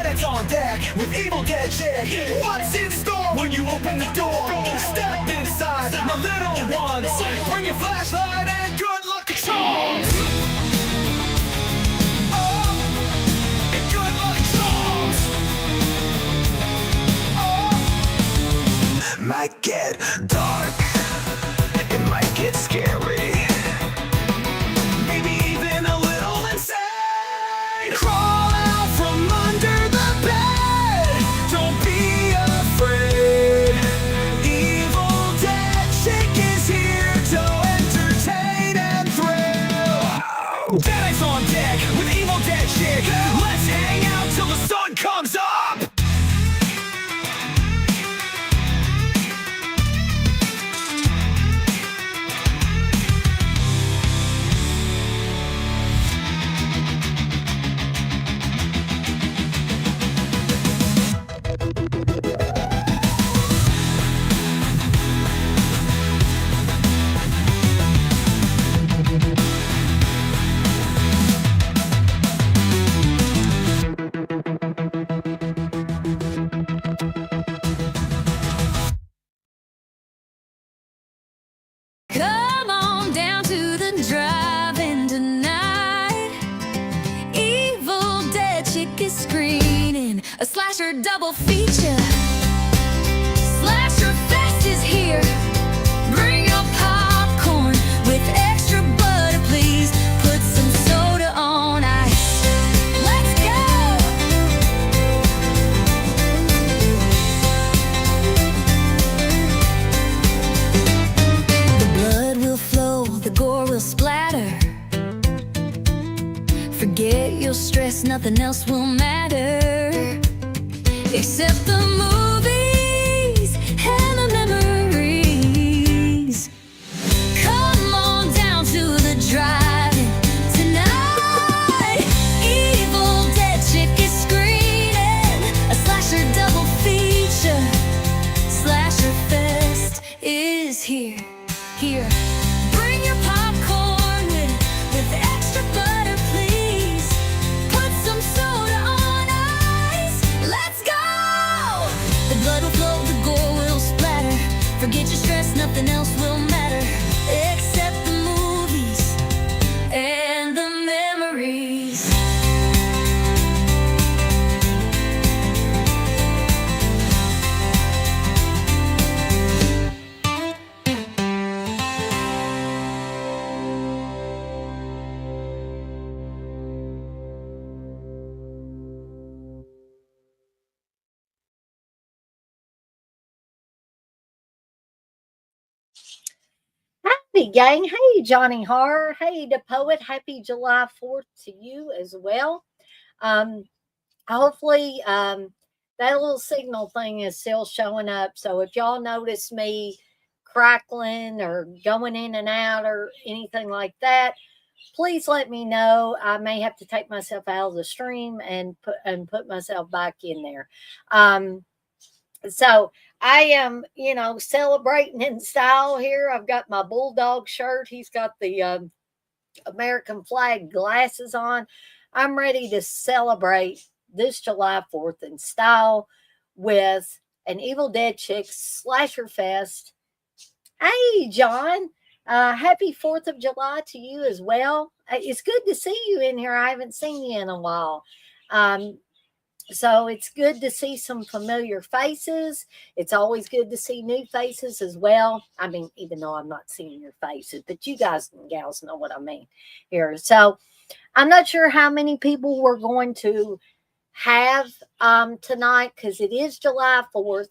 It's on deck with Evil Dead Chick. What's in store when you open the door? Step inside, my little ones. Bring your flashlight and good luck charms. Oh, and good luck charms. Oh. Might get dark. It might get scary. Maybe even a little insane. Crawl out from under the bed. Don't be afraid. Evil Dead Chick is here to entertain and thrill. Dead Eyes on deck with Evil Dead Chick. Let's hang out till the sun comes up. Come on down to the drive-in tonight. Evil Dead Chick is screening a slasher double feature. Slasher Fest is here. Bring your popcorn with extra butter, please. Put some soda on ice. Let's go! The blood will flow, the gore will splatter. Forget your stress, nothing else will matter except the movies and the memories. Come on down to the drive-in tonight. Evil Dead Chick is screening a slasher double feature. Slasher Fest is here. Bring your popcorn with extra butter, please. Put some soda on ice. Let's go! The blood will flow, the gore will splatter. Forget your stress, nothing else will matter except the movies and the memories. Howdy, gang. Hey, Johnny Har. Hey, the poet. Happy July 4th to you as well. Hopefully, that little signal thing is still showing up. So if y'all notice me crackling or going in and out or anything like that, please let me know. I may have to take myself out of the stream and put myself back in there. So I am, celebrating in style here. I've got my bulldog shirt. He's got the American flag glasses on. I'm ready to celebrate this July 4th in style with an Evil Dead Chick Slasher Fest. Hey, John. Happy 4th of July to you as well. It's good to see you in here. I haven't seen you in a while. So it's good to see some familiar faces. It's always good to see new faces as well. I mean, even though I'm not seeing your faces, but you guys and gals know what I mean here. So I'm not sure how many people we're going to have tonight because it is July 4th.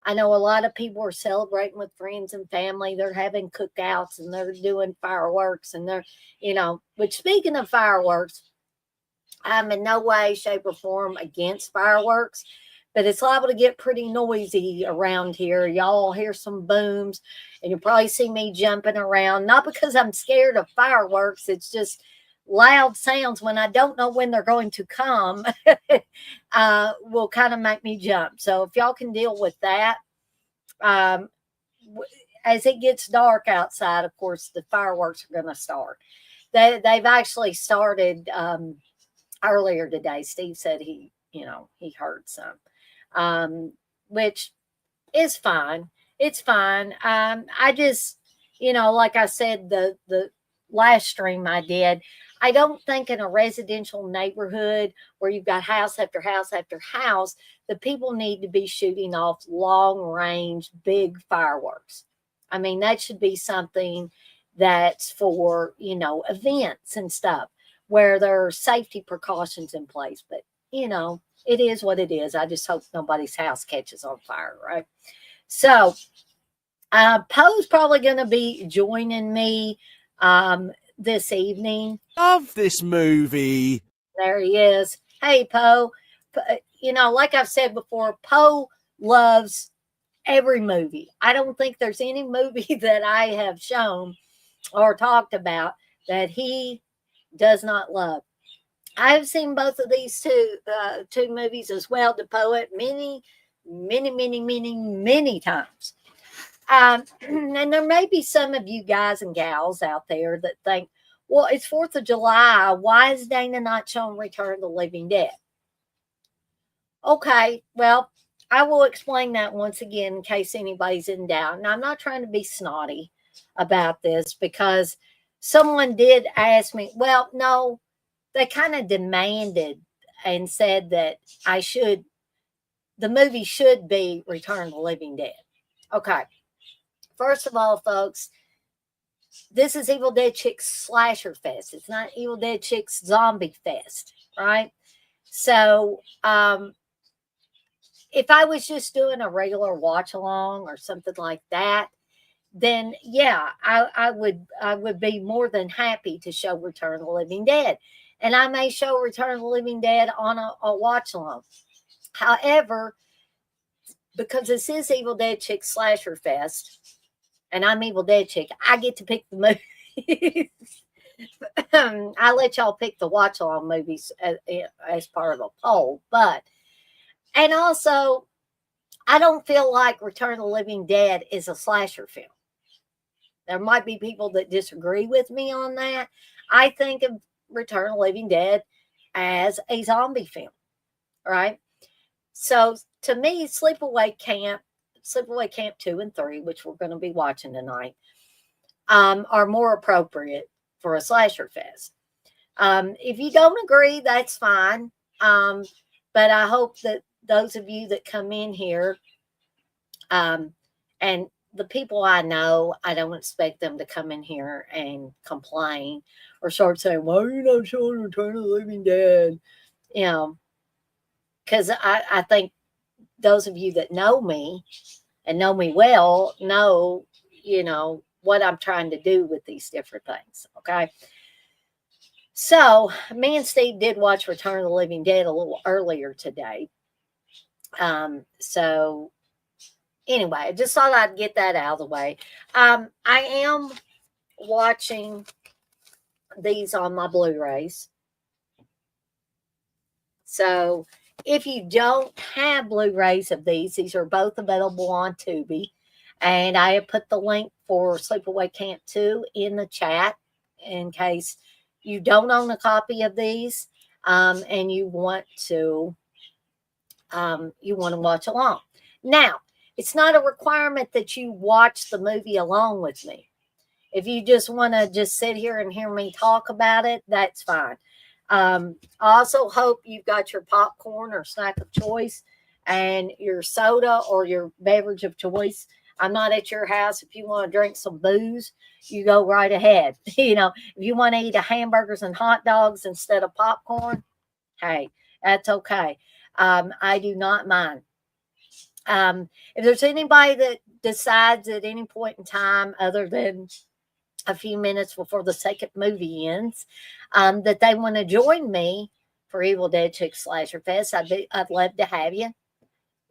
I know a lot of people are celebrating with friends and family. They're having cookouts and they're doing fireworks and but speaking of fireworks, I'm in no way, shape, or form against fireworks, but it's liable to get pretty noisy around here. Y'all hear some booms, and you'll probably see me jumping around. Not because I'm scared of fireworks. It's just loud sounds when I don't know when they're going to come will kind of make me jump. So if y'all can deal with that. As it gets dark outside, of course, the fireworks are going to start. They've actually started earlier today. Steve said he he hurt some, which is fine. It's fine. I just, like I said, the last stream I did, I don't think in a residential neighborhood where you've got house after house after house, the people need to be shooting off long range, big fireworks. I mean, that should be something that's for, events and stuff where there are safety precautions in place. But, it is what it is. I just hope nobody's house catches on fire, right? So, Poe's probably going to be joining me this evening. Love this movie. There he is. Hey, Poe. Like I've said before, Poe loves every movie. I don't think there's any movie that I have shown or talked about that he does not love. I've seen both of these two movies as well, the poet, many, many, many, many, many times. And there may be some of you guys and gals out there that think, well, it's 4th of July. Why is Dana not showing Return of the Living Dead? Okay, well, I will explain that once again in case anybody's in doubt. And I'm not trying to be snotty about this because someone did ask me, well, no, they kind of demanded and said that the movie should be Return of the Living Dead. Okay. First of all, folks, this is Evil Dead Chicks Slasher Fest. It's not Evil Dead Chicks Zombie Fest, right? So, if I was just doing a regular watch along or something like that, then yeah, I would be more than happy to show Return of the Living Dead. And I may show Return of the Living Dead on a watch along. However, because this is Evil Dead Chick Slasher Fest, and I'm Evil Dead Chick, I get to pick the movie. I let y'all pick the watch along movies as part of a poll, and also, I don't feel like Return of the Living Dead is a slasher film. There might be people that disagree with me on that. I think of Return of the Living Dead as a zombie film, right? So to me, Sleepaway Camp 2 and 3, which we're going to be watching tonight, are more appropriate for a slasher fest. If you don't agree, that's fine. But I hope that those of you that come in here, and the people I know, I don't expect them to come in here and complain or start saying, why are you not showing Return of the Living Dead? Because I think those of you that know me and know me well know, what I'm trying to do with these different things. Okay. So me and Steve did watch Return of the Living Dead a little earlier today. So anyway, I just thought I'd get that out of the way. I am watching these on my Blu-rays. So if you don't have Blu-rays of these are both available on Tubi. And I have put the link for Sleepaway Camp 2 in the chat in case you don't own a copy of these and you want to watch along. Now, it's not a requirement that you watch the movie along with me. If you just want to just sit here and hear me talk about it, that's fine. I also hope you've got your popcorn or snack of choice and your soda or your beverage of choice. I'm not at your house. If you want to drink some booze, you go right ahead. If you want to eat hamburgers and hot dogs instead of popcorn, hey, that's okay. I do not mind. If there's anybody that decides at any point in time, other than a few minutes before the second movie ends, that they want to join me for Evil Dead Chick Slasher Fest, I'd love to have you.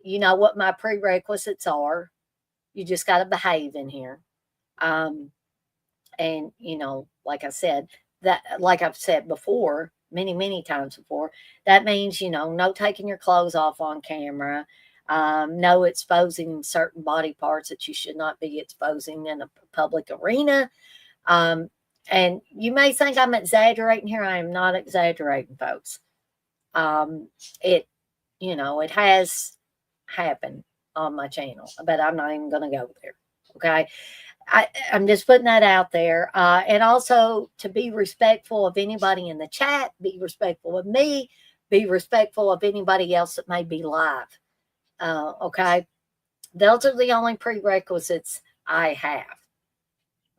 You know what my prerequisites are. You just got to behave in here. And, like I've said before, many, many times before, that means, no taking your clothes off on camera, no exposing certain body parts that you should not be exposing in a public arena. And you may think I'm exaggerating here. I am not exaggerating, folks. it has happened on my channel, but I'm not even going to go there. Okay. I'm just putting that out there. And also to be respectful of anybody in the chat, be respectful of me, be respectful of anybody else that may be live. Okay. Those are the only prerequisites I have.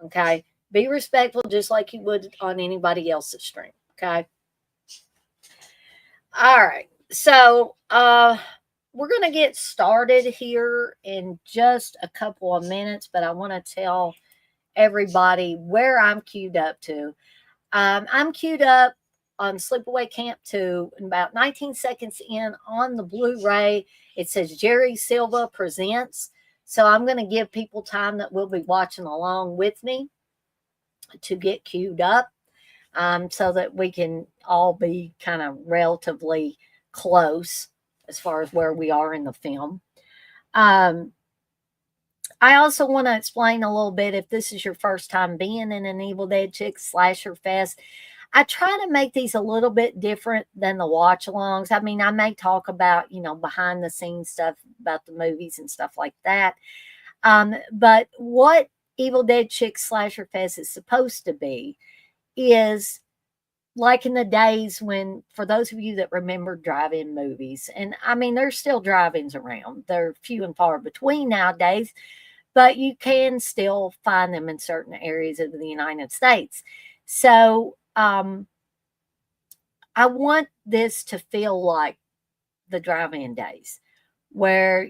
Okay. Be respectful just like you would on anybody else's stream. Okay. All right. So we're going to get started here in just a couple of minutes, but I want to tell everybody where I'm queued up to. I'm queued up on SleepAway Camp 2, and about 19 seconds in on the Blu-ray, it says Jerry Silva Presents. So I'm going to give people time that will be watching along with me to get queued up, so that we can all be kind of relatively close as far as where we are in the film. I also want to explain a little bit, if this is your first time being in an Evil Dead Chick Slasher Fest, I try to make these a little bit different than the watch alongs. I mean, I may talk about, behind the scenes stuff about the movies and stuff like that. But what Evil Dead Chick Slasher Fest is supposed to be is like in the days when, for those of you that remember drive-in movies, and I mean, there's still drive-ins around. They're few and far between nowadays, but you can still find them in certain areas of the United States. So I want this to feel like the drive-in days where,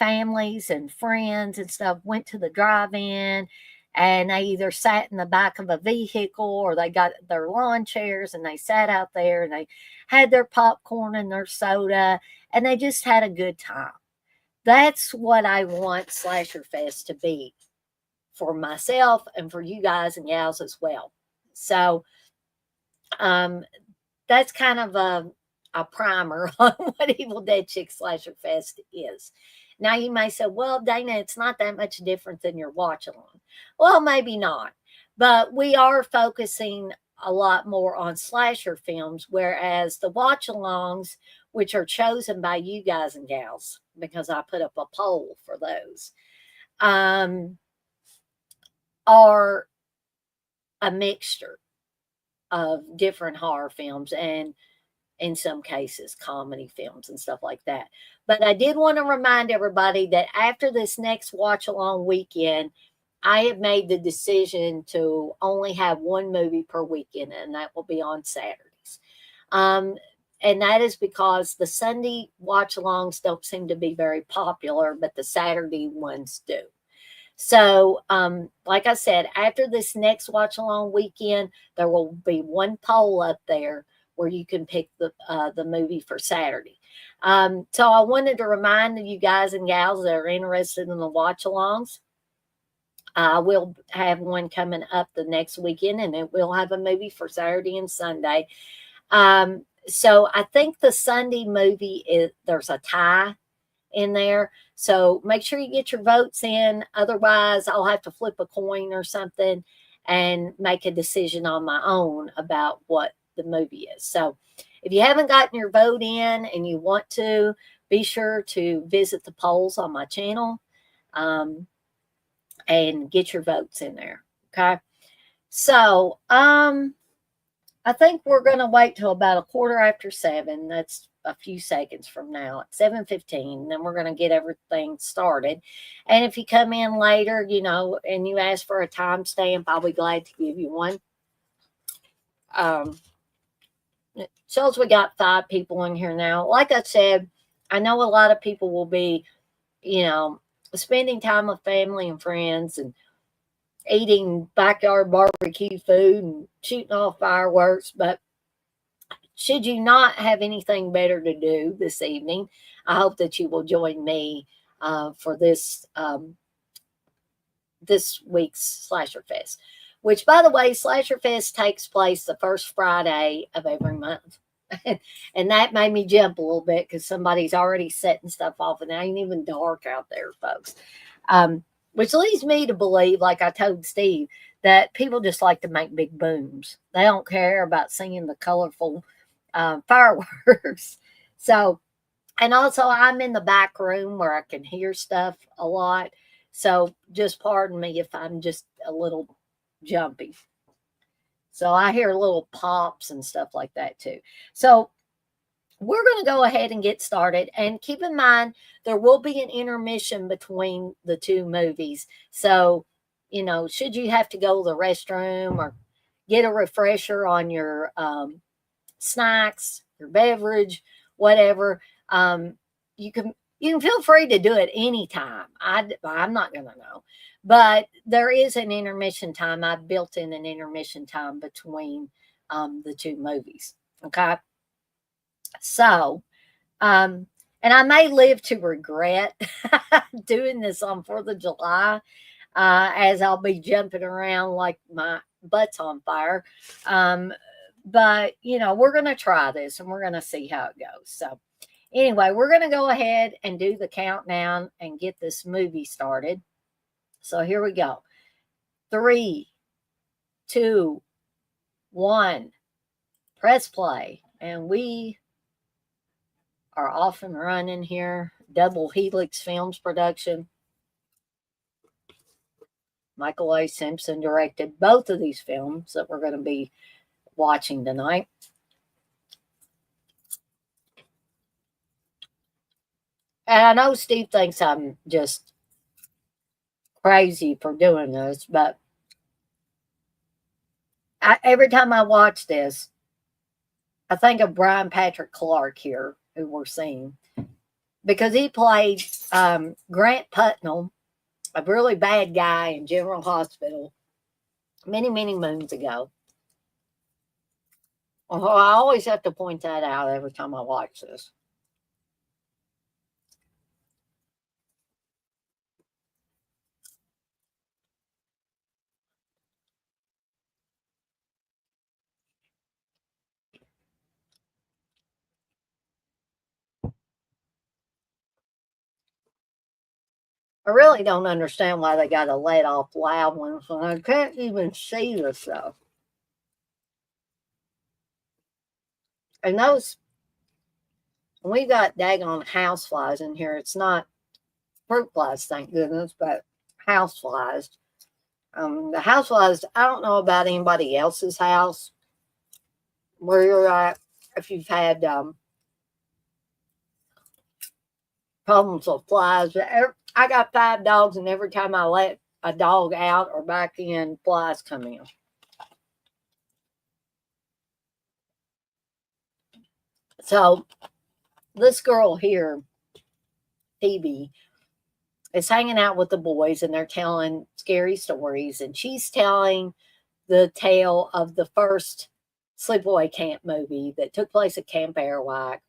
families and friends and stuff went to the drive-in, and they either sat in the back of a vehicle or they got their lawn chairs and they sat out there and they had their popcorn and their soda and they just had a good time. That's what I want Slasher Fest to be for myself and for you guys and gals as well. So that's kind of a primer on what Evil Dead Chick Slasher Fest is. Now you may say, well, Dana, it's not that much different than your watch along. Well, maybe not, but we are focusing a lot more on slasher films, whereas the watch alongs, which are chosen by you guys and gals, because I put up a poll for those, are a mixture of different horror films and, in some cases, comedy films and stuff like that. But I did want to remind everybody that after this next watch along weekend, I have made the decision to only have one movie per weekend, and that will be on Saturdays. And that is because the Sunday watch alongs don't seem to be very popular, but the Saturday ones do. So, like I said, after this next watch along weekend, there will be one poll up there where you can pick the movie for Saturday. So I wanted to remind you guys and gals that are interested in the watch alongs. We'll have one coming up the next weekend, and then we'll have a movie for Saturday and Sunday. So I think the Sunday movie there's a tie in there. So make sure you get your votes in. Otherwise, I'll have to flip a coin or something and make a decision on my own about what the movie is. So if you haven't gotten your vote in and you want to, be sure to visit the polls on my channel and get your votes in there. Okay. So I think we're going to wait till about 7:15. That's a few seconds from now at 7:15. Then we're going to get everything started. And if you come in later, and you ask for a timestamp, I'll be glad to give you one. It shows we got 5 people in here now. Like I said, I know a lot of people will be, spending time with family and friends and eating backyard barbecue food and shooting off fireworks. But should you not have anything better to do this evening, I hope that you will join me for this week's Slasher Fest. Which, by the way, Slasher Fest takes place the first Friday of every month. And that made me jump a little bit because somebody's already setting stuff off, and it ain't even dark out there, folks. Which leads me to believe, like I told Steve, that people just like to make big booms. They don't care about seeing the colorful fireworks. So, and also I'm in the back room where I can hear stuff a lot. So just pardon me if I'm just a little jumpy. So I hear little pops and stuff like that too. So we're going to go ahead and get started. And keep in mind, there will be an intermission between the two movies. So, should you have to go to the restroom or get a refresher on your snacks, your beverage, whatever, you can feel free to do it anytime. I'm not going to know, but there is an intermission time. I've built in an intermission time between the two movies. Okay, so and I may live to regret doing this on 4th of July, as I'll be jumping around like my butt's on fire. But we're gonna try this and we're gonna see how it goes. So anyway, we're gonna go ahead and do the countdown and get this movie started. So here we go. 3, 2, 1. Press play, and we are off and running here. Double Helix Films production. Michael A. Simpson directed both of these films that we're going to be watching tonight. And I know Steve thinks I'm just crazy for doing this, but every time I watch this, I think of Brian Patrick Clark here, who we're seeing, because he played Grant Putnam, a really bad guy in General Hospital, many, many moons ago. I always have to point that out every time I watch this. I really don't understand why they got to let off loud ones when I can't even see the stuff. And we got daggone houseflies in here. It's not fruit flies, thank goodness, but houseflies. The houseflies, I don't know about anybody else's house where you're at, if you've had problems with flies. I got 5 dogs, and every time I let a dog out or back in, flies come in. So this girl here, Phoebe, is hanging out with the boys, and they're telling scary stories, and she's telling the tale of the first sleepaway camp movie that took place at Camp Airwhack.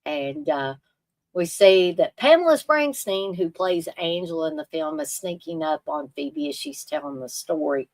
And we see that Pamela Springsteen, who plays Angela in the film, is sneaking up on Phoebe as she's telling the story.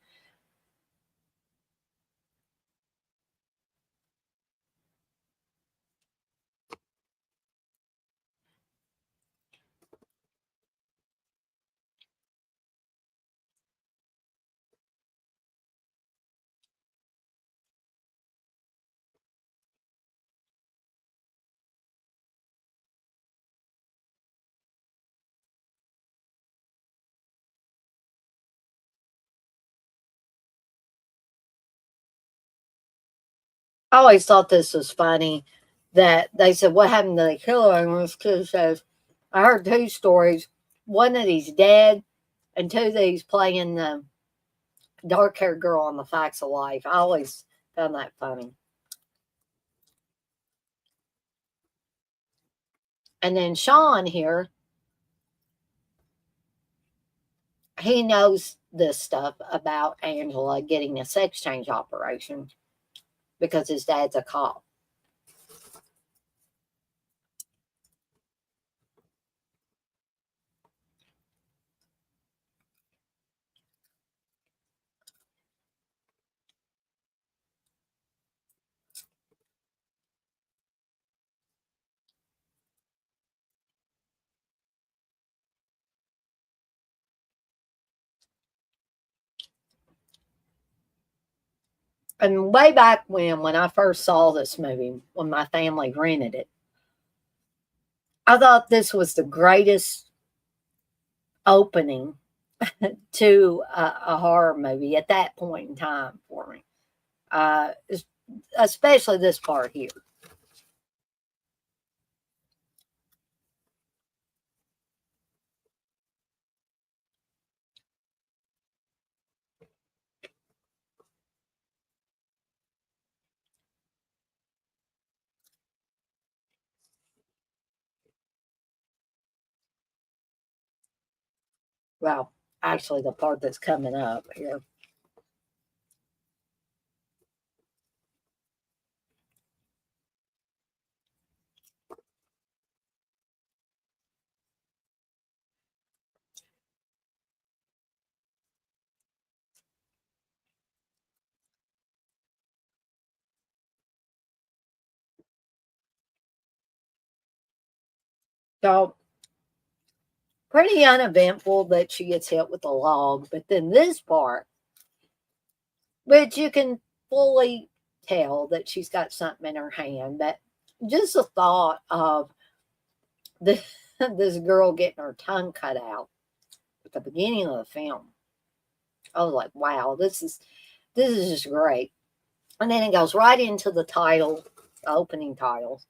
I always thought this was funny that they said, "What happened to the killer?" And this kid says, "I heard 2 stories. One that he's dead, and 2 that he's playing the dark haired girl on the Facts of Life." I always found that funny. And then Sean here, he knows this stuff about Angela getting a sex change operation because his dad's a cop. And way back when I first saw this movie, when my family rented it, I thought this was the greatest opening to a horror movie at that point in time for me, uh, especially this part here. Well, actually, the part that's coming up here. So, pretty uneventful that she gets hit with a log, but then this part, which you can fully tell that she's got something in her hand, but just the thought of the, this girl getting her tongue cut out at the beginning of the film, I was like, wow, this is just great. And then it goes right into the title, the opening title.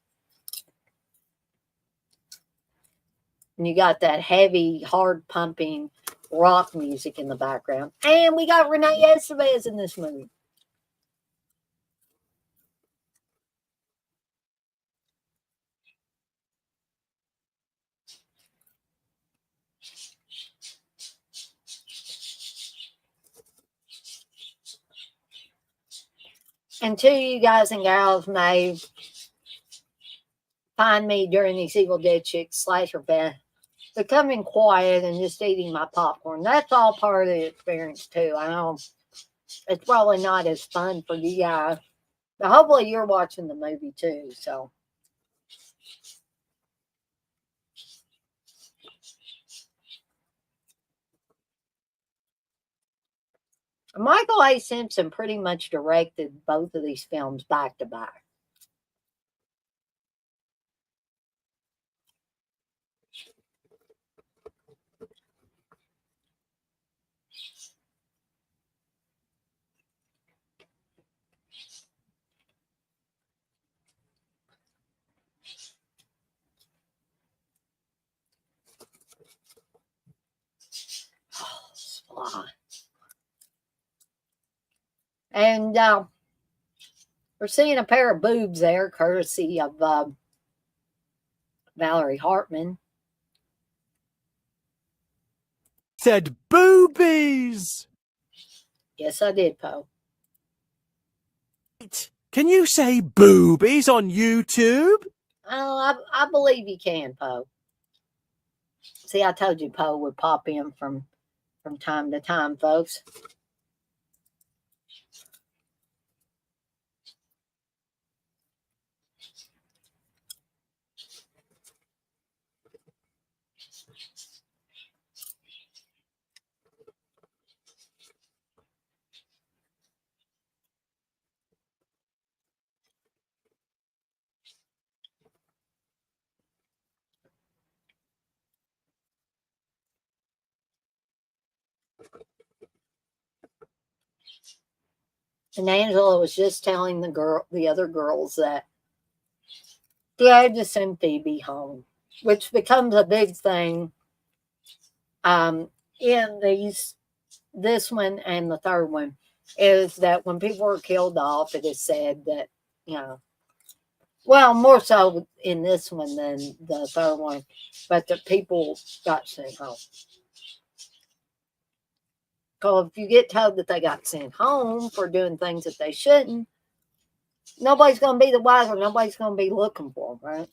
And you got that heavy, hard pumping rock music in the background. And we got Renee Estevez in this movie. And two of you guys and gals may find me during these Evil Dead Chicks slasher fest becoming quiet and just eating my popcorn. That's all part of the experience too. I know it's probably not as fun for you guys, but hopefully you're watching the movie too. So Michael A. Simpson pretty much directed both of these films back to back. Oh, and we're seeing a pair of boobs there, courtesy of Valerie Hartman. Said boobies. Yes, I did, Poe. Can you say boobies on YouTube? Oh, I believe you can, Poe. See, I told you Poe would pop in from time to time, folks. And Angela was just telling the other girls that they had to send Phoebe home, which becomes a big thing um, in this one and the third one, is that when people were killed off, it is said that, you know, well, more so in this one than the third one, but the people got sent home. Because if you get told that they got sent home for doing things that they shouldn't, nobody's going to be the wiser. Nobody's going to be looking for them, right?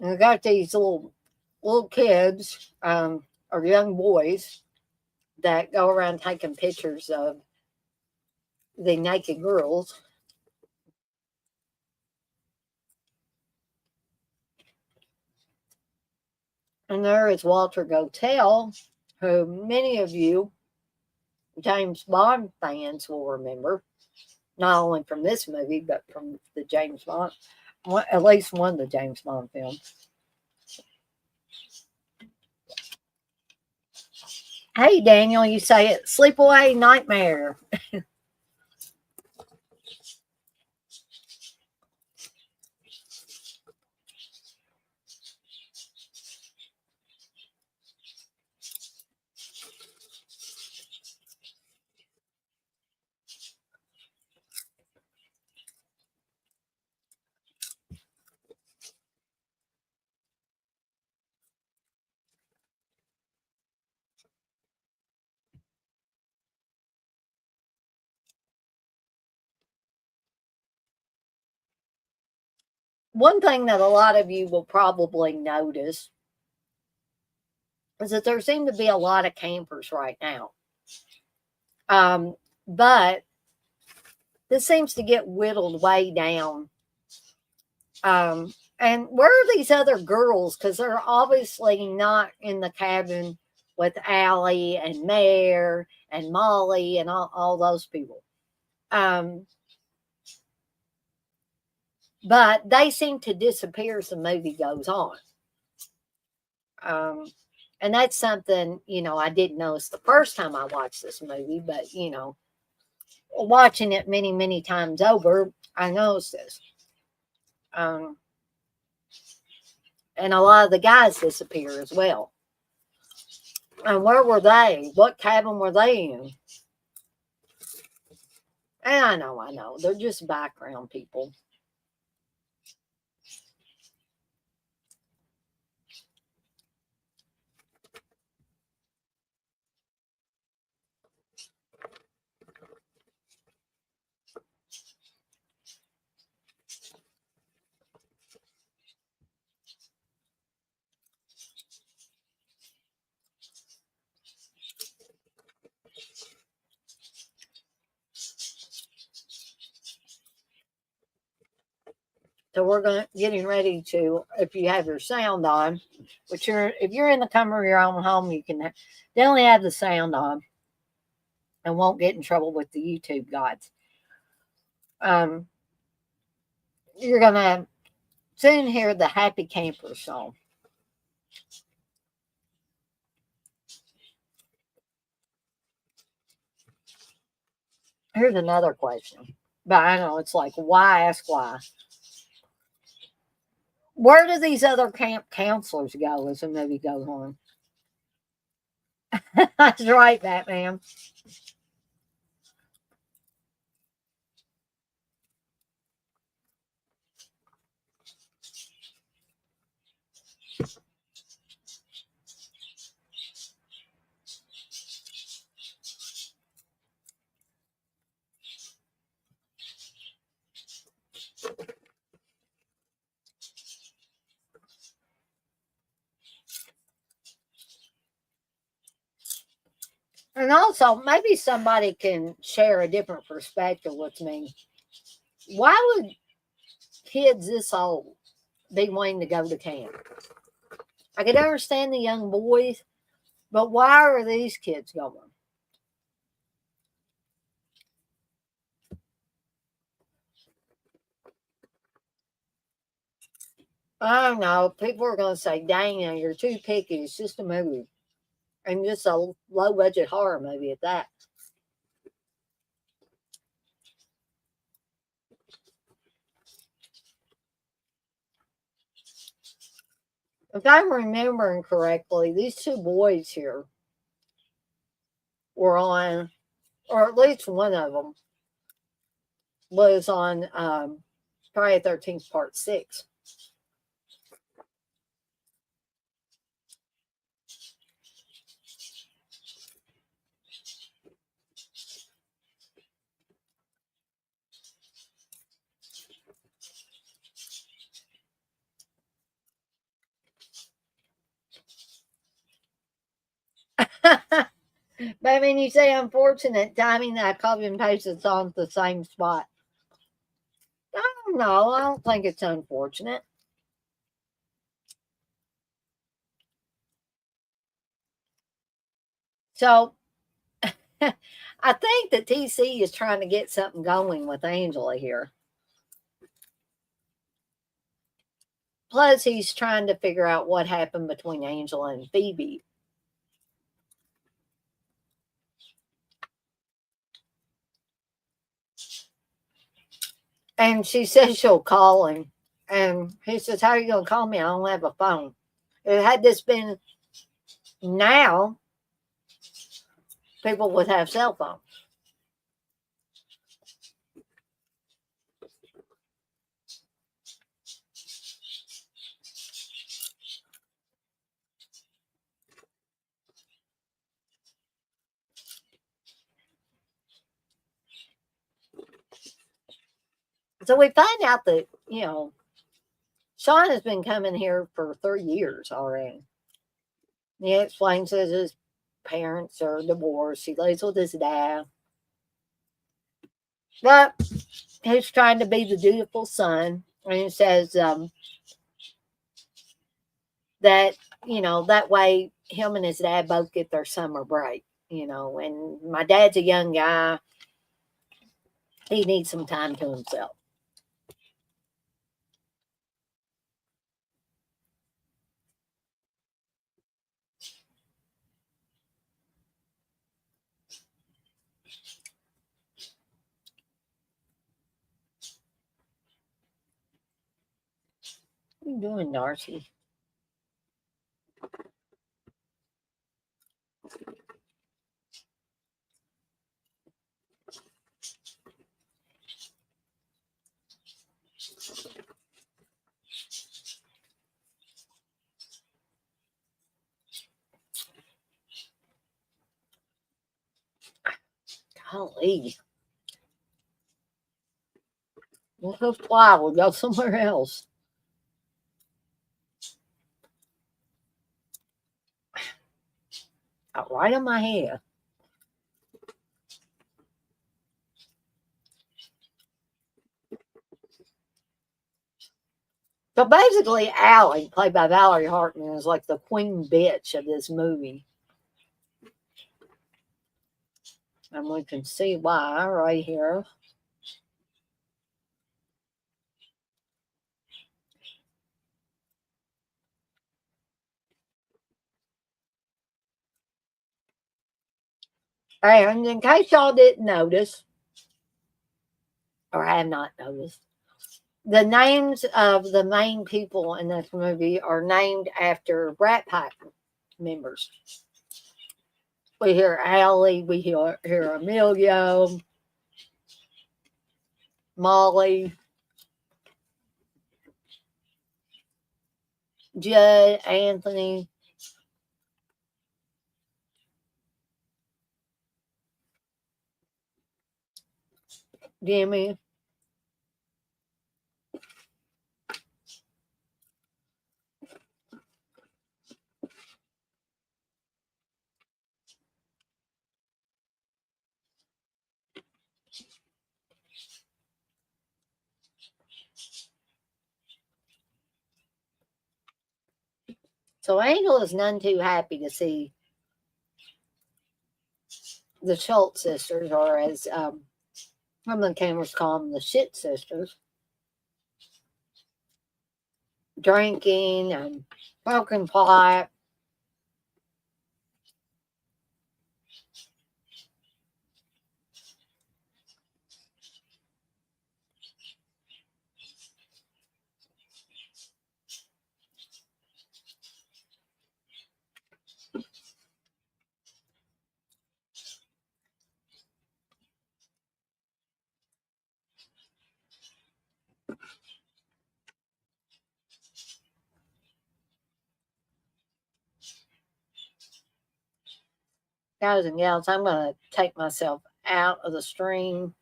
And we got these little kids or young boys that go around taking pictures of the naked girls. And there is Walter Gotell, who many of you James Bond fans will remember, not only from this movie, but from the James Bond, at least one of the James Bond films. Hey, Daniel, you say it. Sleepaway Nightmare. One thing that a lot of you will probably notice is that there seem to be a lot of campers right now. But this seems to get whittled way down. And where are these other girls? Because they're obviously not in the cabin with Allie and Mare and Molly and all those people. But they seem to disappear as the movie goes on. And that's something, I didn't notice the first time I watched this movie, but, watching it many, many times over, I noticed this. And a lot of the guys disappear as well. And where were they? What cabin were they in? And I know. They're just background people. So we're getting ready to, if you have your sound on, which if you're in the comfort of your own home, you can definitely have the sound on and won't get in trouble with the YouTube gods. You're gonna soon hear the Happy Camper song. Here's another question, but I know it's like, why ask why? Where do these other camp counselors go as the movie goes on? That's right, Batman. And also, maybe somebody can share a different perspective with me. Why would kids this old be wanting to go to camp? I could understand the young boys, but why are these kids going? I don't know. People are going to say, dang, you're too picky. It's just a movie. And just a low budget horror movie at that. If I'm remembering correctly, these two boys here were on, or at least one of them was on Friday the 13th Part 6. But I mean, you say unfortunate timing that I copy and paste it's on the same spot. I don't know. I don't think it's unfortunate. So I think that TC is trying to get something going with Angela here. Plus, he's trying to figure out what happened between Angela and Phoebe. And she says she'll call him. And he says, "How are you going to call me? I don't have a phone." Had this been now, people would have cell phones. So we find out that, Sean has been coming here for 3 years already. He explains that his parents are divorced. He lives with his dad. But he's trying to be the dutiful son. And he says that, that way him and his dad both get their summer break. And my dad's a young guy. He needs some time to himself. What are you doing, Darcy? Golly. Let's go fly. We'll go somewhere else. Right on my head. So basically, Allie, played by Valerie Hartman, is like the queen bitch of this movie. And we can see why right here. And in case y'all didn't notice, or have not noticed, the names of the main people in this movie are named after Brat Pack members. We hear Allie, we hear Emilio, Molly, Judd, Anthony, Jimmy. So Angel is none too happy to see the Schultz sisters, or as some of the cameras call them, the shit sisters, drinking and smoking pot. Guys and gals, I'm going to take myself out of the stream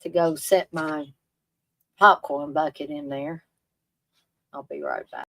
to go set my popcorn bucket in there. I'll be right back.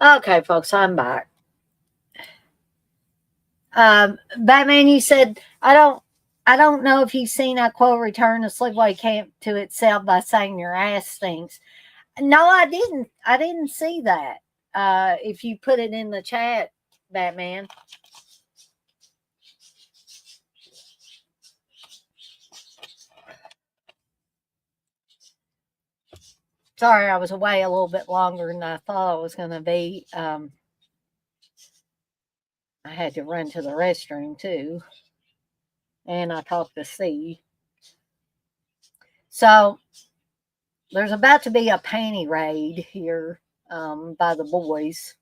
Okay, folks, I'm back. Batman, you said I don't know if you've seen I quote return to sleepaway camp to itself by saying your ass stinks. No, I didn't. I didn't see that. If you put it in the chat, Batman. Sorry, I was away a little bit longer than I thought I was going to be. I had to run to the restroom too, and I talked to C. So there's about to be a panty raid here by the boys.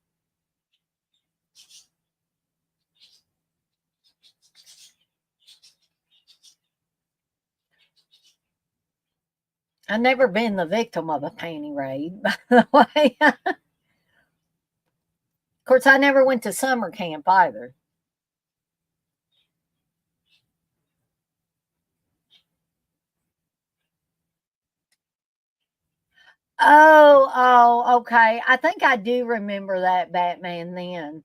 I've never been the victim of a panty raid, by the way. Of course, I never went to summer camp either. Oh, okay. I think I do remember that Batman then.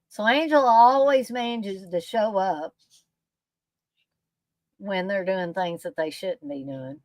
So Angela always manages to show up when they're doing things that they shouldn't be doing.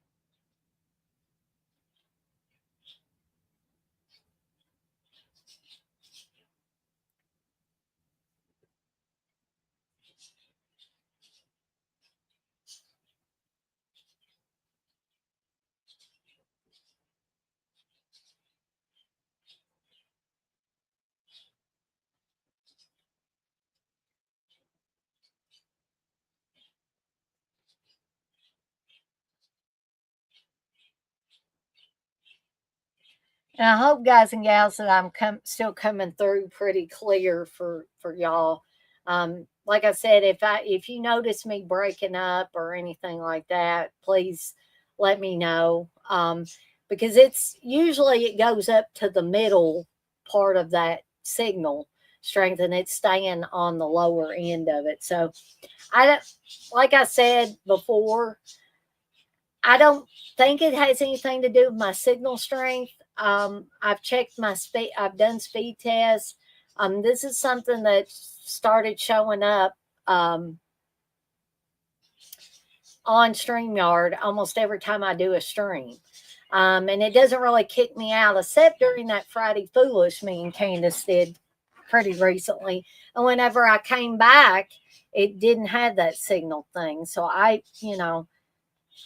And I hope, guys and gals, that I'm still coming through pretty clear for y'all. Like I said, if you notice me breaking up or anything like that, please let me know. Because it's usually it goes up to the middle part of that signal strength, and it's staying on the lower end of it. So I don't, like I said before, I don't think it has anything to do with my signal strength. I've checked my speed. I've done speed tests. This is something that started showing up on StreamYard almost every time I do a stream. And it doesn't really kick me out, except during that Friday Foolish me and Candace did pretty recently. And whenever I came back, it didn't have that signal thing. So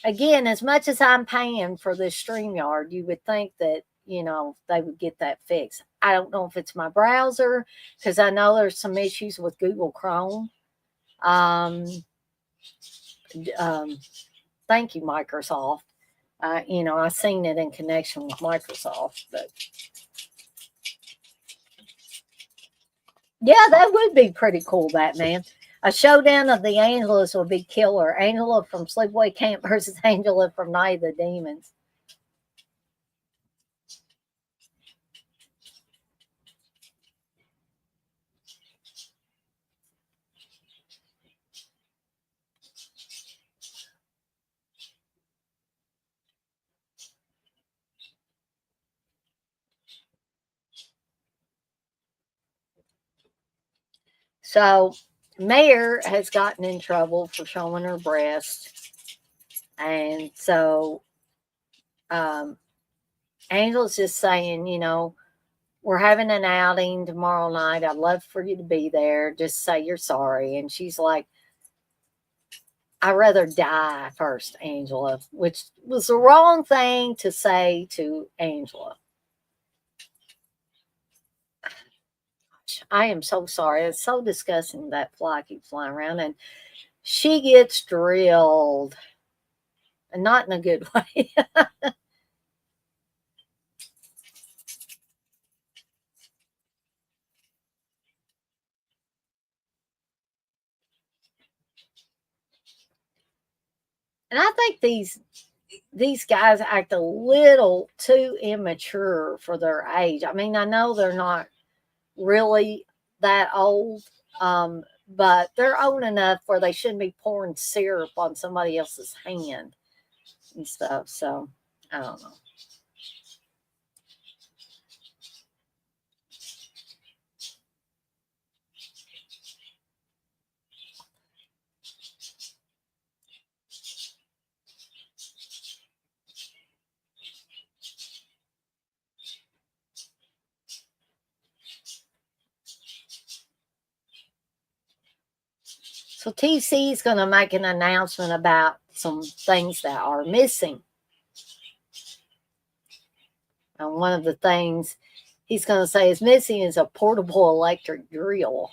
again, as much as I'm paying for this StreamYard, you would think that, they would get that fixed. I don't know if it's my browser, because I know there's some issues with Google Chrome. Thank you, Microsoft. I seen it in connection with Microsoft, but yeah, that would be pretty cool, Batman. A showdown of the Angelas would be killer. Angela from Sleepaway Camp versus Angela from Night of the Demons. So, Mayor has gotten in trouble for showing her breast. And so, Angel's just saying, we're having an outing tomorrow night. I'd love for you to be there. Just say you're sorry. And she's like, I'd rather die first, Angela, which was the wrong thing to say to Angela. I am so sorry. It's so disgusting that fly keeps flying around, and she gets drilled, and not in a good way. And I think these guys act a little too immature for their age. I mean, I know they're not really that old, but they're old enough where they shouldn't be pouring syrup on somebody else's hand and stuff. So I don't know. So TC is going to make an announcement about some things that are missing. And one of the things he's going to say is missing is a portable electric drill.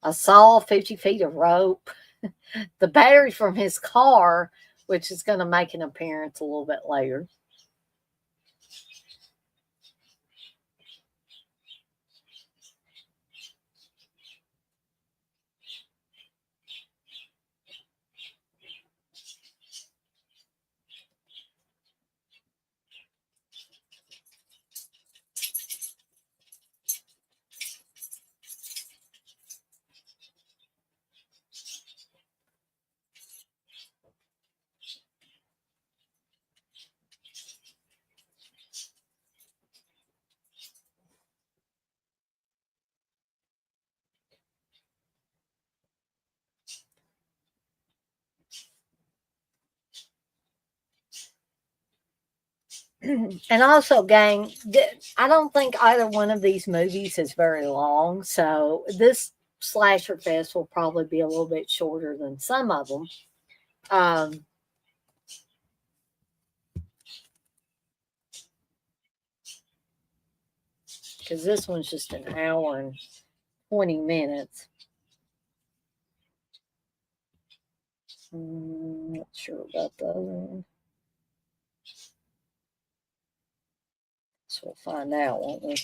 A saw, 50 feet of rope, the battery from his car, which is going to make an appearance a little bit later. And also, gang, I don't think either one of these movies is very long. So this slasher fest will probably be a little bit shorter than some of them. Because this one's just an hour and 20 minutes. Not sure about the other one. So we'll find out, won't we?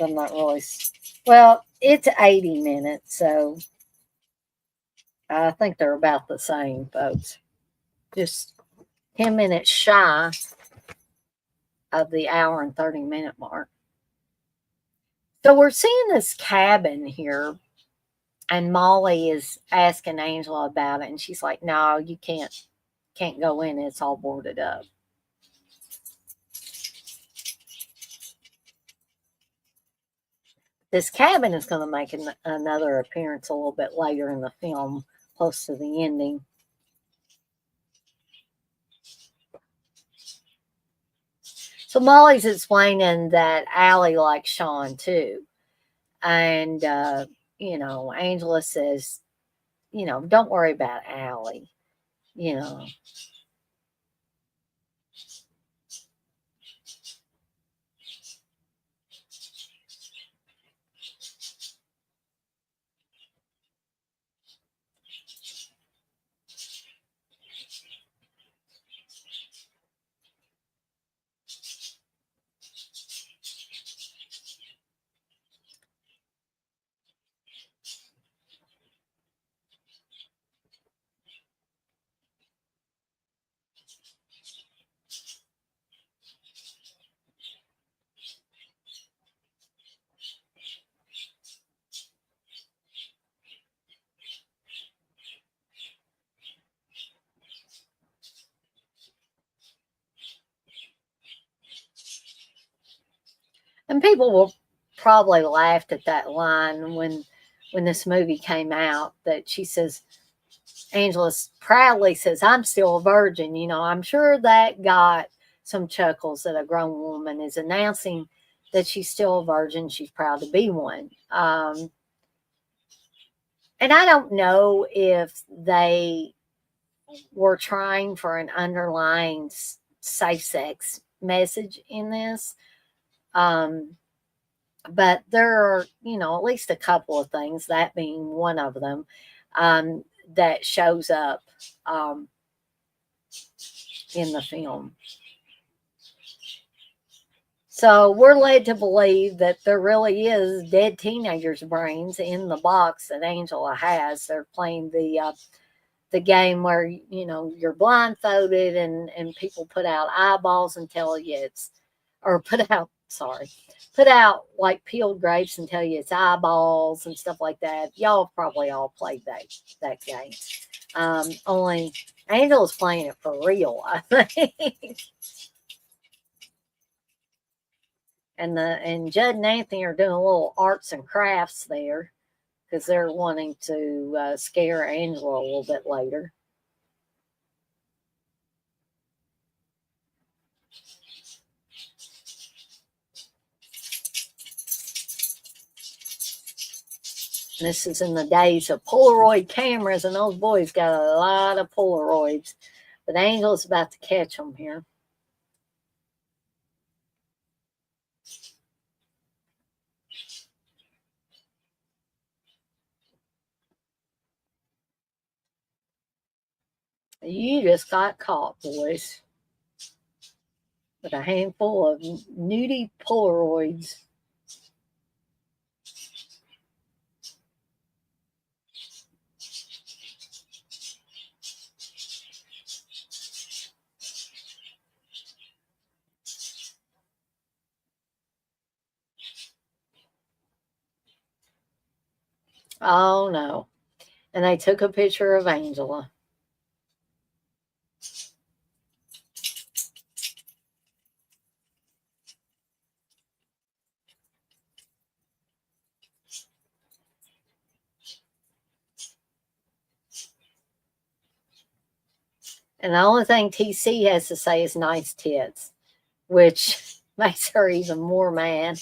I'm not really. Well, it's 80 minutes, so I think they're about the same, folks. Just 10 minutes shy of the hour and 30-minute mark. So we're seeing this cabin here, and Molly is asking Angela about it, and she's like, "No, you can't go in. It's all boarded up." This cabin is going to make another appearance a little bit later in the film, close to the ending. So Molly's explaining that Allie likes Sean too. And, Angela says, don't worry about Allie, you know. And people will probably laughed at that line when this movie came out, that she says, Angela proudly says, "I'm still a virgin." I'm sure that got some chuckles, that a grown woman is announcing that she's still a virgin. She's proud to be one. And I don't know if they were trying for an underlying safe sex message in this. But there are, at least a couple of things, that being one of them, that shows up in the film. So we're led to believe that there really is dead teenagers' brains in the box that Angela has. They're playing the the game where you're blindfolded and people put out eyeballs and tell you it's, or put out like peeled grapes and tell you it's eyeballs and stuff like that. Y'all probably all played that game. Only Angel's playing it for real, I think. And Judd and Anthony are doing a little arts and crafts there because they're wanting to scare Angela a little bit later. This is in the days of Polaroid cameras, and those boys got a lot of Polaroids. But Angel's about to catch them here. You just got caught, boys, with a handful of nudie Polaroids. Oh no. And they took a picture of Angela. And the only thing TC has to say is nice tits, which makes her even more mad.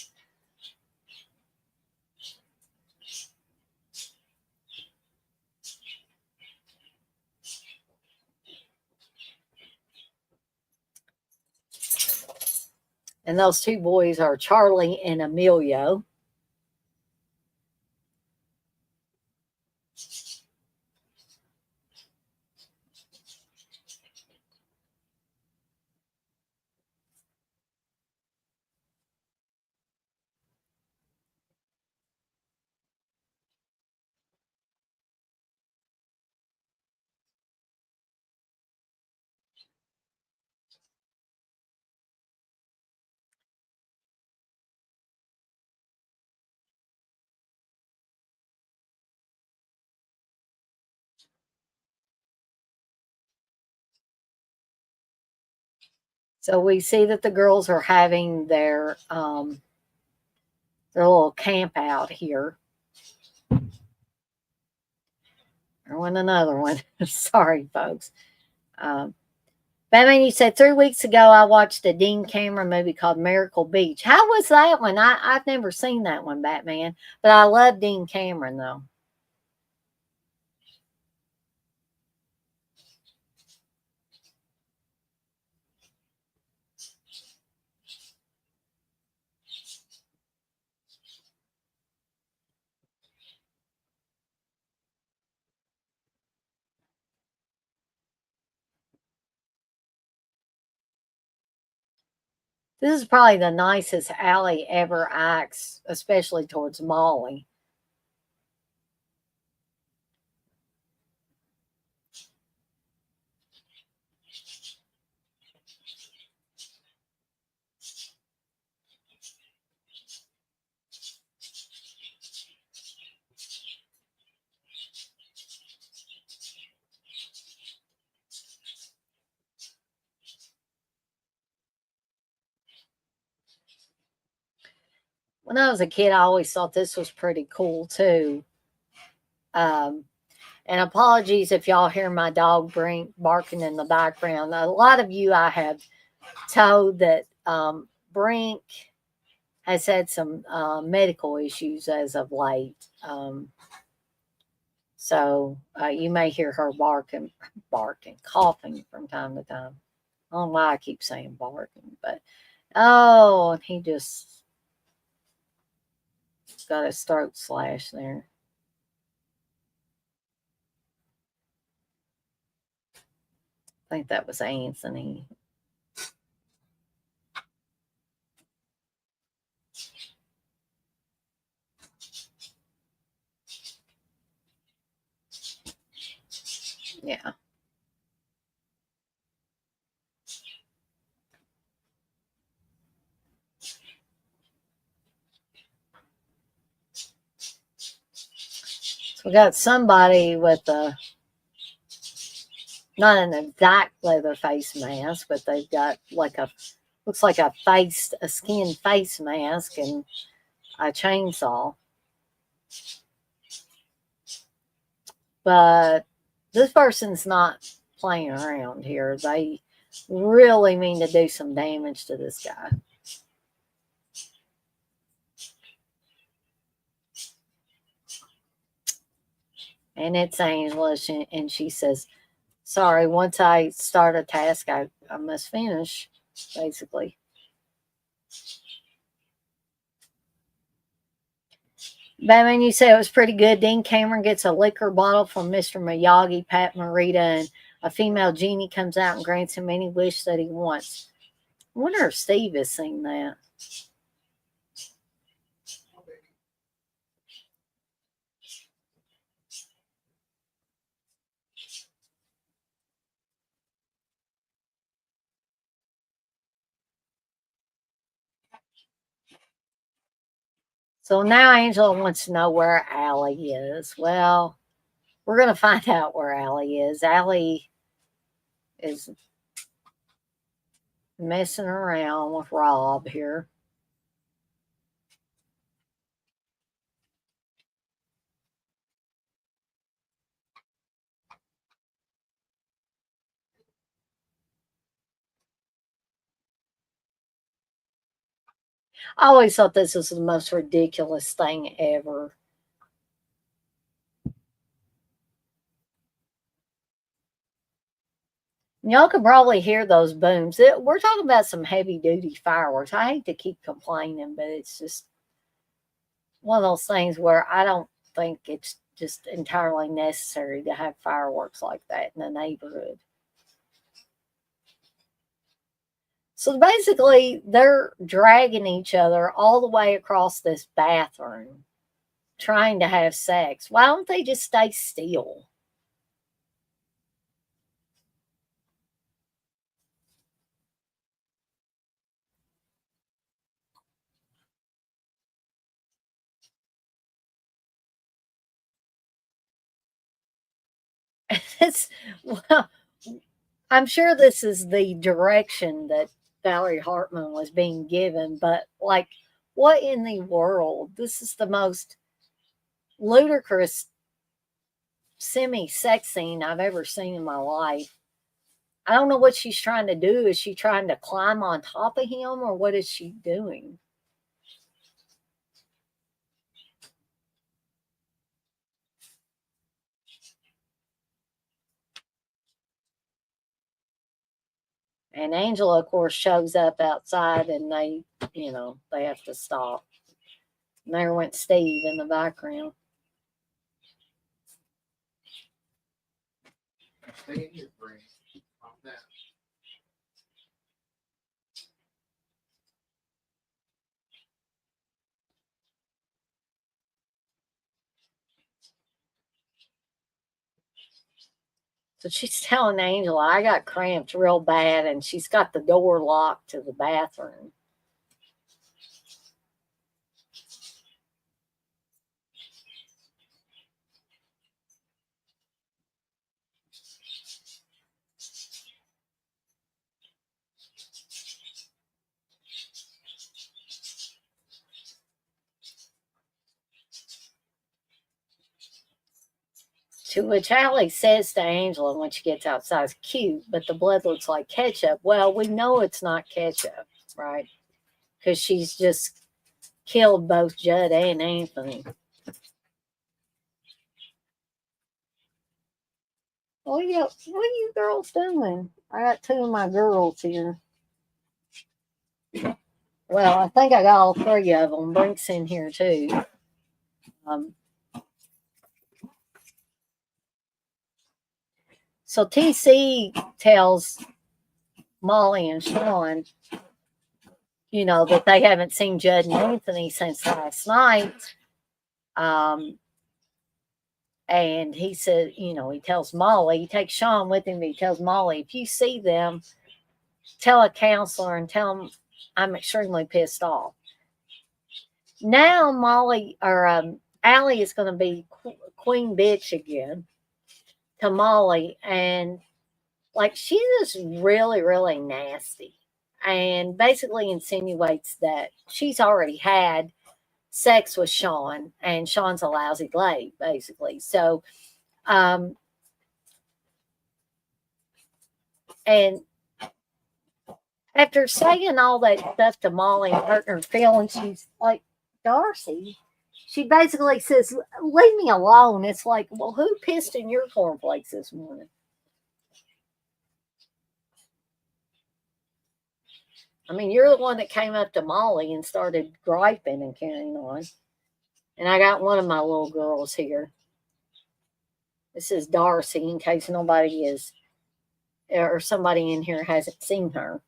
And those two boys are Charlie and Emilio. So we see that the girls are having their little camp out here. Or went another one. Sorry, folks. Batman, you said 3 weeks ago I watched a Dean Cameron movie called Miracle Beach. How was that one? I've never seen that one, Batman. But I love Dean Cameron, though. This is probably the nicest Allie ever acts, especially towards Molly. When I was a kid, I always thought this was pretty cool too. Um, and apologies if y'all hear my dog barking in the background. A lot of you I have told that Brink has had some medical issues as of late. So you may hear her coughing from time to time. I don't know why I keep saying barking, but oh, he just got his throat slashed there. I think that was Anthony. Yeah. So we got somebody with a, not an exact leather face mask, but they've got like a, looks like a skin face mask and a chainsaw. But this person's not playing around here. They really mean to do some damage to this guy. And it's Angela, and she says, sorry, once I start a task, I must finish, basically. Batman, you say it was pretty good. Dean Cameron gets a liquor bottle from Mr. Miyagi, Pat Morita, and a female genie comes out and grants him any wish that he wants. I wonder if Steve has seen that. So now Angela wants to know where Allie is. Well, we're going to find out where Allie is. Allie is messing around with Rob here. I always thought this was the most ridiculous thing ever. Y'all can probably hear those booms. We're talking about some heavy duty fireworks. I hate to keep complaining, but it's just one of those things where I don't think it's just entirely necessary to have fireworks like that in the neighborhood. So basically, they're dragging each other all the way across this bathroom, trying to have sex. Why don't they just stay still? It's, well, I'm sure this is the direction that Valerie Hartman was being given, but like, what in the world? This is the most ludicrous semi sex scene I've ever seen in my life. I don't know what she's trying to do. Is she trying to climb on top of him, or what is she doing? And Angela, of course, shows up outside and they have to stop. And there went Steve in the background. So she's telling Angela, I got cramped real bad, and she's got the door locked to the bathroom. To which Allie says to Angela when she gets outside, it's cute, but the blood looks like ketchup. Well, we know it's not ketchup, right? Because she's just killed both Judd and Anthony. Oh, yeah. What are you girls doing? I got two of my girls here. Well, I think I got all three of them. Brink's in here too. So TC tells Molly and Sean, that they haven't seen Judd and Anthony since last night. And he said, he tells Molly, he takes Sean with him, but he tells Molly, if you see them, tell a counselor and tell them I'm extremely pissed off. Now Molly or Allie is going to be queen bitch again to Molly, and like she's just really, really nasty, and basically insinuates that she's already had sex with Sean, and Sean's a lousy blade, basically. So, um, and after saying all that stuff to Molly and hurting her feelings, she's like, Darcy, she basically says, leave me alone. It's like, well, who pissed in your cornflakes this morning? I mean, you're the one that came up to Molly and started griping and carrying on. And I got one of my little girls here. This is Darcy, in case nobody is, or somebody in here hasn't seen her.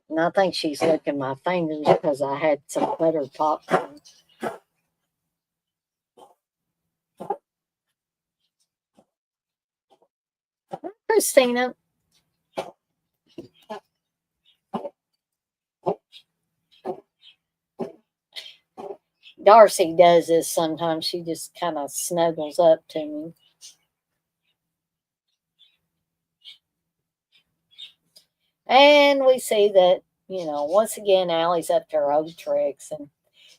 And I think she's licking my fingers because I had some butter popcorn. Christina, Darcy does this sometimes. She just kind of snuggles up to me. And we see that, once again, Allie's up to her old tricks. And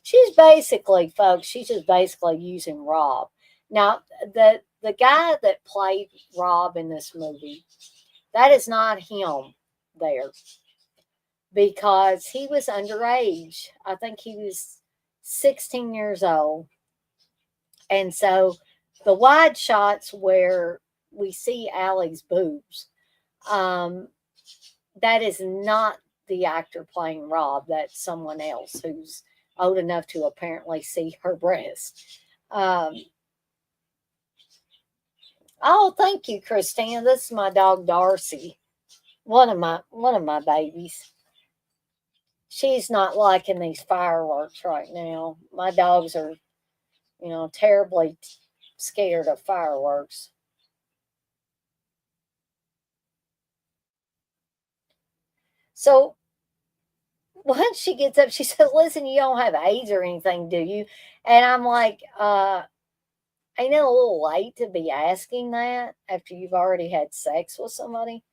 she's basically, folks, she's just basically using Rob. Now, the guy that played Rob in this movie, that is not him there, because he was underage. I think he was 16 years old. And so the wide shots where we see Allie's boobs, that is not the actor playing Rob. That's someone else who's old enough to apparently see her breast. Oh, thank you, Christina. This is my dog Darcy, one of my babies. She's not liking these fireworks right now. My dogs are, terribly scared of fireworks. So once she gets up, she says, listen, you don't have AIDS or anything, do you? And I'm like, ain't it a little late to be asking that after you've already had sex with somebody?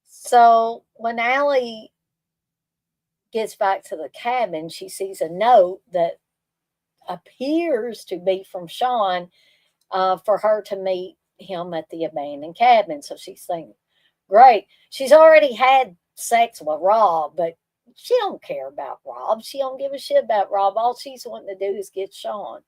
So when Allie gets back to the cabin, she sees a note that appears to be from Sean, for her to meet him at the abandoned cabin. So she's thinking, great. She's already had sex with Rob, but she don't care about Rob. She don't give a shit about Rob. All she's wanting to do is get Sean.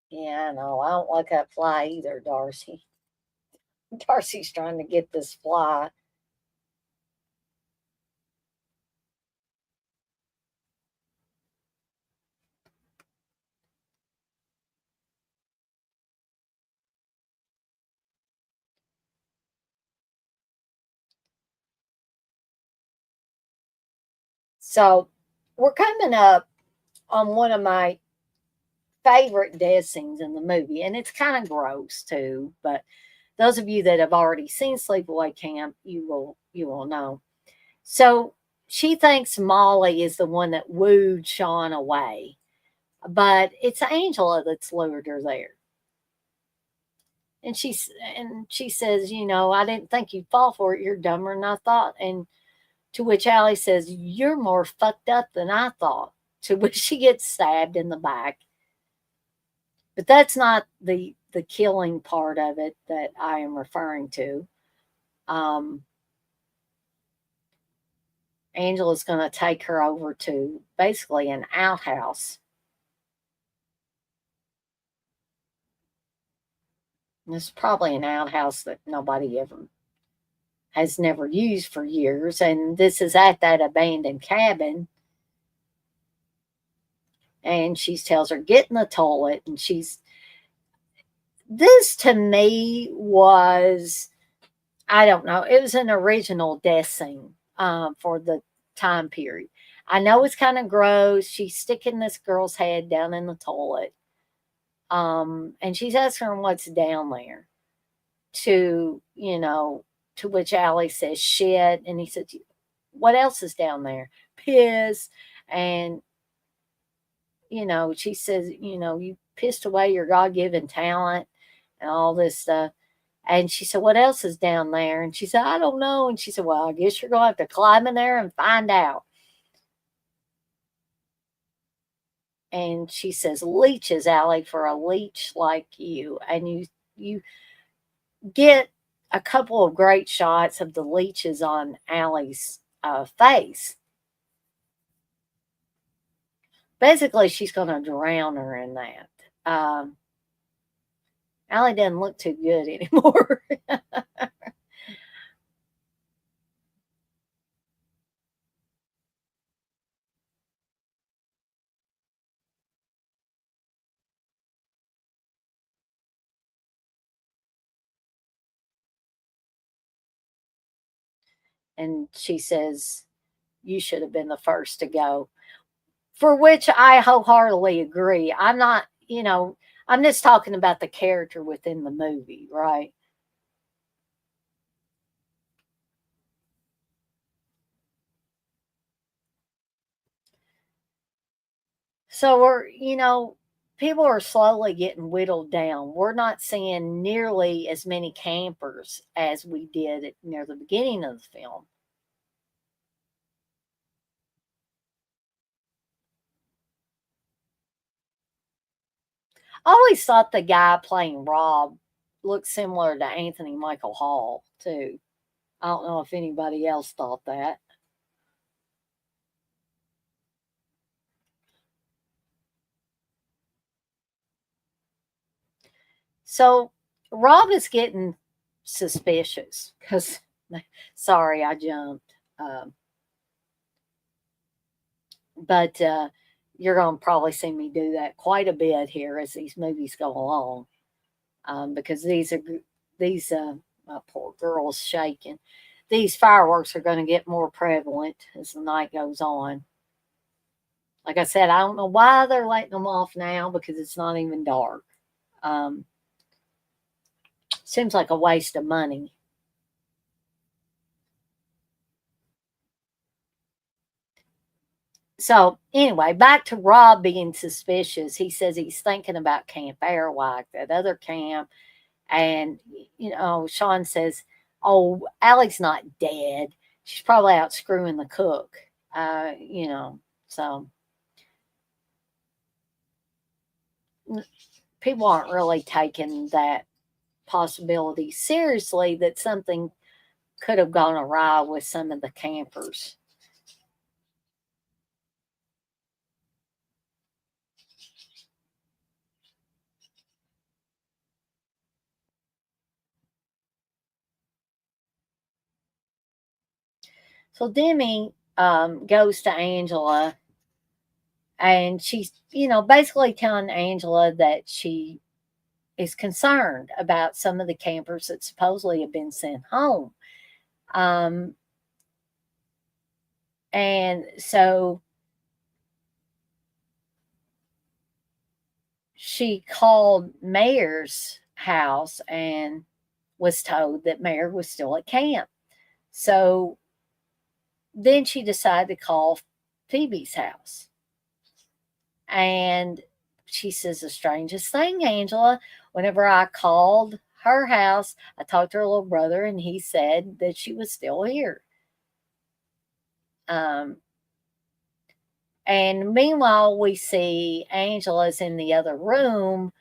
Yeah, I know. I don't like that fly either, Darcy. Darcy's trying to get this fly. So we're coming up on one of my favorite death scenes in the movie, and it's kind of gross too. But those of you that have already seen Sleepaway Camp, you will know. So she thinks Molly is the one that wooed Sean away, but it's Angela that's lured her there. And she says, I didn't think you'd fall for it. You're dumber than I thought. And to which Allie says, you're more fucked up than I thought. To which she gets stabbed in the back. But that's not the killing part of it that I am referring to. Um, Angela's going to take her over to basically an outhouse. It's probably an outhouse that nobody ever has never used for years. And this is at that abandoned cabin. And she tells her, get in the toilet. And this to me was, I don't know, it was an original death scene for the time period. I know it's kind of gross. She's sticking this girl's head down in the toilet. And she's asking her what's down there. To which Allie says shit. And he says, what else is down there? Piss. And, she says, you pissed away your God given talent and all this stuff. And she said, what else is down there? And she said, I don't know. And she said, well, I guess you're going to have to climb in there and find out. And she says, leeches, Allie, for a leech like you. And you get a couple of great shots of the leeches on Allie's face. Basically, she's going to drown her in that. Allie doesn't look too good anymore. And she says, you should have been the first to go. For which I wholeheartedly agree. I'm not, I'm just talking about the character within the movie, right? So people are slowly getting whittled down. We're not seeing nearly as many campers as we did near the beginning of the film. I always thought the guy playing Rob looked similar to Anthony Michael Hall, too. I don't know if anybody else thought that. So Rob is getting suspicious because, sorry, I jumped. But you're going to probably see me do that quite a bit here as these movies go along, because these my poor girl's shaking. These fireworks are going to get more prevalent as the night goes on. Like I said, I don't know why they're letting them off now because it's not even dark. Um, Seems like a waste of money. So anyway, back to Rob being suspicious. He says he's thinking about Camp Airwalk, that other camp. And, Sean says, oh, Allie's not dead. She's probably out screwing the cook. So people aren't really taking that possibility seriously that something could have gone awry with some of the campers. So Demi goes to Angela, and she's, basically telling Angela that she is concerned about some of the campers that supposedly have been sent home. Um, and so she called Mayor's house and was told that Mayor was still at camp. So then she decided to call Phoebe's house. And she says, the strangest thing, Angela, whenever I called her house. I talked to her little brother, and he said that she was still here. And meanwhile, we see Angela's in the other room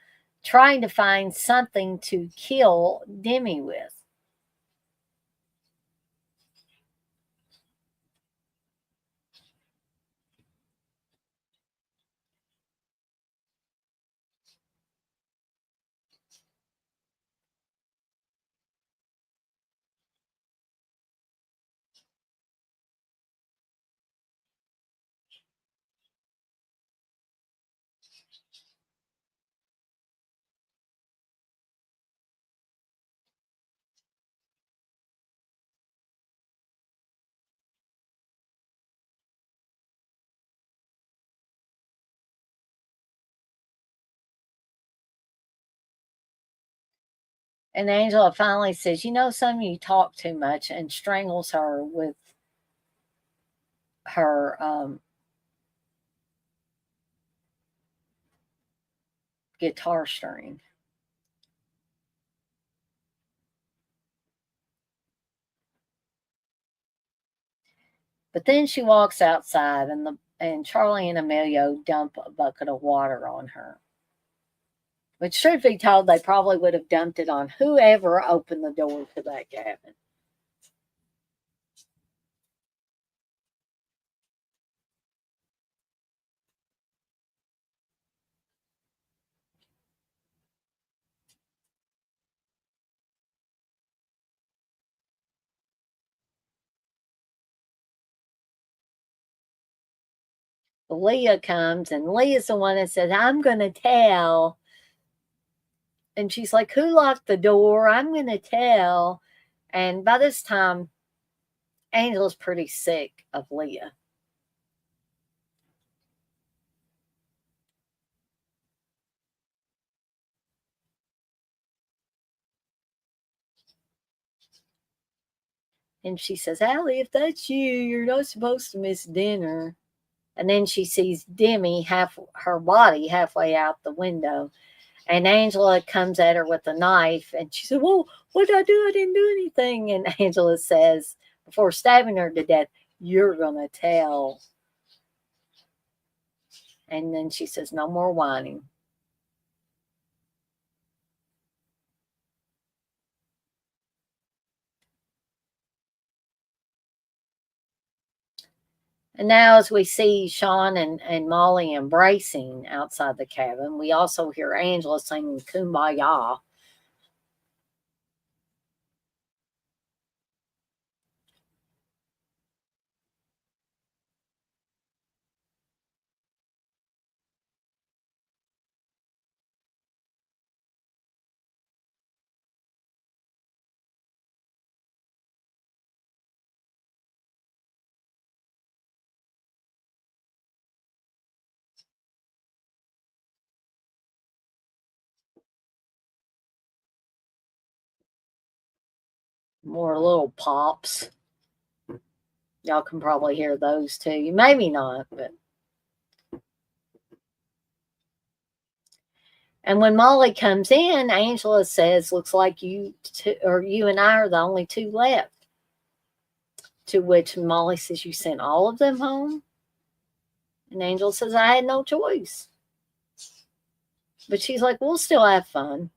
trying to find something to kill Demi with. And Angela finally says, "You know something, you talk too much," and strangles her with her guitar string. But then she walks outside, and Charlie and Emilio dump a bucket of water on her. Which, truth be told, they probably would have dumped it on whoever opened the door to that cabin. Leah comes, and Leah's the one that says, "I'm going to tell." And she's like, "Who locked the door? I'm going to tell." And by this time, Angel's pretty sick of Leah. And she says, "Allie, if that's you, you're not supposed to miss dinner." And then she sees Demi, her body halfway out the window. And Angela comes at her with a knife, and she said, "Well, what did I do? I didn't do anything." And Angela says, before stabbing her to death, "You're going to tell." And then she says, "No more whining." And now, as we see Sean and Molly embracing outside the cabin, we also hear Angela singing Kumbaya. More little pops. Y'all can probably hear those too. Maybe not, but. And when Molly comes in, Angela says, "Looks like you and I are the only two left." To which Molly says, "You sent all of them home?" And Angela says, "I had no choice." But she's like, "We'll still have fun."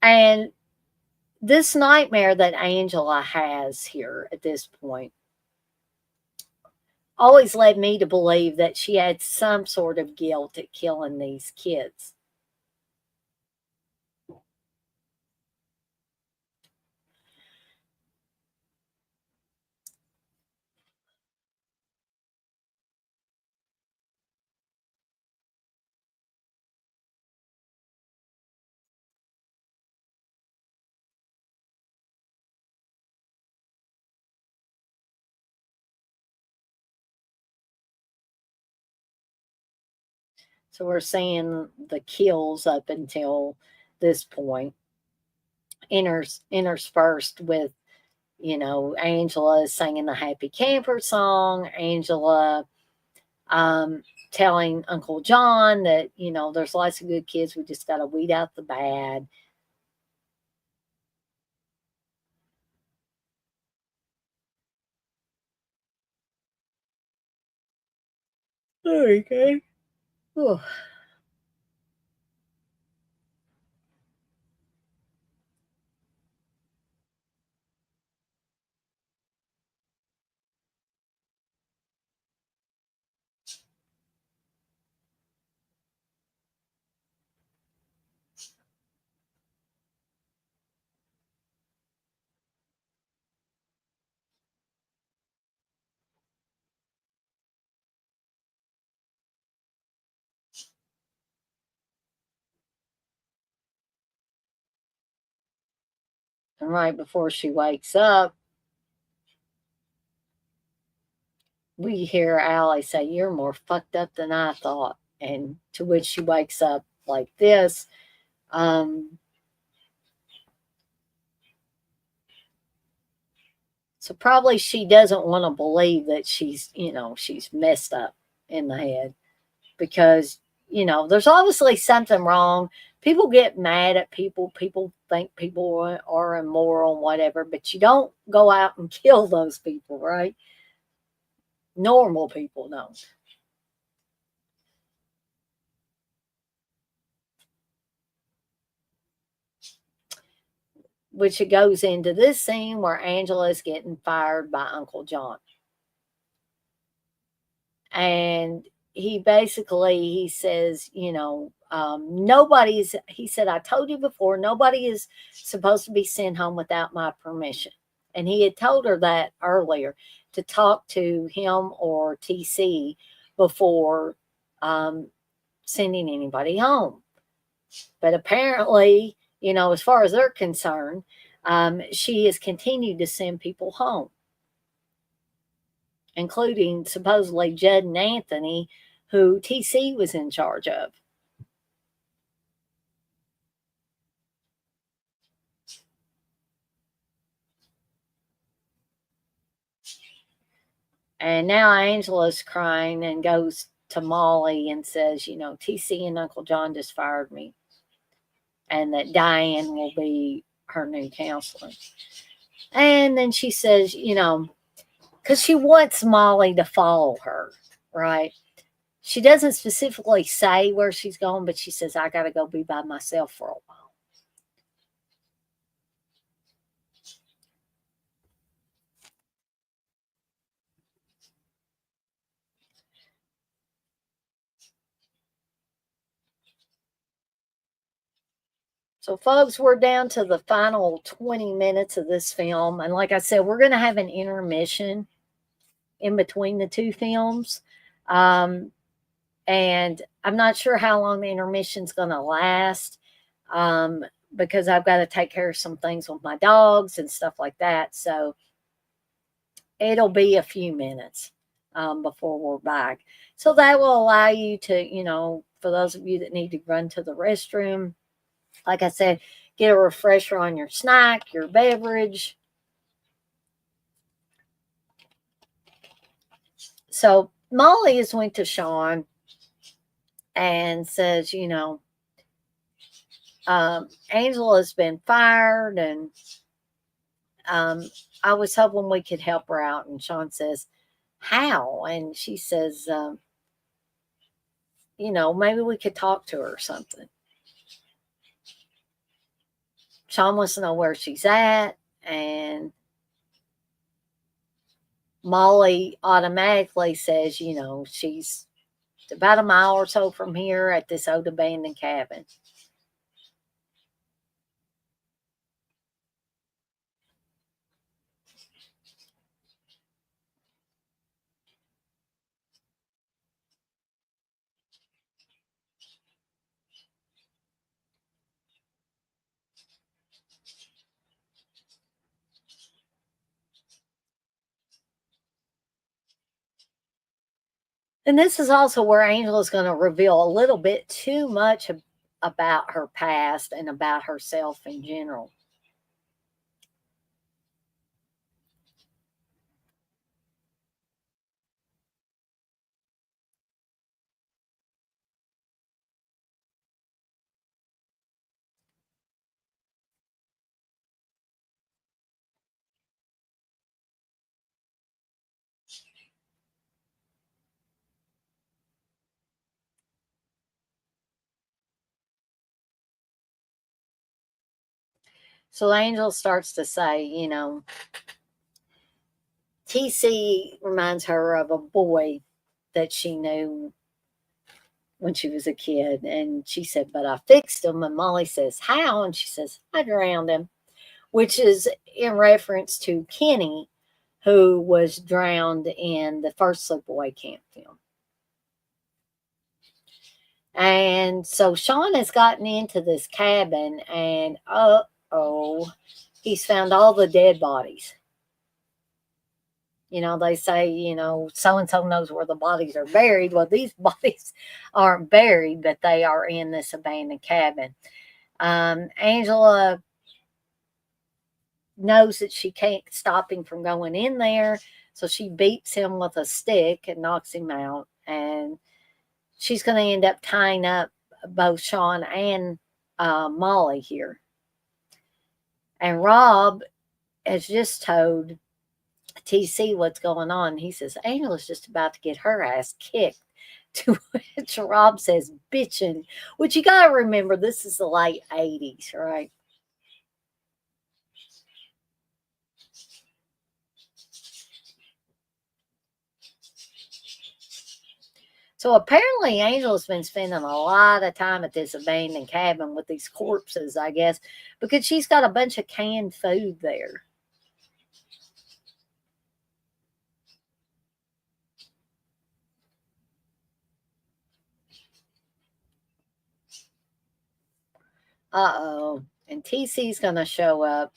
And this nightmare that Angela has here at this point always led me to believe that she had some sort of guilt at killing these kids. So we're seeing the kills up until this point, interspersed with, Angela is singing the Happy Camper song. Angela telling Uncle John that, there's lots of good kids. We just got to weed out the bad. Okay. Whew. And right before she wakes up, we hear Allie say, "You're more fucked up than I thought." And to which she wakes up like this. Um, so probably she doesn't want to believe that she's messed up in the head because, there's obviously something wrong. People get mad at people. People think people are immoral and whatever, but you don't go out and kill those people, right? Normal people don't. Which it goes into this scene where Angela is getting fired by Uncle John. And he says, he said, "I told you before, nobody is supposed to be sent home without my permission." And he had told her that earlier, to talk to him or TC before um, sending anybody home. But apparently, as far as they're concerned, she has continued to send people home, including supposedly Judd and Anthony, who TC was in charge of. And now Angela's crying and goes to Molly and says, TC and Uncle John just fired me, and that Diane will be her new counselor. And then she says, because she wants Molly to follow her, right? She doesn't specifically say where she's going, but she says, "I got to go be by myself for a while." So, folks, we're down to the final 20 minutes of this film. And like I said, we're going to have an intermission in between the two films. Um, and I'm not sure how long the intermission's going to last um, because I've got to take care of some things with my dogs and stuff like that. So, it'll be a few minutes before we're back. So, that will allow you to, for those of you that need to run to the restroom, like I said, get a refresher on your snack, your beverage. So Molly is went to Sean and says, Angela's been fired, and I was hoping we could help her out. And Sean says, "How?" And she says, maybe we could talk to her or something. Sean wants to know where she's at, and Molly automatically says, she's about a mile or so from here at this old abandoned cabin. And this is also where Angel is going to reveal a little bit too much about her past and about herself in general. So Angel starts to say, TC reminds her of a boy that she knew when she was a kid. And she said, but I fixed him. And Molly says, how? And she says, I drowned him, which is in reference to Kenny, who was drowned in the first Sleepaway Camp film. And so Sean has gotten into this cabin, and he's found all the dead bodies. They say, so and so knows where the bodies are buried. Well, these bodies aren't buried, but they are in this abandoned cabin. Angela knows that she can't stop him from going in there, so she beats him with a stick and knocks him out. And she's going to end up tying up both Sean and Molly here. And Rob has just told TC what's going on. He says, Angela's just about to get her ass kicked. To which Rob says, bitchin'. Which you got to remember, this is the late 80s, right? So apparently Angel's been spending a lot of time at this abandoned cabin with these corpses, I guess, because she's got a bunch of canned food there. Uh-oh. And TC's going to show up.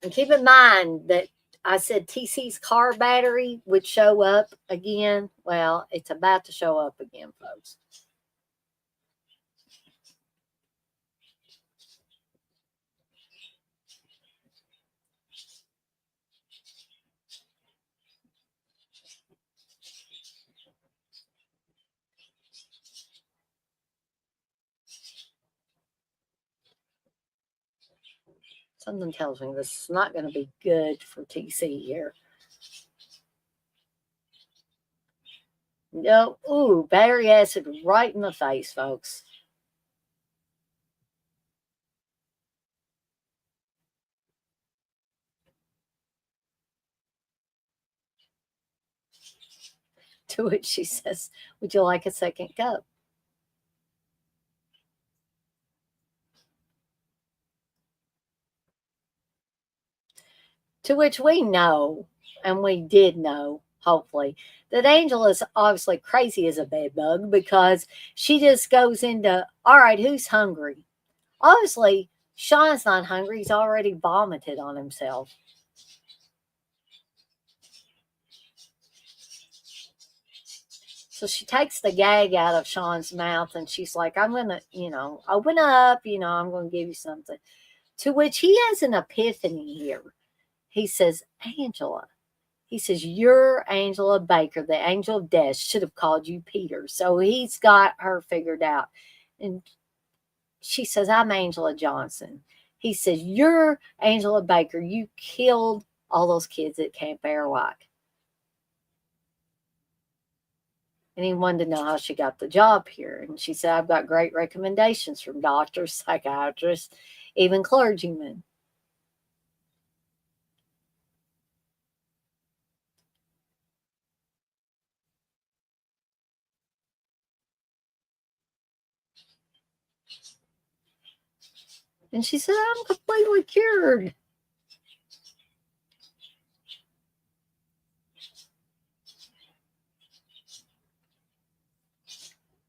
And keep in mind that I said TC's car battery would show up again. Well, it's about to show up again, folks. Something tells me this is not going to be good for TC here. No, ooh, battery acid right in the face, folks. To which she says, would you like a second cup? To which we know, and we did know, hopefully, that Angel is obviously crazy as a bedbug because she just goes into, all right, who's hungry? Obviously, Sean's not hungry. He's already vomited on himself. So she takes the gag out of Sean's mouth and she's like, I'm going to, open up, I'm going to give you something. To which he has an epiphany here. He says, Angela. He says, you're Angela Baker, the angel of death. Should have called you Peter. So he's got her figured out. And she says, I'm Angela Johnson. He says, you're Angela Baker. You killed all those kids at Camp Airwalk. And he wanted to know how she got the job here. And she said, I've got great recommendations from doctors, psychiatrists, even clergymen. And she said, I'm completely cured.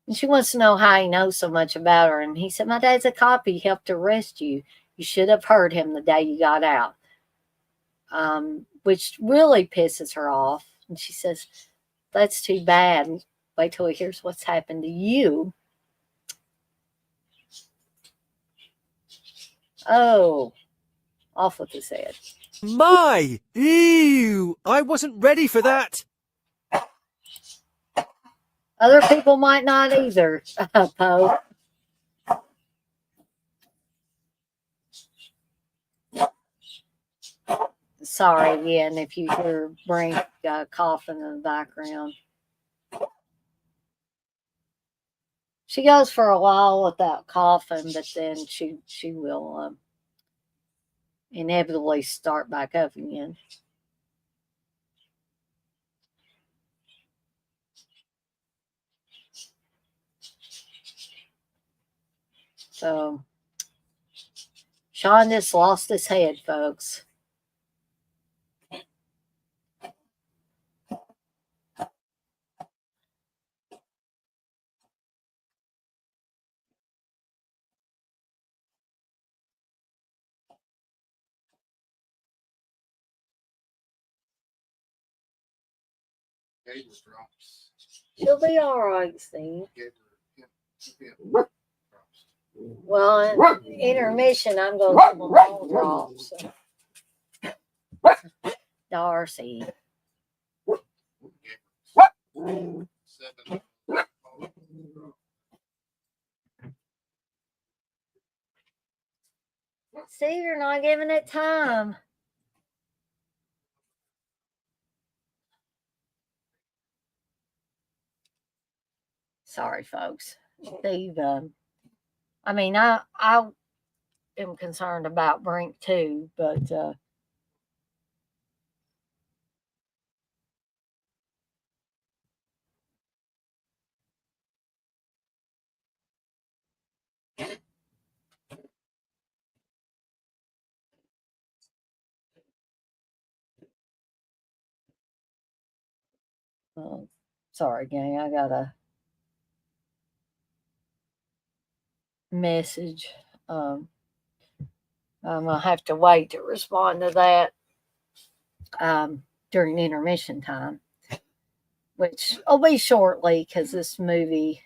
And she wants to know how he knows so much about her. And he said, my dad's a cop. He helped arrest you. You should have heard him the day you got out. Which really pisses her off. And she says, that's too bad. Wait till he hears what's happened to you. Oh, off with his head. My! Ew! I wasn't ready for that. Other people might not either, Poe. Sorry again if you hear Brink coughing in the background. She goes for a while without coughing, but then she will inevitably start back up again. So Sean just lost his head, folks. She'll be all right, Steve. Well, in intermission, I'm going to my long drops. Darcy. Steve, you're not giving it time. Sorry, folks. Steve, I mean, I am concerned about Brink too, but sorry, gang. I got a message. I'm gonna have to wait to respond to that during intermission time, which will be shortly because this movie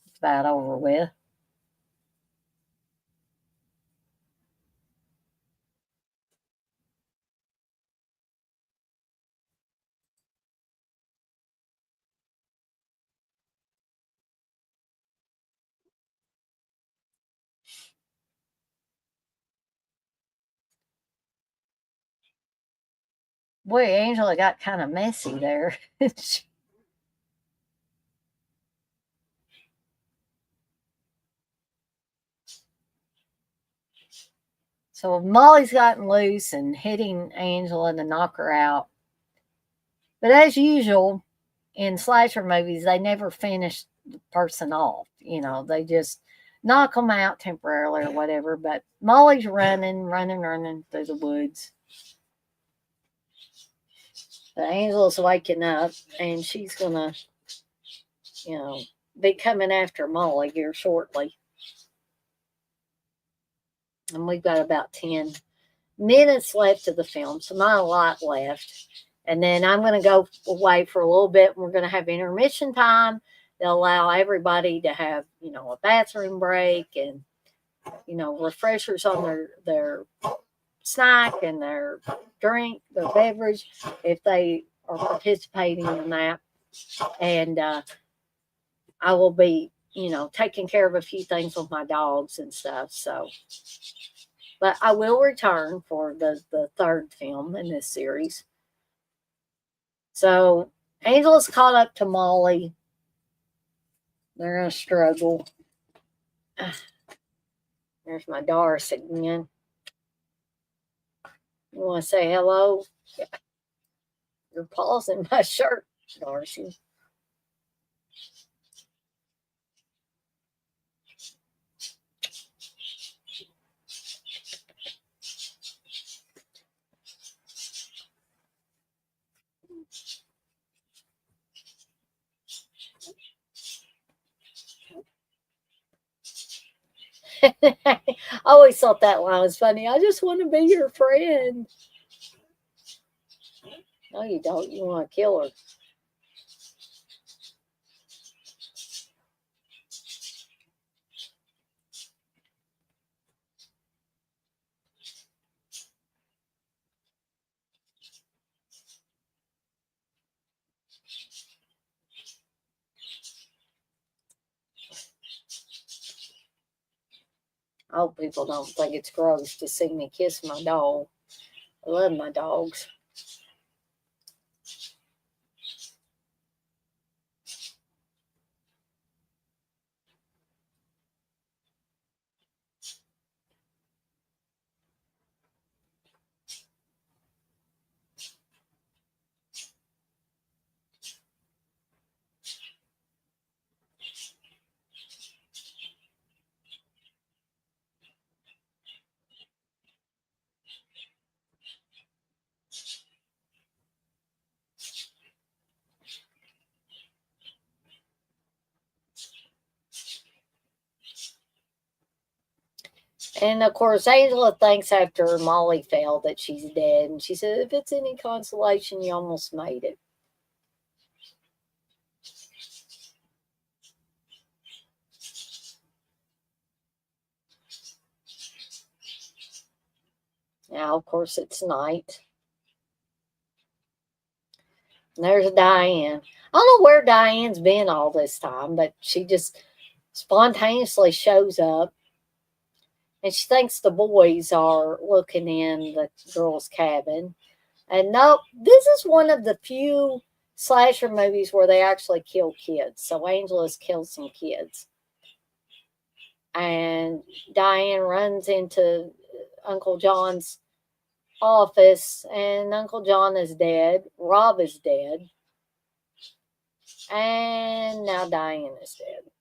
is about over with. Boy, Angela got kind of messy there. So Molly's gotten loose and hitting Angela to knock her out. But as usual in slasher movies, they never finish the person off. You know, they just knock them out temporarily or whatever. But Molly's running through the woods. But Angela's waking up and she's going to, you know, be coming after Molly here shortly. And we've got about 10 minutes left of the film, so not a lot left. And then I'm going to go away for a little bit. And we're going to have intermission time. They'll allow everybody to have, you know, a bathroom break and, you know, refreshers on their snack and their drink, their beverage, if they are participating in that. And I will be, you know, taking care of a few things with my dogs and stuff. So, but I will return for the third film in this series. So Angela's caught up to Molly. They're going to struggle. There's my Doris again. You want to say hello? Yeah. Your paws in my shirt, Darcy. I always thought that line was funny. I just want to be your friend. No, you don't. You want to kill her. I hope people don't think it's gross to see me kiss my dog. I love my dogs. And of course, Angela thinks after Molly failed that she's dead. And she said, if it's any consolation, you almost made it. Now, of course, it's night. And there's Diane. I don't know where Diane's been all this time, but she just spontaneously shows up. And she thinks the boys are looking in the girl's cabin. And nope, this is one of the few slasher movies where they actually kill kids. So Angela's killed some kids. And Diane runs into Uncle John's office, and Uncle John is dead. Rob is dead. And now Diane is dead.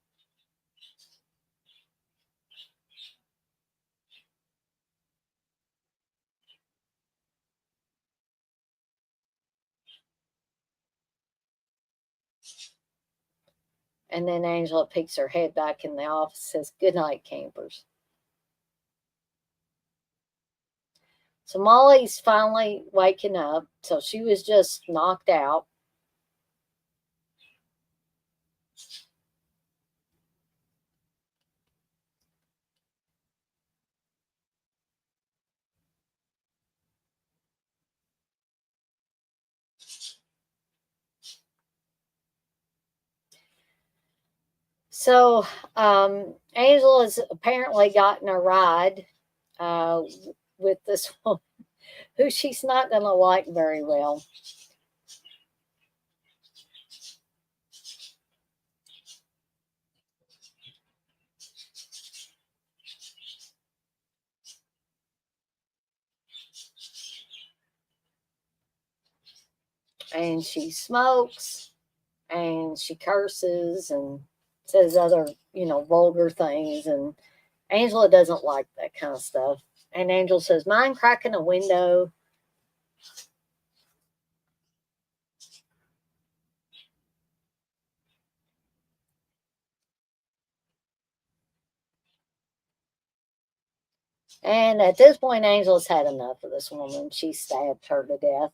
And then Angela peeks her head back in the office, says, good night, campers. So Molly's finally waking up. So she was just knocked out. So Angela's apparently gotten a ride with this woman who she's not going to like very well. And she smokes and she curses and says other, vulgar things. And Angela doesn't like that kind of stuff. And Angela says, mind cracking a window? And at this point, Angela's had enough of this woman. She stabbed her to death.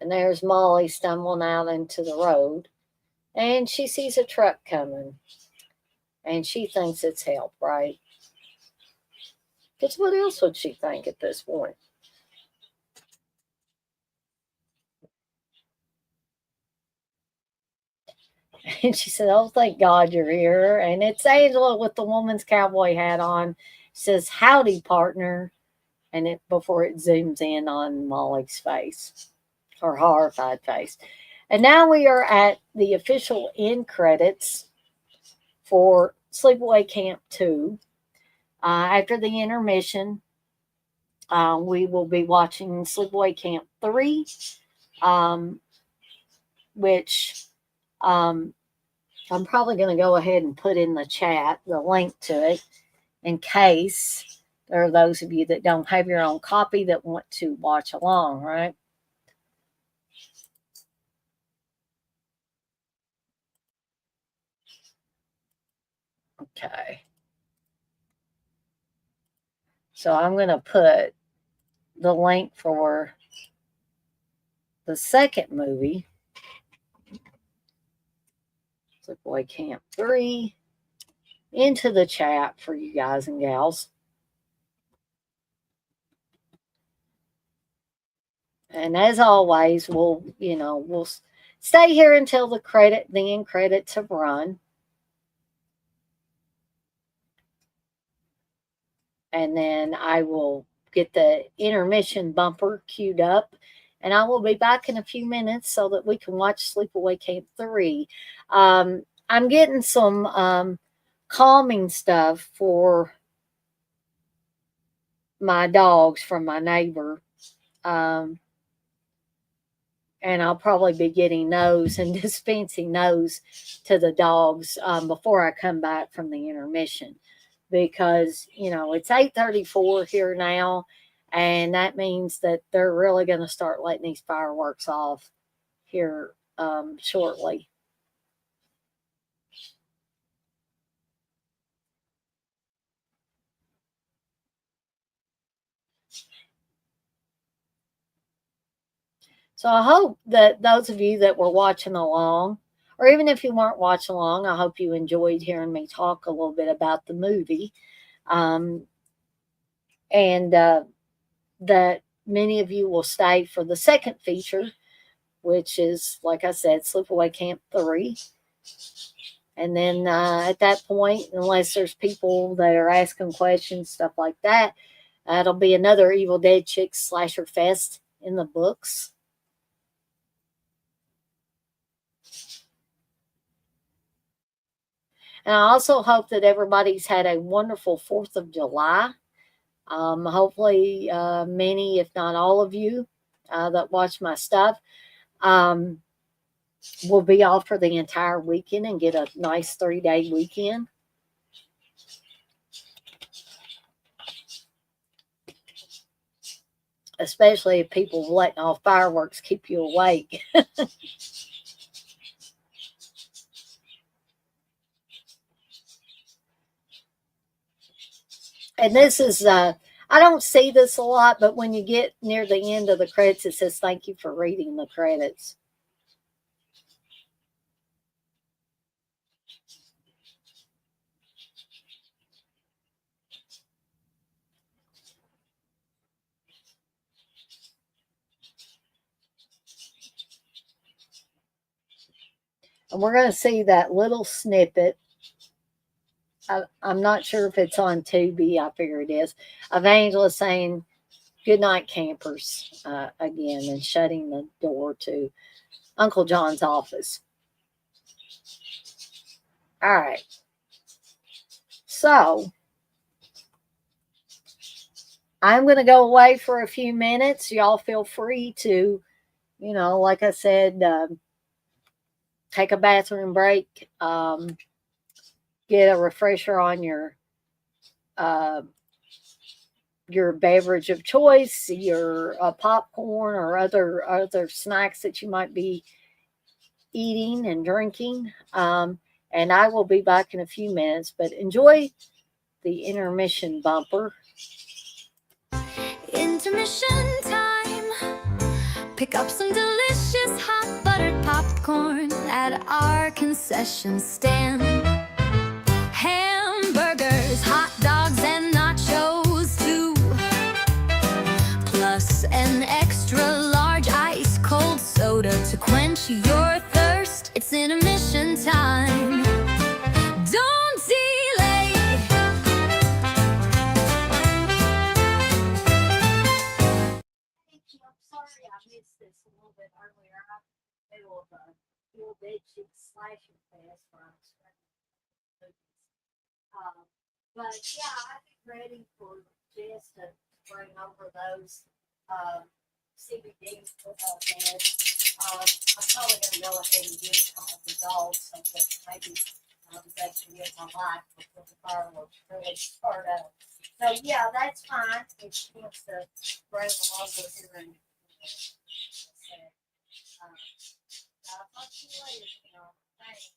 And there's Molly stumbling out into the road. And she sees a truck coming. And she thinks it's help, right? Because what else would she think at this point? And she said, oh, thank God you're here. And it's Angela with the woman's cowboy hat on. She says, howdy, partner. And it before it zooms in on Molly's face, her horrified face. And now we are at the official end credits for Sleepaway Camp 2. After the intermission, we will be watching Sleepaway Camp 3, which I'm probably going to go ahead and put in the chat the link to it in case there are those of you that don't have your own copy that want to watch along, right? Okay. So I'm going to put the link for the second movie, Sleepaway Camp 3, into the chat for you guys and gals. And as always, we'll stay here until the end credits have run. And then I will get the intermission bumper queued up. And I will be back in a few minutes so that we can watch Sleepaway Camp 3. I'm getting some calming stuff for my dogs from my neighbor. and I'll probably be getting those and dispensing those to the dogs before I come back from the intermission, because it's 8:34 here now, and that means that they're really going to start letting these fireworks off here shortly. So I hope that those of you that were watching along, or even if you weren't watching along, I hope you enjoyed hearing me talk a little bit about the movie. Um, and that many of you will stay for the second feature, which is, like I said, Sleepaway Camp 3. And then at that point, unless there's people that are asking questions, stuff like that, it'll be another Evil Dead Chick Slasher Fest in the books. And I also hope that everybody's had a wonderful 4th of July. Hopefully, many, if not all of you that watch my stuff, will be off for the entire weekend and get a nice 3-day weekend. Especially if people letting off fireworks keep you awake. And this is, I don't see this a lot, but when you get near the end of the credits, it says, "Thank you for reading the credits." And we're going to see that little snippet. I'm not sure if it's on Tubi. I figure it is. Of Angela saying, "Good night, campers," again, and shutting the door to Uncle John's office. All right. So I'm going to go away for a few minutes. Y'all feel free to, like I said, take a bathroom break, get a refresher on uh, your beverage of choice, your popcorn or other snacks that you might be eating and drinking. And I will be back in a few minutes, but enjoy the intermission bumper. Intermission time. Pick up some delicious hot buttered popcorn at our concession stand. Hamburgers, hot dogs, and nachos too. Plus an extra large ice cold soda to quench your thirst. It's intermission time. Don't delay. I'm sorry I missed this a little bit earlier. I'm in the middle of a Evil Dead Chick Slasher Fest where I'm screaming movies. But yeah, I've been ready for Jess to bring over those CBD meds. I'm probably going to go ahead and give it all the dogs so that maybe they can get my life before the fireworks really start up. So yeah, that's fine if she wants to bring them over here and I'll talk to you later. Thanks.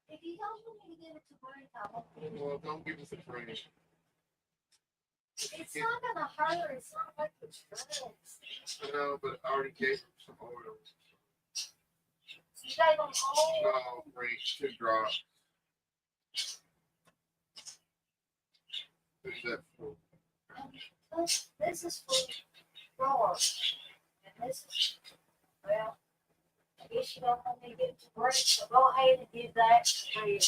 If you don't want me to give it to Frank, I won't give it. Well, don't give us a Frank. It's not gonna hurt. It's not like the drugs. I know, but I already gave him some oil. You gave them all. No, Frank, 2 drops. Who's that for? This is for Roar. And this is, well, I guess you don't want me to give it to Brent, so go ahead and give that to Red.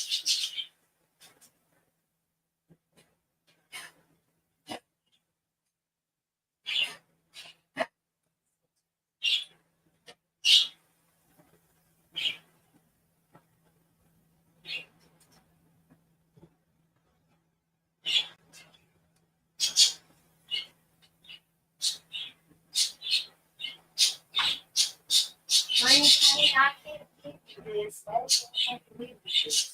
Green honey, I can't give you this. That's what I have to leave with this.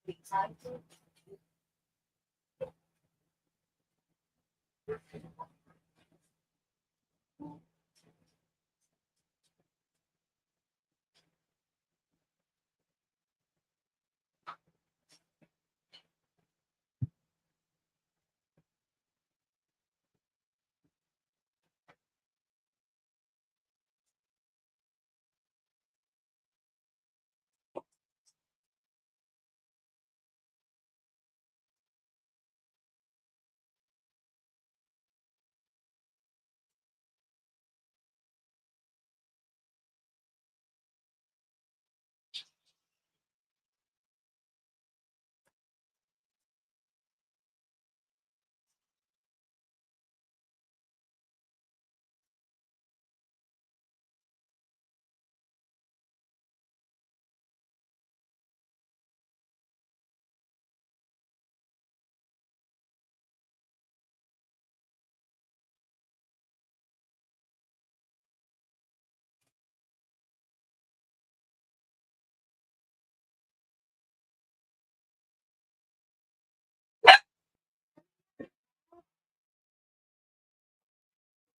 Excited?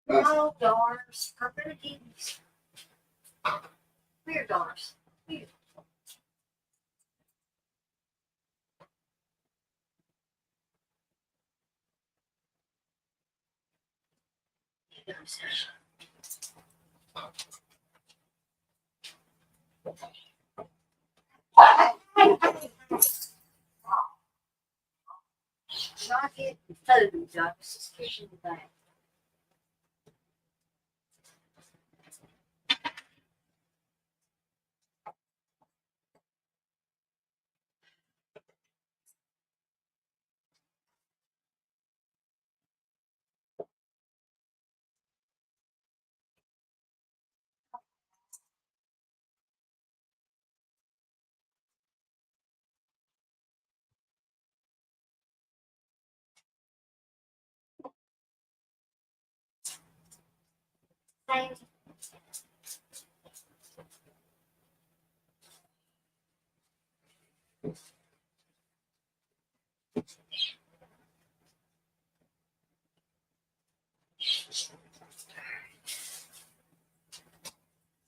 Oh, Doris, I'm gonna give you some. Here, Doris. Here. Here goes. Not getting food, Doris. Just kicking you back. Thank you.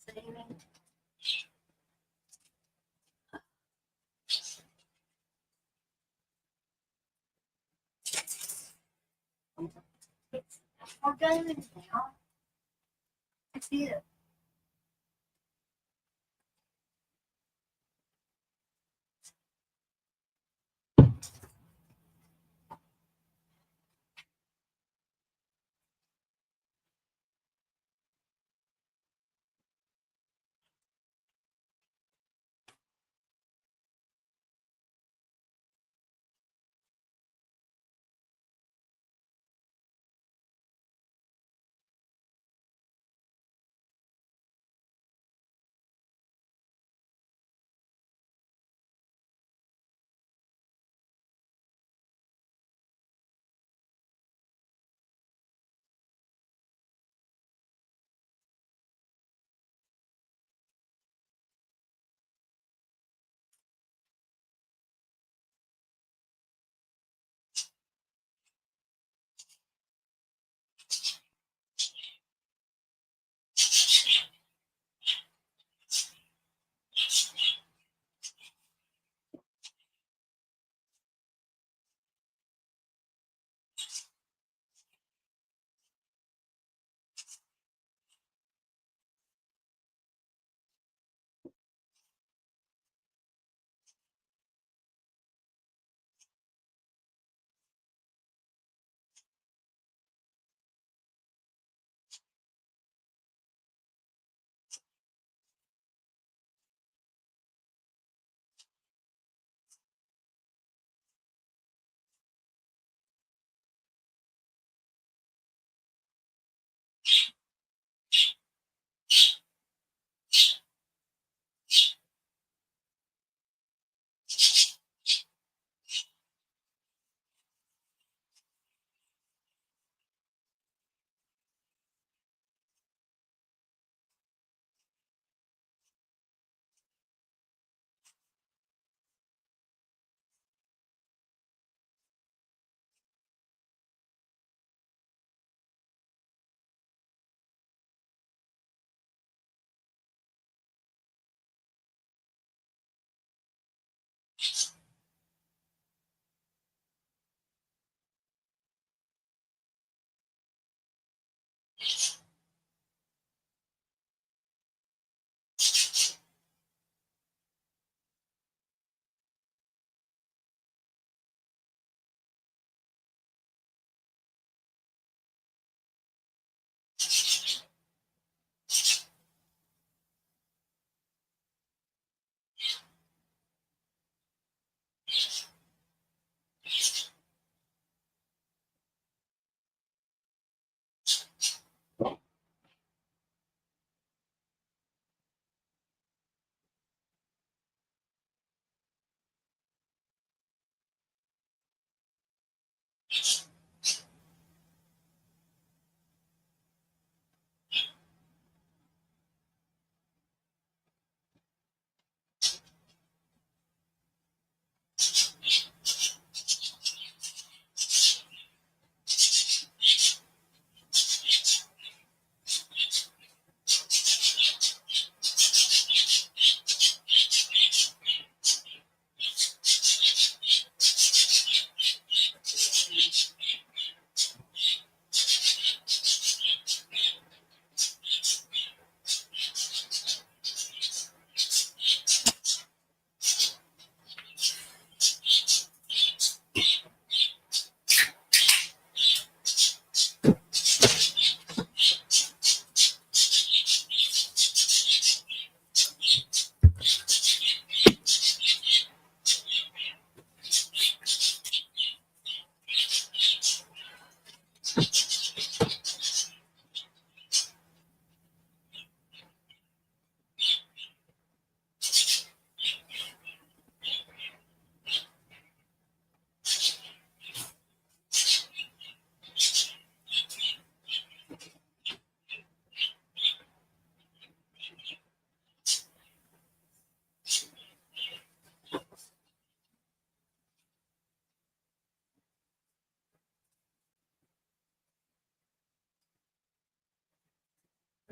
Saving. We're going now. It's it.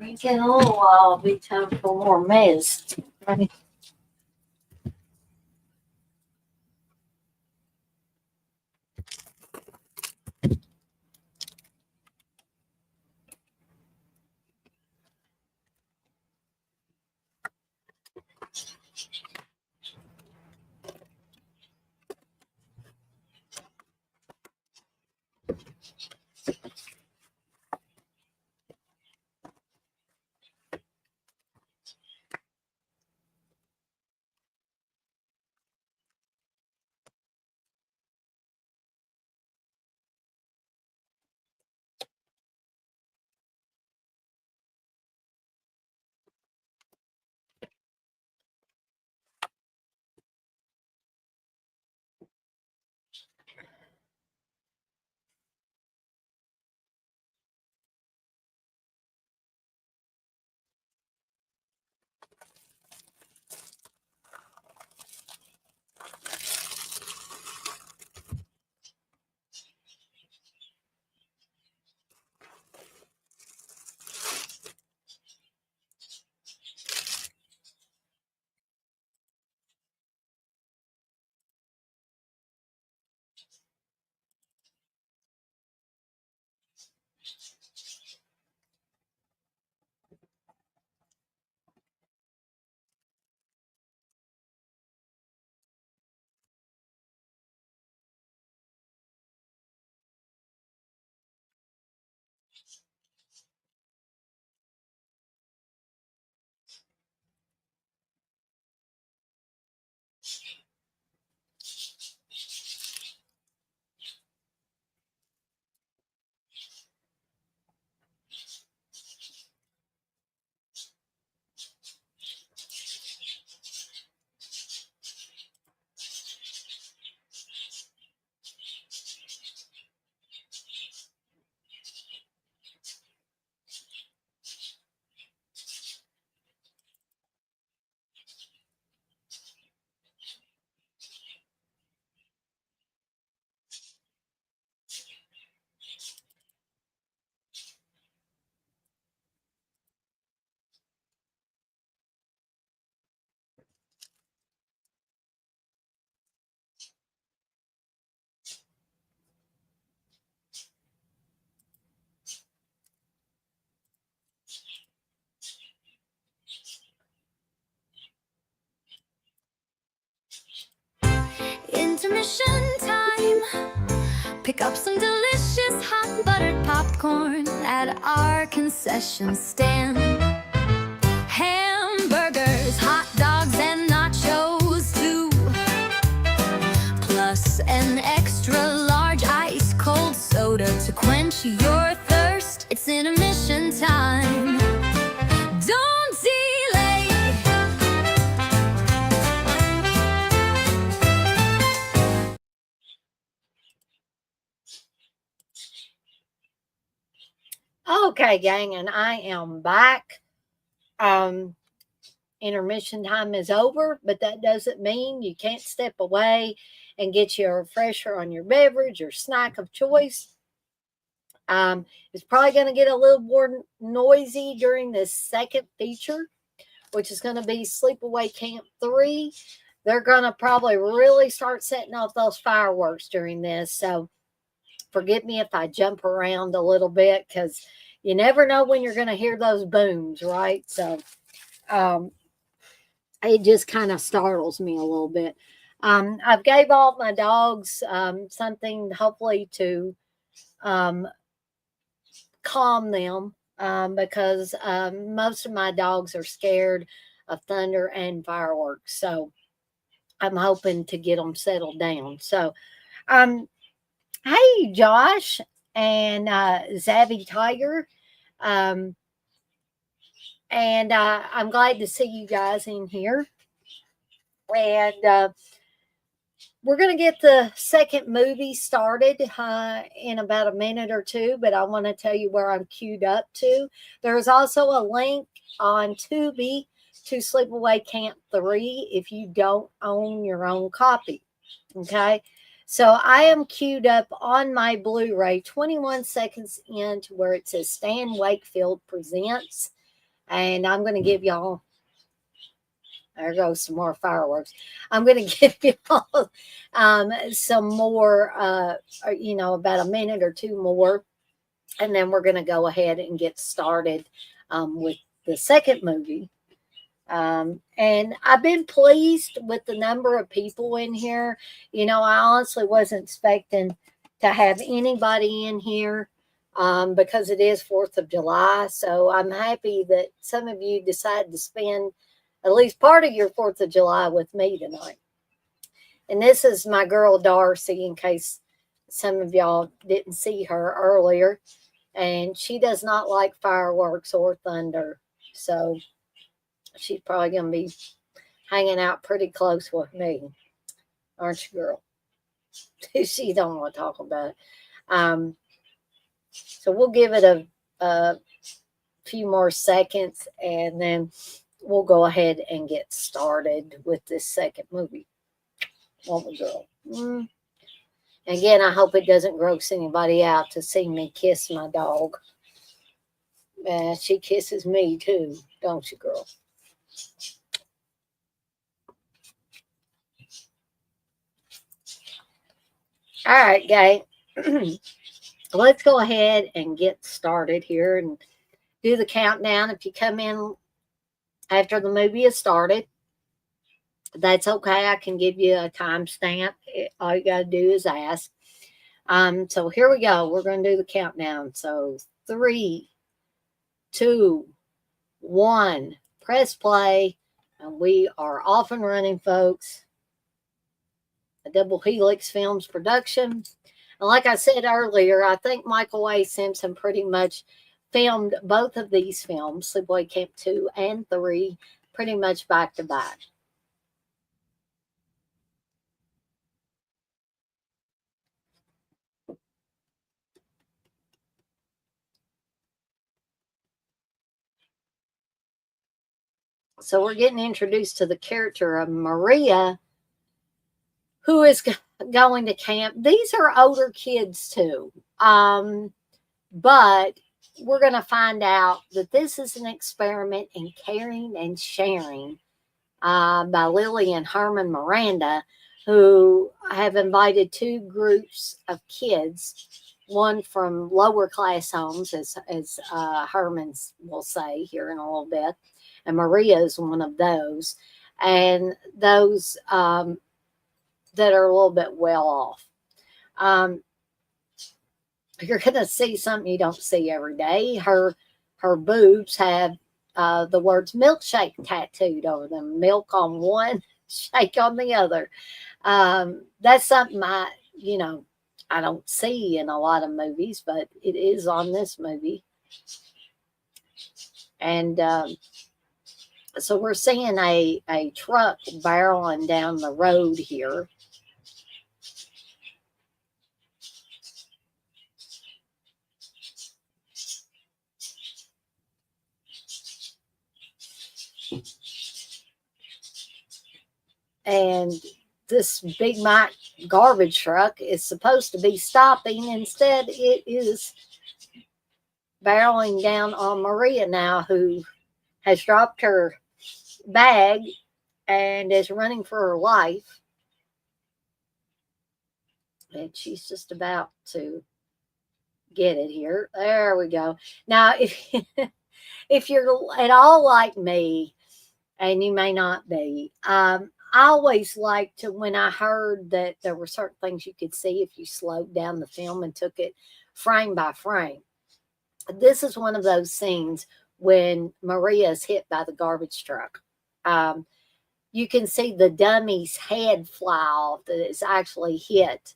think in a little while it'll be time for more mist. Right? Intermission time. Pick up some delicious hot buttered popcorn at our concession stand. Hamburgers, hot dogs, and nachos too. Plus an extra large ice cold soda to quench your thirst. It's intermission time. Don't delay. Okay, gang, and I am back. Intermission time is over, but that doesn't mean you can't step away and get you a refresher on your beverage or snack of choice. It's probably going to get a little more noisy during this second feature, which is going to be Sleepaway Camp 3. They're going to probably really start setting off those fireworks during this. So forgive me if I jump around a little bit, because you never know when you're going to hear those booms, right? So it just kind of startles me a little bit. I've gave all my dogs something hopefully to calm them, because most of my dogs are scared of thunder and fireworks. So I'm hoping to get them settled down. So, hey, Josh and Zabby Tiger. Um, and I'm glad to see you guys in here. And we're going to get the second movie started in about a minute or two, but I want to tell you where I'm queued up to. There's also a link on Tubi to Sleepaway Camp 3 if you don't own your own copy. Okay. So I am queued up on my Blu-ray 21 seconds into where it says Stan Wakefield Presents. And I'm going to give y'all, there goes some more fireworks. I'm going to give y'all some more, about a minute or two more. And then we're going to go ahead and get started with the second movie. And I've been pleased with the number of people in here. I honestly wasn't expecting to have anybody in here because it is 4th of July. So I'm happy that some of you decided to spend at least part of your 4th of July with me tonight. And this is my girl Darcy, in case some of y'all didn't see her earlier. And she does not like fireworks or thunder. So she's probably going to be hanging out pretty close with me. Aren't you, girl? She don't want to talk about it. So we'll give it a few more seconds, and then we'll go ahead and get started with this second movie. Won't we, girl? Again, I hope it doesn't gross anybody out to see me kiss my dog. She kisses me too, don't you, girl? All right, gang. Let's go ahead and get started here and do the countdown. If you come in after the movie has started, that's okay. I can give you a timestamp. All you got to do is ask. So here we go. We're going to do the countdown. So 3, 2, 1. Press play. And we are off and running, folks. A Double Helix Films production. And like I said earlier, I think Michael A. Simpson pretty much filmed both of these films, Sleepaway Camp 2 and 3, pretty much back to back. So we're getting introduced to the character of Maria, who is going to camp. These are older kids too. But we're going to find out that this is an experiment in caring and sharing by Lily and Herman Miranda, who have invited 2 groups of kids, one from lower class homes, as Herman will say here in a little bit, and Maria is one of those, and those that are a little bit well off. You're going to see something you don't see every day. Her boobs have the words milkshake tattooed over them. Milk on one, shake on the other. That's something I don't see in a lot of movies, but it is on this movie. And so we're seeing a truck barreling down the road here. And this Big Mike garbage truck is supposed to be stopping. Instead, it is barreling down on Maria now, who has dropped her bag and is running for her life. And she's just about to get it here. There we go. Now, if you're at all like me, and you may not be, I always liked to, when I heard that there were certain things you could see if you slowed down the film and took it frame by frame. This is one of those scenes when Maria is hit by the garbage truck. You can see the dummy's head fly off that is actually hit.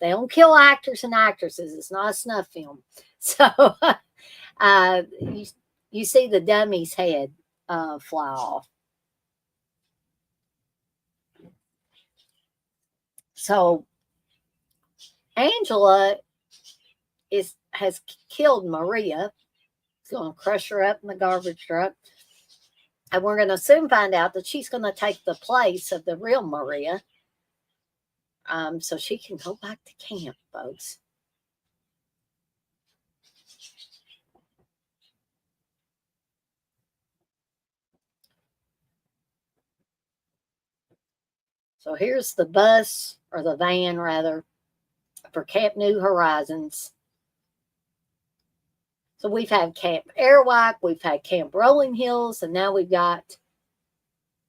They don't kill actors and actresses. It's not a snuff film. So you see the dummy's head fly off. So Angela has killed Maria. He's going to crush her up in the garbage truck. And we're going to soon find out that she's going to take the place of the real Maria. So she can go back to camp, folks. So here's the bus, or the van rather, for Camp New Horizons. So we've had Camp Airwalk, we've had Camp Rolling Hills, and now we've got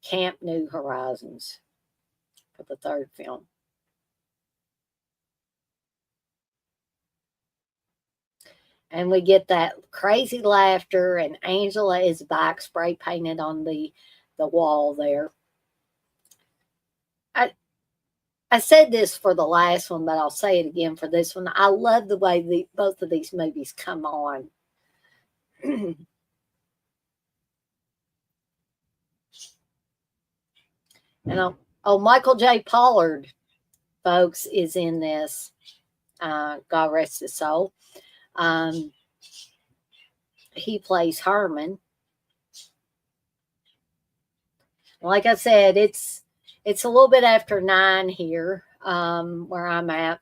Camp New Horizons for the third film. And we get that crazy laughter, and Angela is back spray painted on the wall there. I said this for the last one, but I'll say it again for this one. I love the way both of these movies come on. And Michael J. Pollard, folks, is in this. God rest his soul. He plays Herman. Like I said, it's a little bit after 9 here, where I'm at.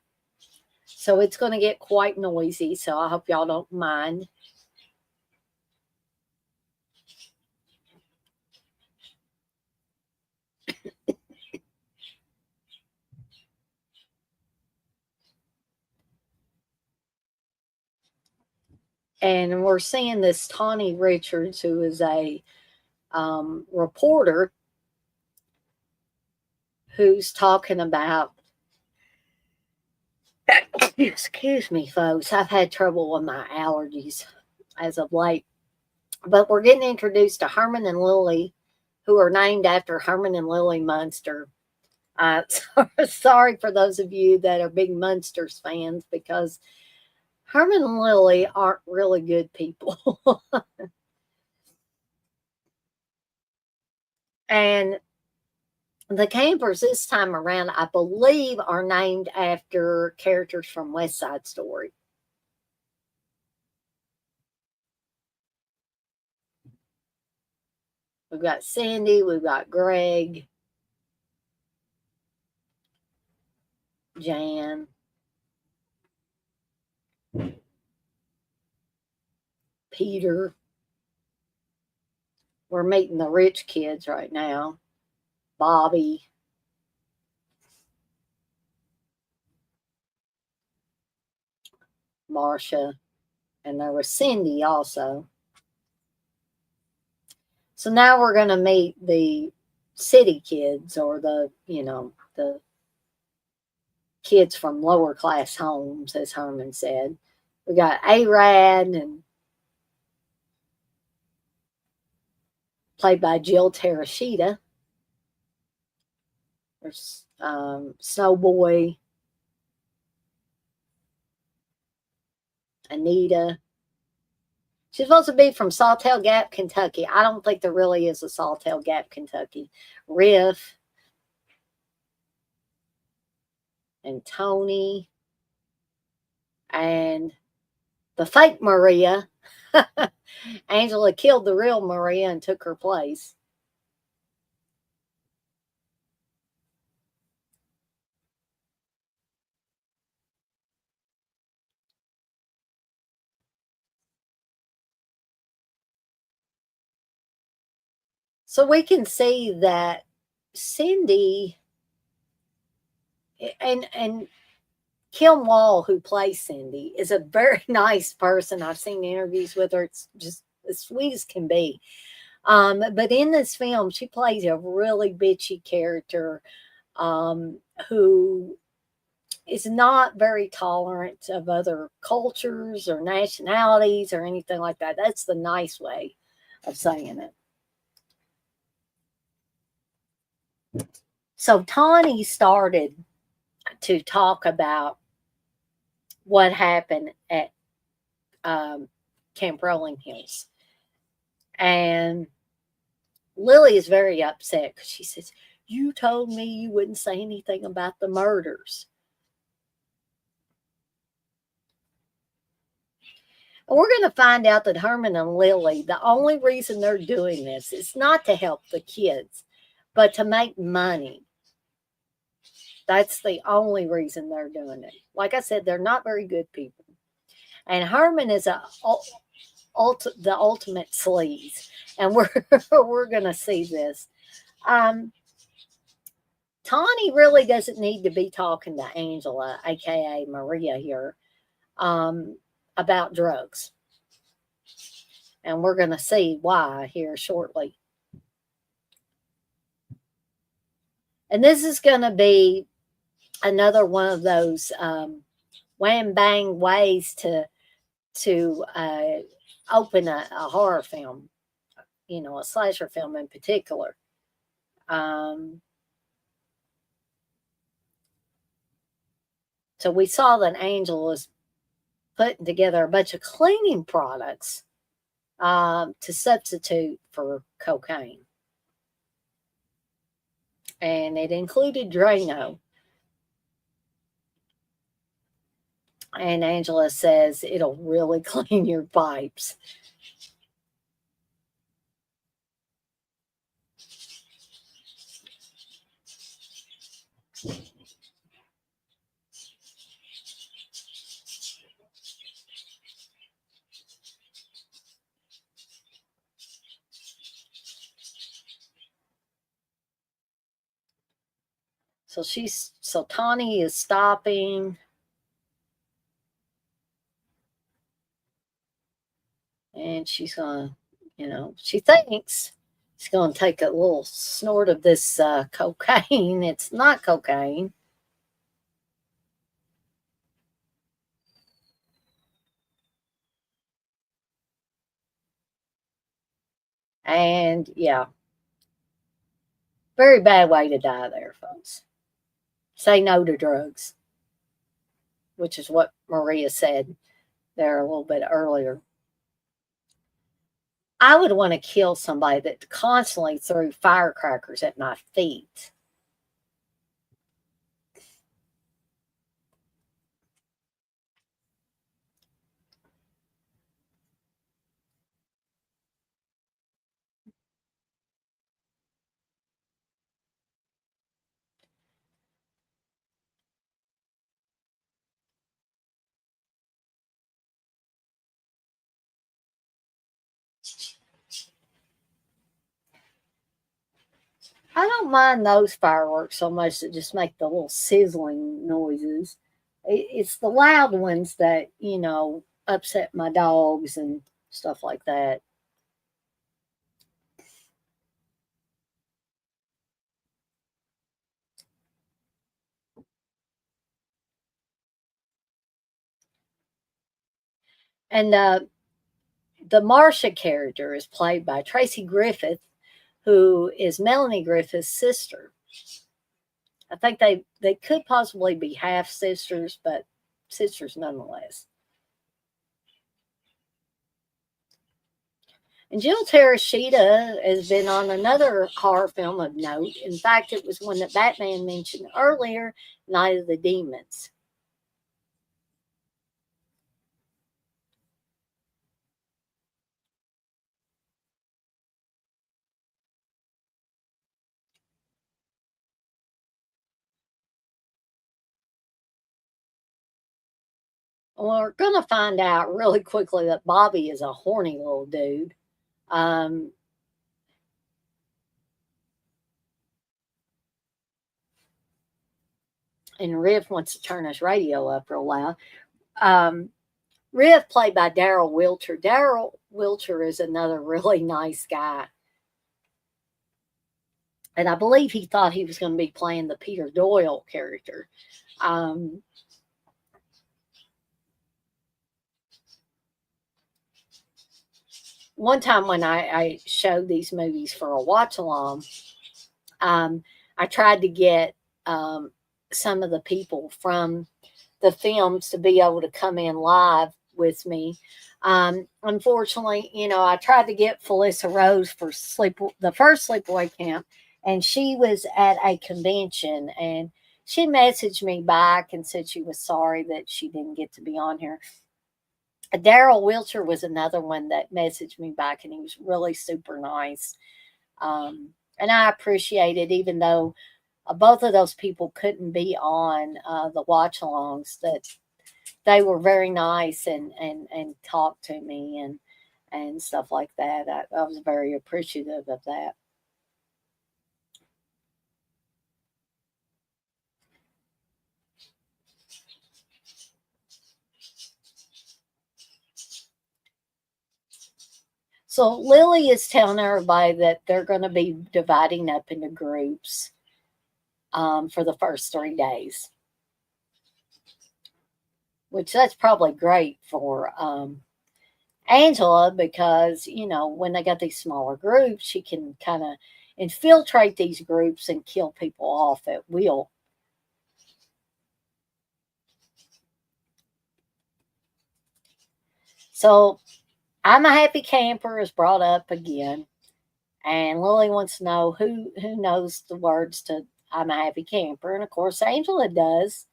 So it's going to get quite noisy. So I hope y'all don't mind. And we're seeing this Tawny Richards, who is a reporter, who's talking about, excuse me, folks, I've had trouble with my allergies as of late. But we're getting introduced to Herman and Lily, who are named after Herman and Lily Munster. Sorry for those of you that are big Munsters fans, because Herman and Lily aren't really good people. And the campers this time around, I believe, are named after characters from West Side Story. We've got Cindy, we've got Greg, Jan, Peter. We're meeting the rich kids right now. Bobby. Marcia. And there was Cindy also. So now we're going to meet the city kids, or the kids from lower class homes, as Herman said. We got A-Rad, and played by Jill Terashita. There's Snowboy, Anita. She's supposed to be from Sawtell Gap, Kentucky. I don't think there really is a Sawtell Gap, Kentucky. Riff. And Tony. And the fake Maria. Angela killed the real Maria and took her place. So we can see that Cindy and Kim Wall, who plays Cindy, is a very nice person. I've seen interviews with her. It's just as sweet as can be. But in this film, she plays a really bitchy character who is not very tolerant of other cultures or nationalities or anything like that. That's the nice way of saying it. So Tawny started to talk about what happened at Camp Rolling Hills. And Lily is very upset because she says, "You told me you wouldn't say anything about the murders." And we're going to find out that Herman and Lily, the only reason they're doing this is not to help the kids, but to make money. That's the only reason they're doing it. Like I said, they're not very good people. And Herman is the ultimate sleaze. And we're going to see this. Tawny really doesn't need to be talking to Angela, aka Maria here, about drugs. And we're going to see why here shortly. And this is going to be another one of those wham bang ways to open a horror film, a slasher film in particular. So we saw that Angel was putting together a bunch of cleaning products to substitute for cocaine. And it included Drano. And Angela says it'll really clean your pipes. So Tawny is stopping. And she's gonna, she thinks she's gonna take a little snort of this cocaine. It's not cocaine. And yeah, very bad way to die there, folks. Say no to drugs, which is what Maria said there a little bit earlier. I would want to kill somebody that constantly threw firecrackers at my feet. I don't mind those fireworks so much that just make the little sizzling noises. It's the loud ones that, upset my dogs and stuff like that. And the Marcia character is played by Tracy Griffith, who is Melanie Griffith's sister. I think they could possibly be half sisters, but sisters nonetheless. And Jill Terashita has been on another horror film of note. In fact, it was one that Batman mentioned earlier, Night of the Demons. We're going to find out really quickly that Bobby is a horny little dude. And Riv wants to turn his radio up real loud. Riv, played by Daryl Wilcher. Daryl Wilcher is another really nice guy. And I believe he thought he was going to be playing the Peter Doyle character. One time when I showed these movies for a watch along, I tried to get some of the people from the films to be able to come in live with me. Unfortunately, I tried to get Felissa Rose for the first Sleepaway Camp, and she was at a convention, and she messaged me back and said she was sorry that she didn't get to be on here. Daryl Wilcher was another one that messaged me back, and he was really super nice. And I appreciate it, even though both of those people couldn't be on the watch alongs, that they were very nice and talked to me and stuff like that. I was very appreciative of that. So Lily is telling everybody that they're going to be dividing up into groups for the first 3 days, which that's probably great for Angela because, when they got these smaller groups, she can kind of infiltrate these groups and kill people off at will. So I'm a happy camper is brought up again, and Lily wants to know who knows the words to I'm a happy camper, and of course Angela does.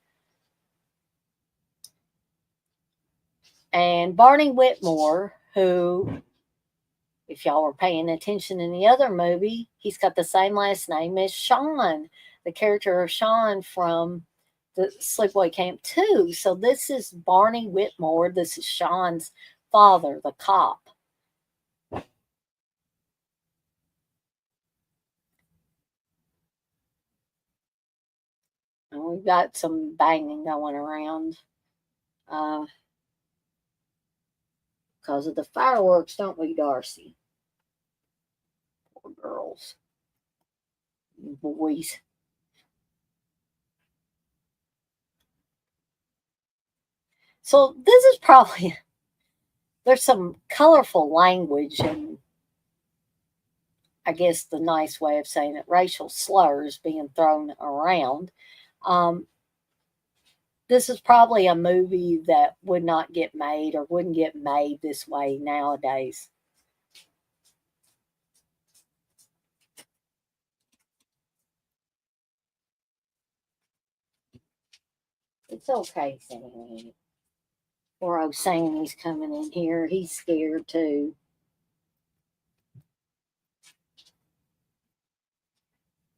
And Barney Whitmore, who, if y'all were paying attention in the other movie, he's got the same last name as Sean, the character of Sean from the Sleepaway Camp 2. So this is Barney Whitmore. This is Sean's father, the cop. And we've got some banging going around because of the fireworks, don't we, Darcy? Poor girls, boys. So this is probably, there's some colorful language and I guess the nice way of saying it, racial slurs being thrown around. This is probably a movie that would not get made or wouldn't get made this way nowadays. It's okay, Sammy. Poor old Sammy's coming in here. He's scared too.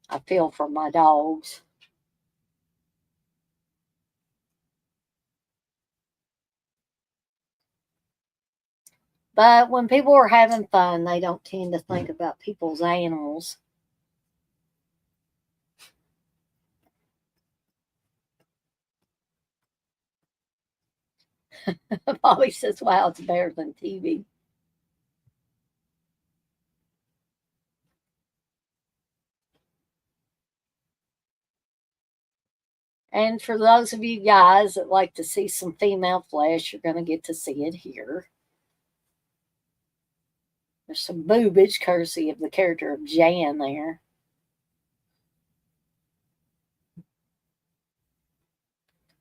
I feel for my dogs. But when people are having fun, they don't tend to think about people's animals. Bobby says, wow, it's better than TV. And for those of you guys that like to see some female flesh, you're going to get to see it here. There's some boobage, courtesy of the character of Jan there.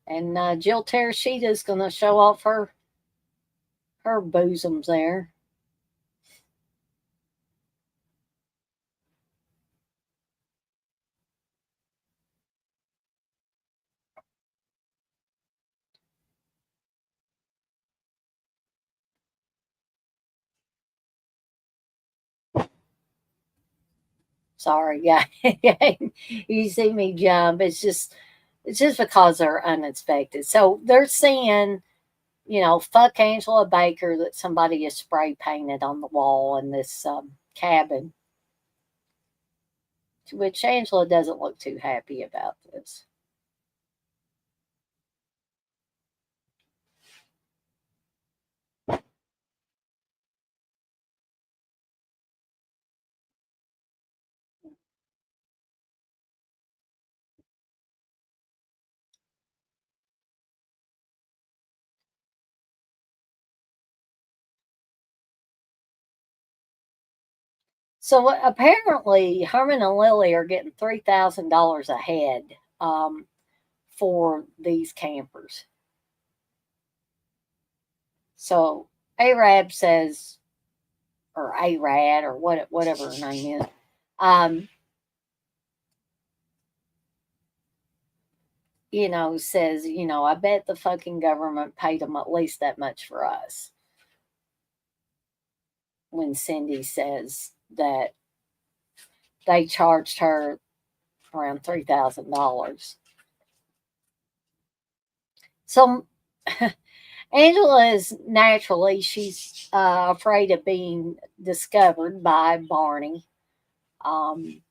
And Jill Teresita is going to show off her bosoms there. Sorry, yeah. You see me jump. It's just because they're unexpected. So they're seeing, fuck Angela Baker that somebody is spray painted on the wall in this cabin. To which Angela doesn't look too happy about this. So apparently, Herman and Lily are getting $3,000 a head for these campers. So Arab says, or Arad, or whatever her name is, says, I bet the fucking government paid them at least that much for us. When Cindy says that they charged her around $3,000. So Angela is naturally, she's afraid of being discovered by Barney. And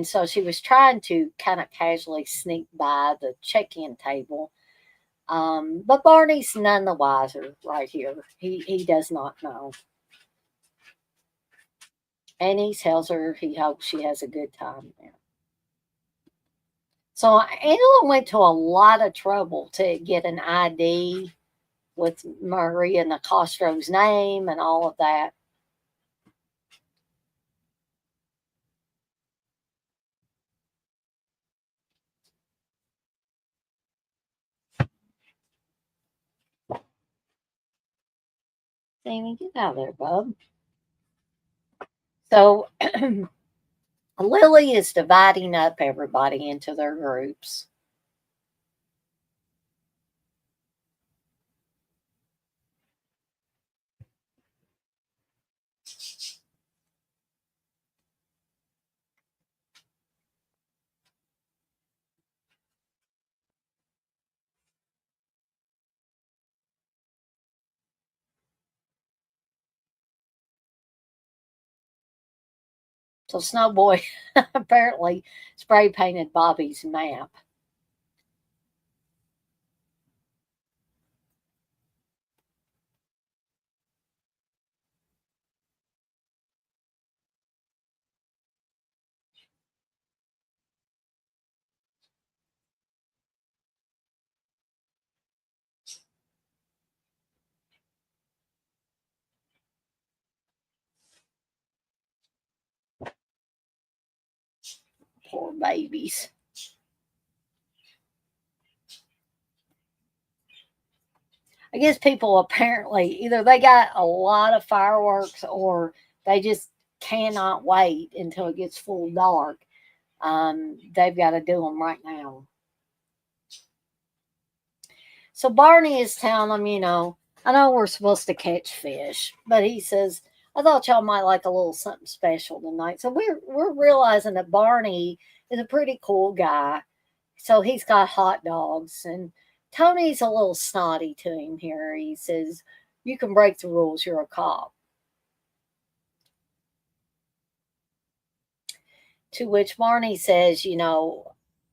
so she was trying to kind of casually sneak by the check-in table. But Barney's none the wiser right here. He does not know. And he tells her he hopes she has a good time there. So Angela went to a lot of trouble to get an ID with Maria Nicastro's name and all of that. Sammy, get out of there, bub. So Lily is dividing up everybody into their groups. So Snowboy apparently spray painted Bobby's map. Poor babies. I guess people apparently either they got a lot of fireworks or they just cannot wait until it gets full dark. They've got to do them right now. So Barney is telling them, I know we're supposed to catch fish, but he says, I thought y'all might like a little something special tonight. So we're realizing that Barney is a pretty cool guy. So he's got hot dogs, and Tony's a little snotty to him here. He says, you can break the rules, you're a cop. To which Barney says,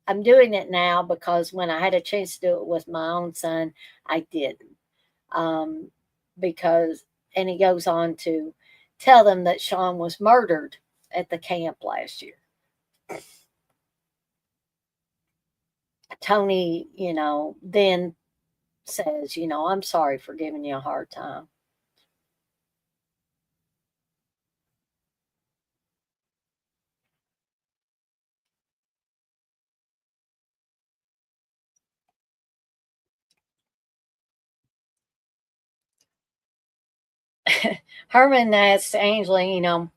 I'm doing it now because when I had a chance to do it with my own son, I didn't. Because, and he goes on to tell them that Sean was murdered at the camp last year. Tony, then says, I'm sorry for giving you a hard time. Herman asks Angela,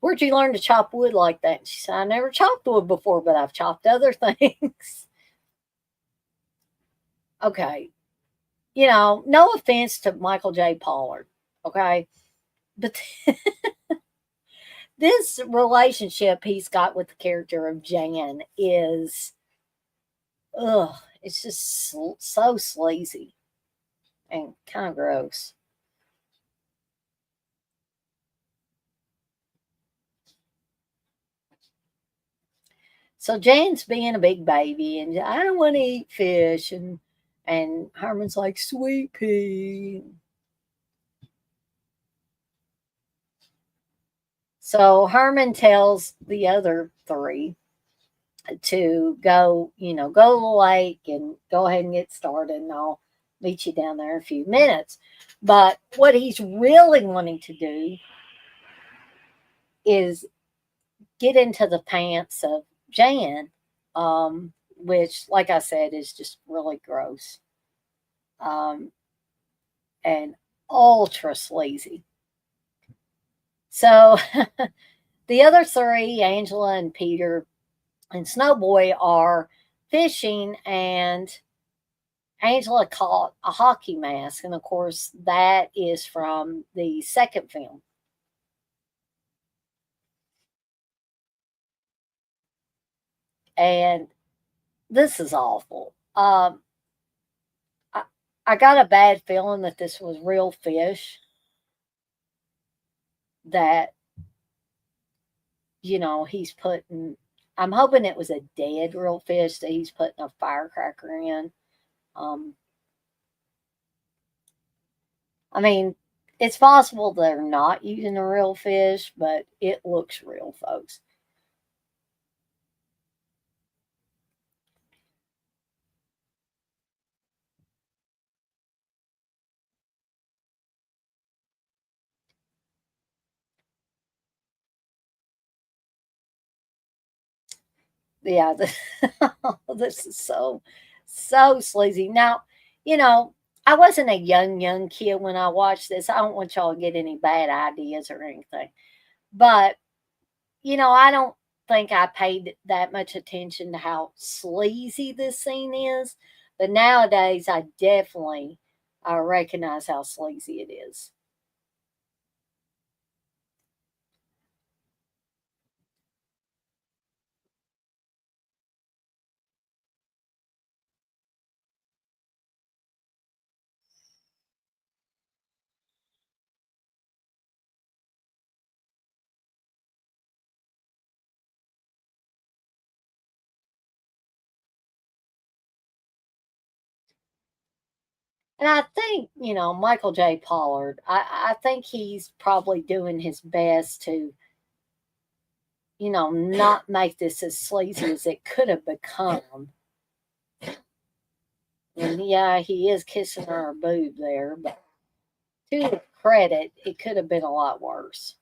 where'd you learn to chop wood like that? And she said, I never chopped wood before, but I've chopped other things. Okay. No offense to Michael J. Pollard. Okay. But this relationship he's got with the character of Jan is, it's just so sleazy and kind of gross. So Jan's being a big baby, and I don't want to eat fish, and Herman's like, sweet pea. So Herman tells the other three to go, go to the lake and go ahead and get started, and I'll meet you down there in a few minutes. But what he's really wanting to do is get into the pants of Jan, which, like I said, is just really gross and ultra sleazy. So the other three, Angela and Peter and Snowboy, are fishing, and Angela caught a hockey mask. And of course, that is from the second film. And this is awful. I got a bad feeling that this was real fish that, he's putting. I'm hoping it was a dead real fish that he's putting a firecracker in. I mean, It's possible they're not using a real fish, but it looks real, folks. Yeah, this is so sleazy. Now, you know, I wasn't a young kid when I watched this. I don't want y'all to get any bad ideas or anything. But, I don't think I paid that much attention to how sleazy this scene is. But nowadays, I definitely recognize how sleazy it is. And I think, Michael J. Pollard, I think he's probably doing his best to, not make this as sleazy as it could have become. And yeah, he is kissing her boob there, but to his credit, it could have been a lot worse.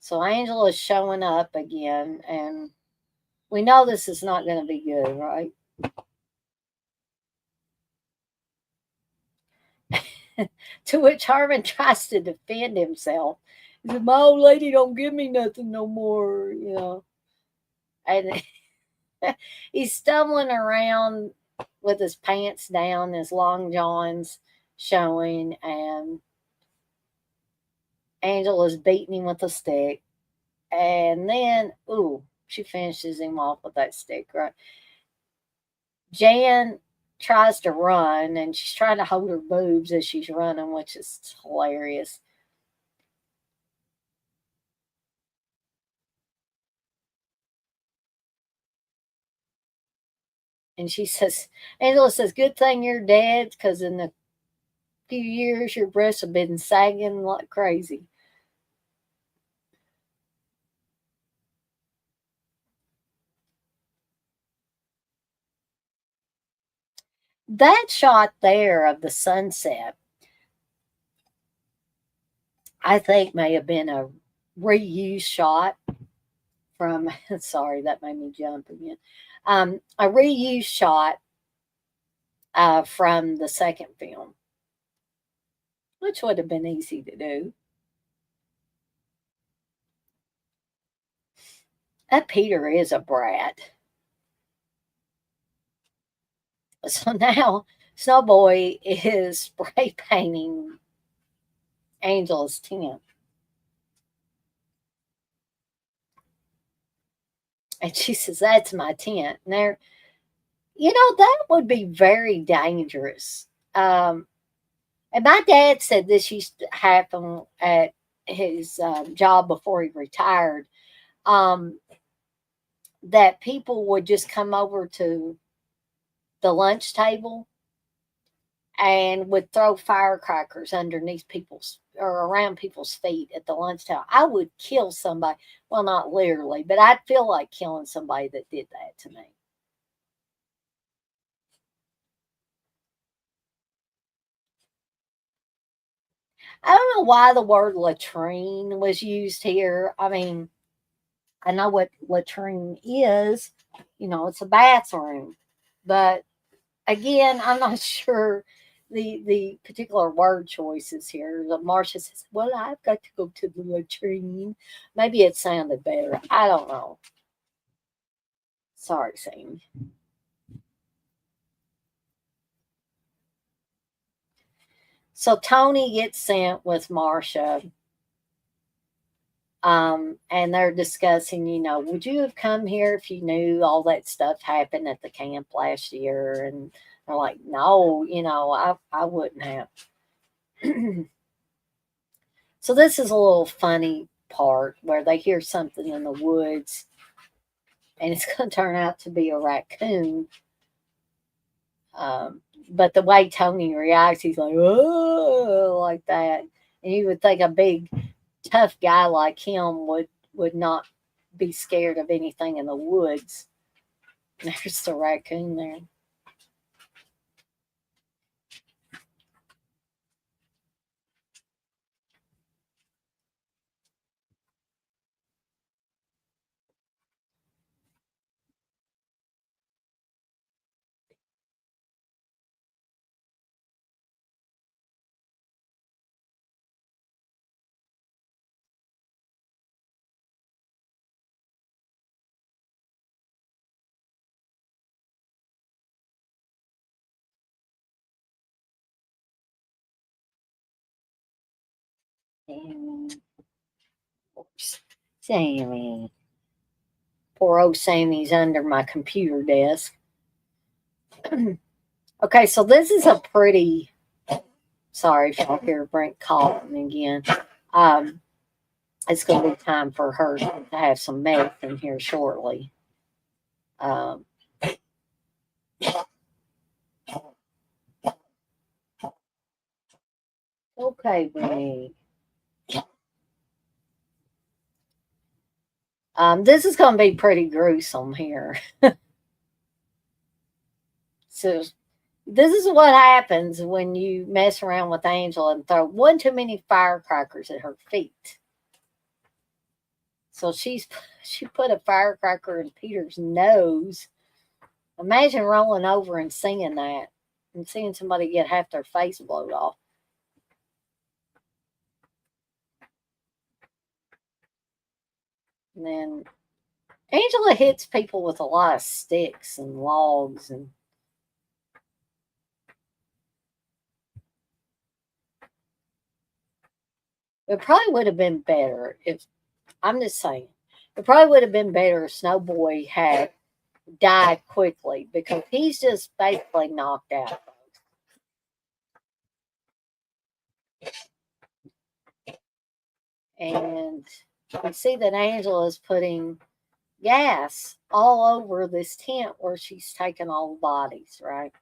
So Angela's showing up again, and we know this is not going to be good, right? To which Harmon tries to defend himself. He said, "My old lady don't give me nothing no more." And he's stumbling around with his pants down, his long johns showing, and Angela's beating him with a stick. And then, ooh, she finishes him off with that stick, right? Jan tries to run, and she's trying to hold her boobs as she's running, which is hilarious. And she says, Angela says, "Good thing you're dead, because in a few years your breasts have been sagging like crazy." That shot there of the sunset, I think, may have been a reused shot from, sorry, that made me jump again. A reused shot from the second film, which would have been easy to do. That Peter is a brat. So now Snowboy is spray painting Angel's tent. And she says, "That's my tent." And that would be very dangerous. And my dad said this used to happen at his job before he retired. Um, that people would just come over to the lunch table and would throw firecrackers underneath people's or around people's feet at the lunch table. I would kill somebody. Well, not literally, but I'd feel like killing somebody that did that to me. I don't know why the word latrine was used here. I mean, I know what latrine is. It's a bathroom. But again, I'm not sure the particular word choices here. Marcia says, "Well, I've got to go to the latrine." Maybe it sounded better. I don't know. Sorry, Sammy. So Tony gets sent with Marcia, and they're discussing, would you have come here if you knew all that stuff happened at the camp last year? And they're like, "No, I wouldn't have." So this is a little funny part where they hear something in the woods, and it's going to turn out to be a raccoon. Um, but the way Tony reacts, he's like, oh, like that. And you would think a big, tough guy like him would not be scared of anything in the woods. There's the raccoon there. And Sammy. Poor old Sammy's under my computer desk. Okay, so this is a pretty. Sorry if y'all hear Brent calling again. Um, it's going to be time for her to have some milk in here shortly. Um, okay, Brent. This is going to be pretty gruesome here. So this is what happens when you mess around with Angel and throw one too many firecrackers at her feet. So she put a firecracker in Peter's nose. Imagine rolling over and seeing that and seeing somebody get half their face blowed off. And then Angela hits people with a lot of sticks and logs, and it probably would have been better if, I'm just saying, it probably would have been better if Snowboy had died quickly, because he's just basically knocked out. And we see that Angela is putting gas all over this tent where she's taken all the bodies, right?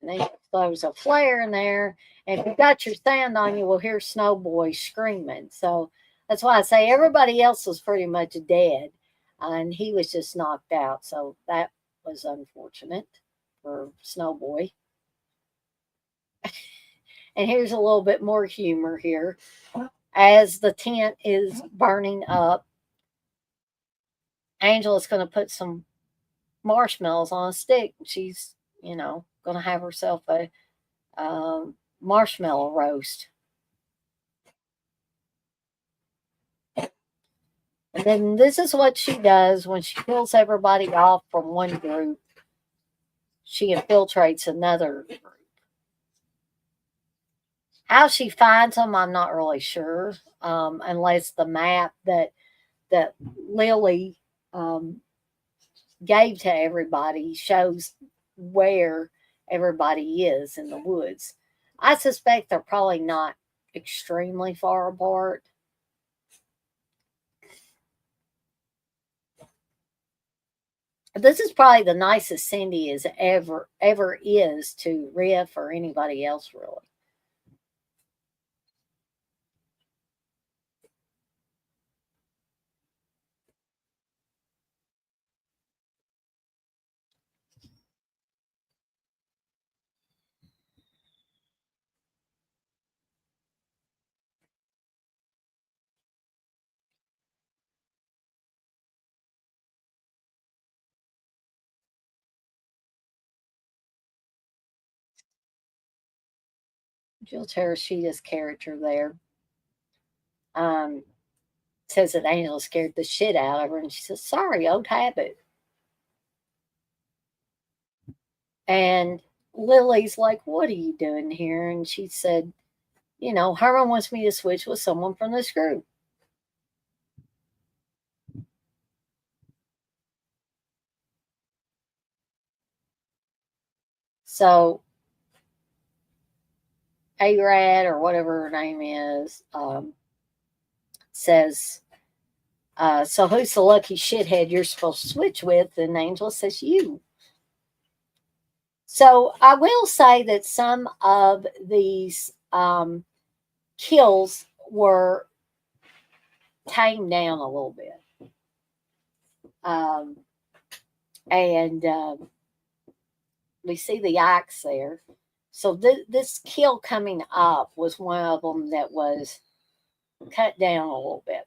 And then throws a flare in there. And if you got your sound on, you will hear Snowboy screaming. So that's why I say everybody else was pretty much dead. And he was just knocked out. So that was unfortunate for Snowboy. And here's a little bit more humor here. As the tent is burning up, Angel is going to put some marshmallows on a stick. She's, going to have herself a marshmallow roast. And then this is what she does when she kills everybody off from one group. She infiltrates another group. How she finds them, I'm not really sure, unless the map that Lily gave to everybody shows where everybody is in the woods. I suspect they're probably not extremely far apart. This is probably the nicest Cindy is ever is to Riff or anybody else, really. Jill Terashita's character there um, says that Angel scared the shit out of her, and she says, "Sorry, old habit." And Lily's like, "What are you doing here?" And she said, Herman wants me to switch with someone from this group. So Arad, or whatever her name is, says, so who's the lucky shithead you're supposed to switch with? And Angela says, you. So I will say that some of these kills were tamed down a little bit. And we see the axe there. So this kill coming up was one of them that was cut down a little bit.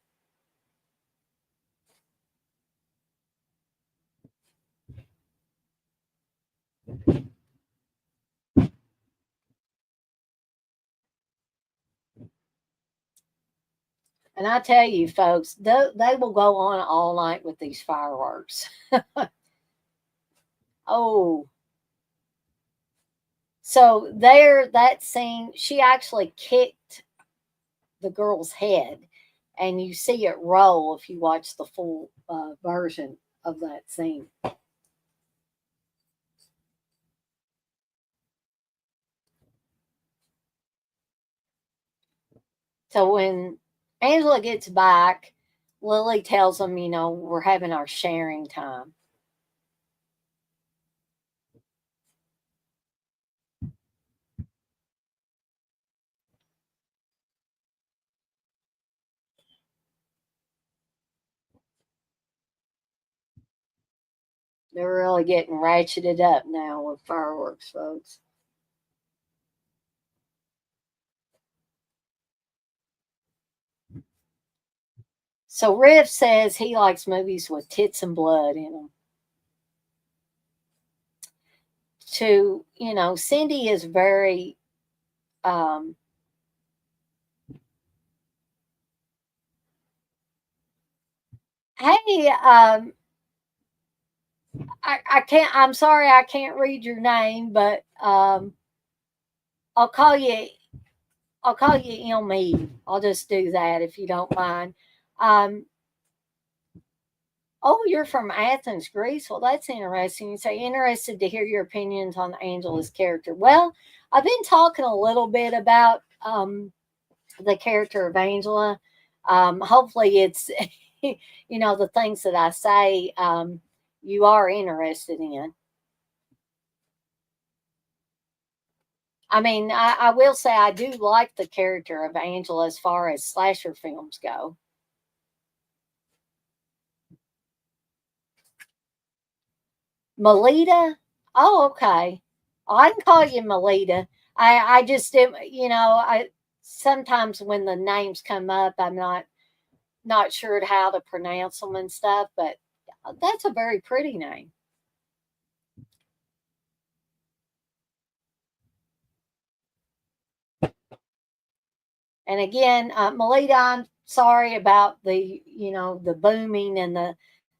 And I tell you, folks, they will go on all night with these fireworks. Oh, so there, that scene, she actually kicked the girl's head, and you see it roll if you watch the full version of that scene. So when Angela gets back, Lily tells them, we're having our sharing time. They're really getting ratcheted up now with fireworks, folks. So Riff says he likes movies with tits and blood in them. Cindy is very um, hey, I can't. I'm sorry, I can't read your name, but I'll call you. I'll call you Me. I'll just do that if you don't mind. Um, oh, you're from Athens, Greece. Well, that's interesting. You say interested to hear your opinions on Angela's character. Well, I've been talking a little bit about the character of Angela. Hopefully, it's the things that I say you are interested in. I mean, I will say I do like the character of Angela as far as slasher films go. Melita? Oh, okay. I can call you Melita. I just didn't, I sometimes when the names come up, I'm not sure how to pronounce them and stuff, but that's a very pretty name. And again, Melita, I'm sorry about the booming and the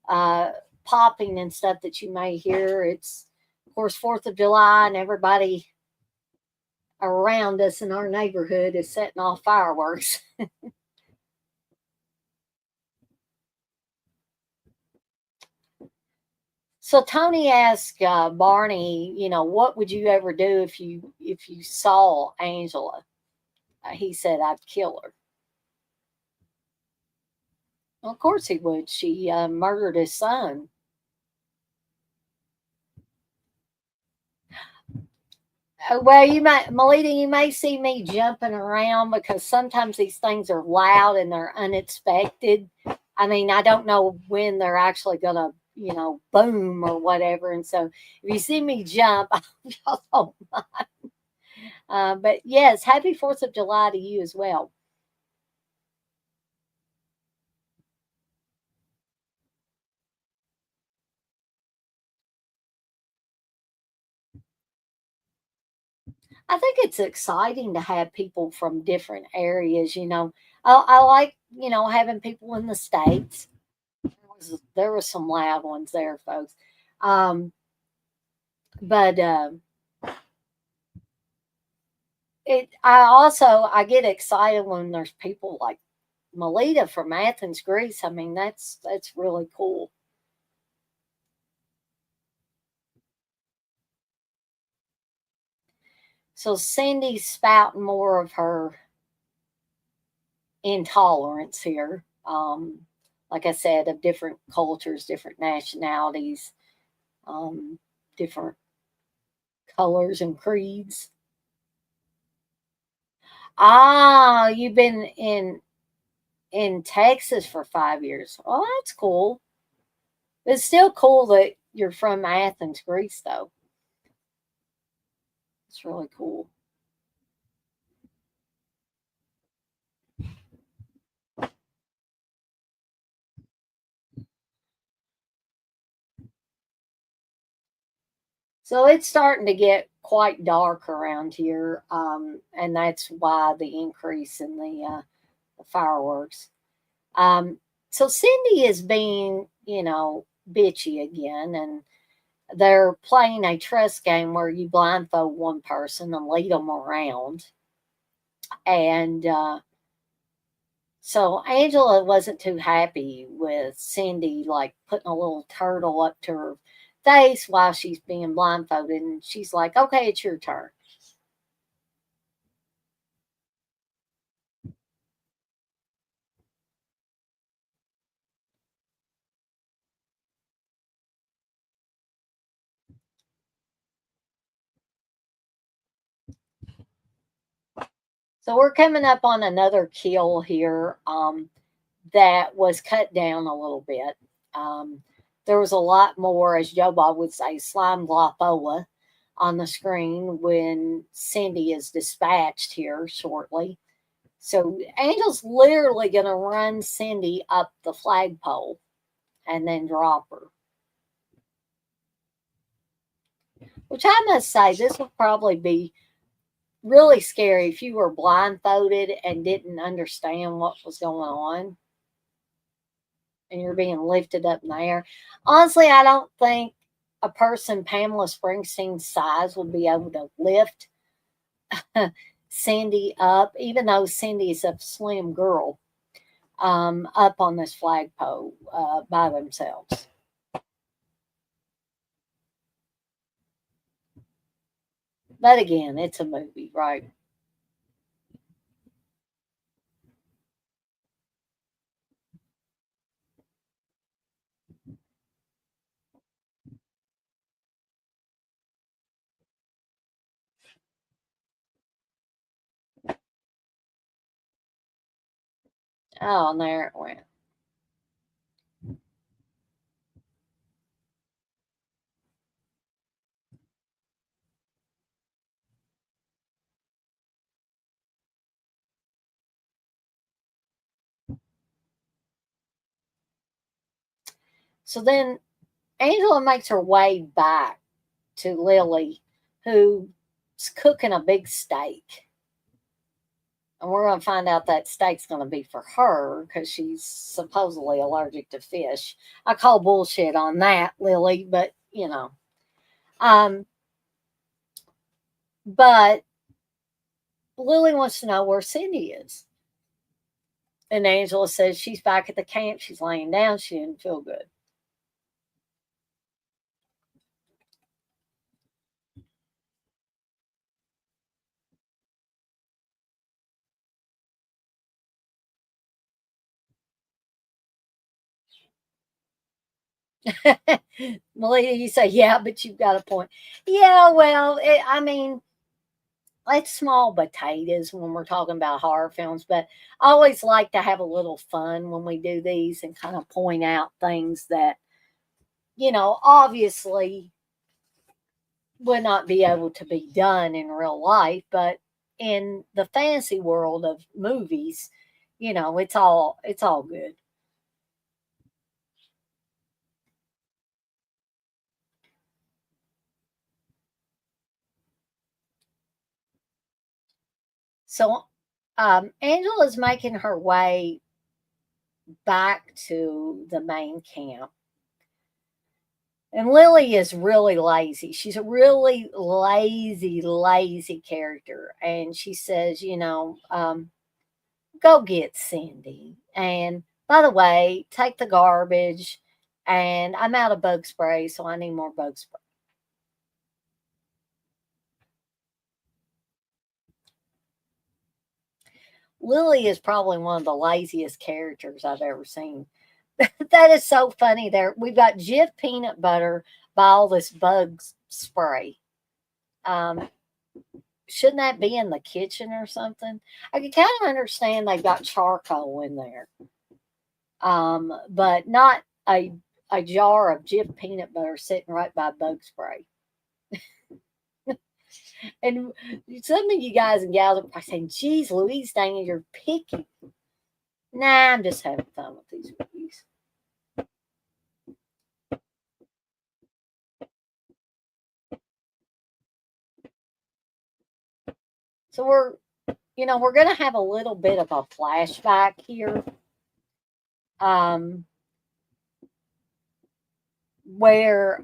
uh, popping and stuff that you may hear. It's, of course, 4th of July, and everybody around us in our neighborhood is setting off fireworks. So Tony asked Barney, what would you ever do if you saw Angela? He said, I'd kill her. Well, of course he would. She murdered his son. Well, Melita, you may see me jumping around because sometimes these things are loud and they're unexpected. I mean, I don't know when they're actually going to, boom or whatever. And so if you see me jump, I don't mind. But yes, happy 4th of July to you as well. I think it's exciting to have people from different areas. I like having people in the states. There were some loud ones there, folks. But I get excited when there's people like Melita from Athens, Greece. I mean, that's really cool. So Cindy's spouting more of her intolerance here. Like I said, of different cultures, different nationalities, um, different colors and creeds. Ah, you've been in Texas for 5 years. Oh, that's cool. It's still cool that you're from Athens, Greece, though. It's really cool. So it's starting to get quite dark around here, and that's why the increase in the fireworks. Um, so Cindy is being, bitchy again, and they're playing a trust game where you blindfold one person and lead them around. And so Angela wasn't too happy with Cindy, like putting a little turtle up to her face while she's being blindfolded. And she's like, okay, it's your turn. So we're coming up on another kill here, that was cut down a little bit. Um, there was a lot more, as Joe Bob would say, slime glopoa on the screen when Cindy is dispatched here shortly. So Angel's literally going to run Cindy up the flagpole and then drop her. Which I must say, this would probably be really scary if you were blindfolded and didn't understand what was going on and you're being lifted up in the air. Honestly, I don't think a person Pamela Springsteen's size would be able to lift Cindy up, even though Cindy's a slim girl, up on this flagpole by themselves. But again, it's a movie, right? Oh, and there it went. So then Angela makes her way back to Lily, who's cooking a big steak. And we're going to find out that steak's going to be for her because she's supposedly allergic to fish. I call bullshit on that, Lily, but Um, but Lily wants to know where Cindy is. And Angela says she's back at the camp. She's laying down. She didn't feel good. Melita, you say, yeah, but you've got a point. Yeah, well, I mean, it's small potatoes when we're talking about horror films, but I always like to have a little fun when we do these and kind of point out things that, obviously would not be able to be done in real life, but in the fantasy world of movies, it's all good. So Angela's making her way back to the main camp. And Lily is really lazy. She's a really lazy character. And she says, go get Cindy. And by the way, take the garbage. And I'm out of bug spray, so I need more bug spray. Lily is probably one of the laziest characters I've ever seen. That is so funny. There, we've got Jif peanut butter by all this bug spray. Um, shouldn't that be in the kitchen or something? I can kind of understand they've got charcoal in there, but not a jar of Jif peanut butter sitting right by bug spray. And some of you guys and gals are probably saying, "Geez, Louise, dang it, you're picky." Nah, I'm just having fun with these reviews. So we're going to have a little bit of a flashback here, um, where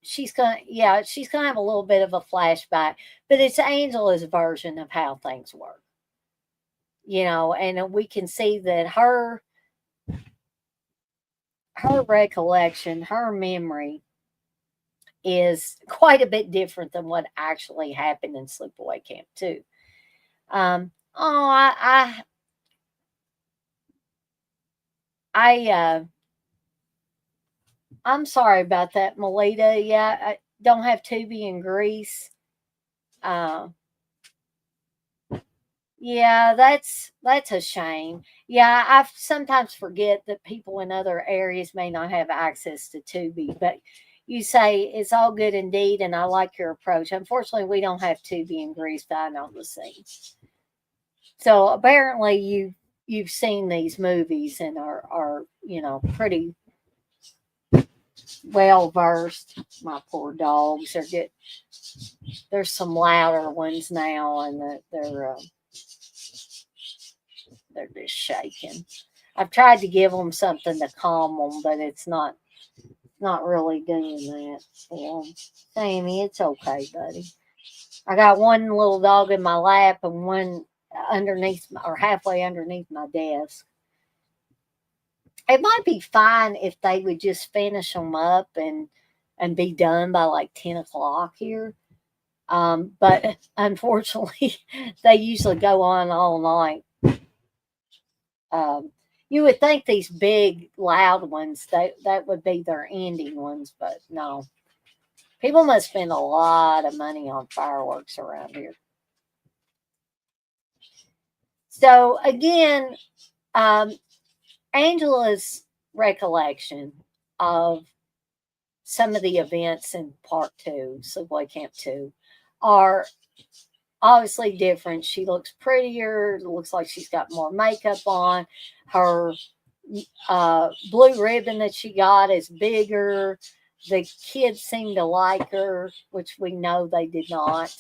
she's gonna have a little bit of a flashback, but it's Angela's version of how things work. And we can see that her recollection, her memory is quite a bit different than what actually happened in Sleepaway Camp 2. Oh, I'm sorry about that, Melita. Yeah, I don't have Tubi and Grease. Uh, yeah, that's a shame. Yeah, I sometimes forget that people in other areas may not have access to Tubi, but you say it's all good indeed, and I like your approach. Unfortunately, we don't have Tubi and Grease dying on the scene. So apparently, you've seen these movies and are pretty well versed. My poor dogs are get. There's some louder ones now, and they're just shaking. I've tried to give them something to calm them, but it's not really doing that for them. Sammy, it's okay, buddy. I got one little dog in my lap and one underneath or halfway underneath my desk. It might be fine if they would just finish them up and be done by like 10 o'clock here. But unfortunately, they usually go on all night. Um, you would think these big, loud ones that would be their ending ones, but no. People must spend a lot of money on fireworks around here. So again, Angela's recollection of some of the events in part 2, Sleepaway Camp 2, are obviously different. She looks prettier. It looks like she's got more makeup on. Her blue ribbon that she got is bigger. The kids seem to like her, which we know they did not.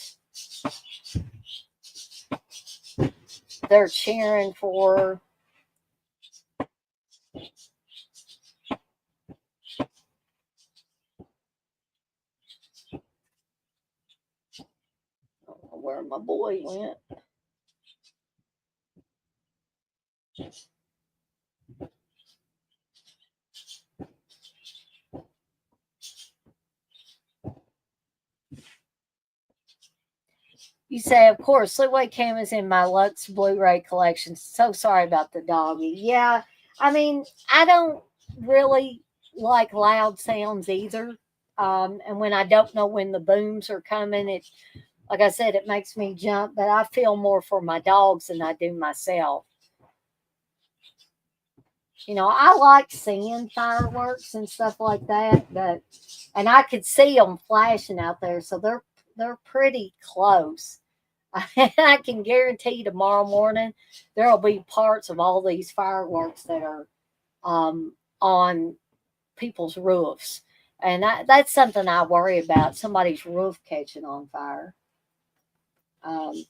They're cheering for her. I don't know where my boy went. You say, of course, Sleepaway Camp is in my Lux Blu-ray collection. So sorry about the doggy. Yeah, I mean, I don't really like loud sounds either. And when I don't know when the booms are coming, it, like I said, it makes me jump. But I feel more for my dogs than I do myself. I like seeing fireworks and stuff like that, and I could see them flashing out there, so they're pretty close. I can guarantee tomorrow morning there will be parts of all these fireworks that are on people's roofs, and that's something I worry about: somebody's roof catching on fire. Um,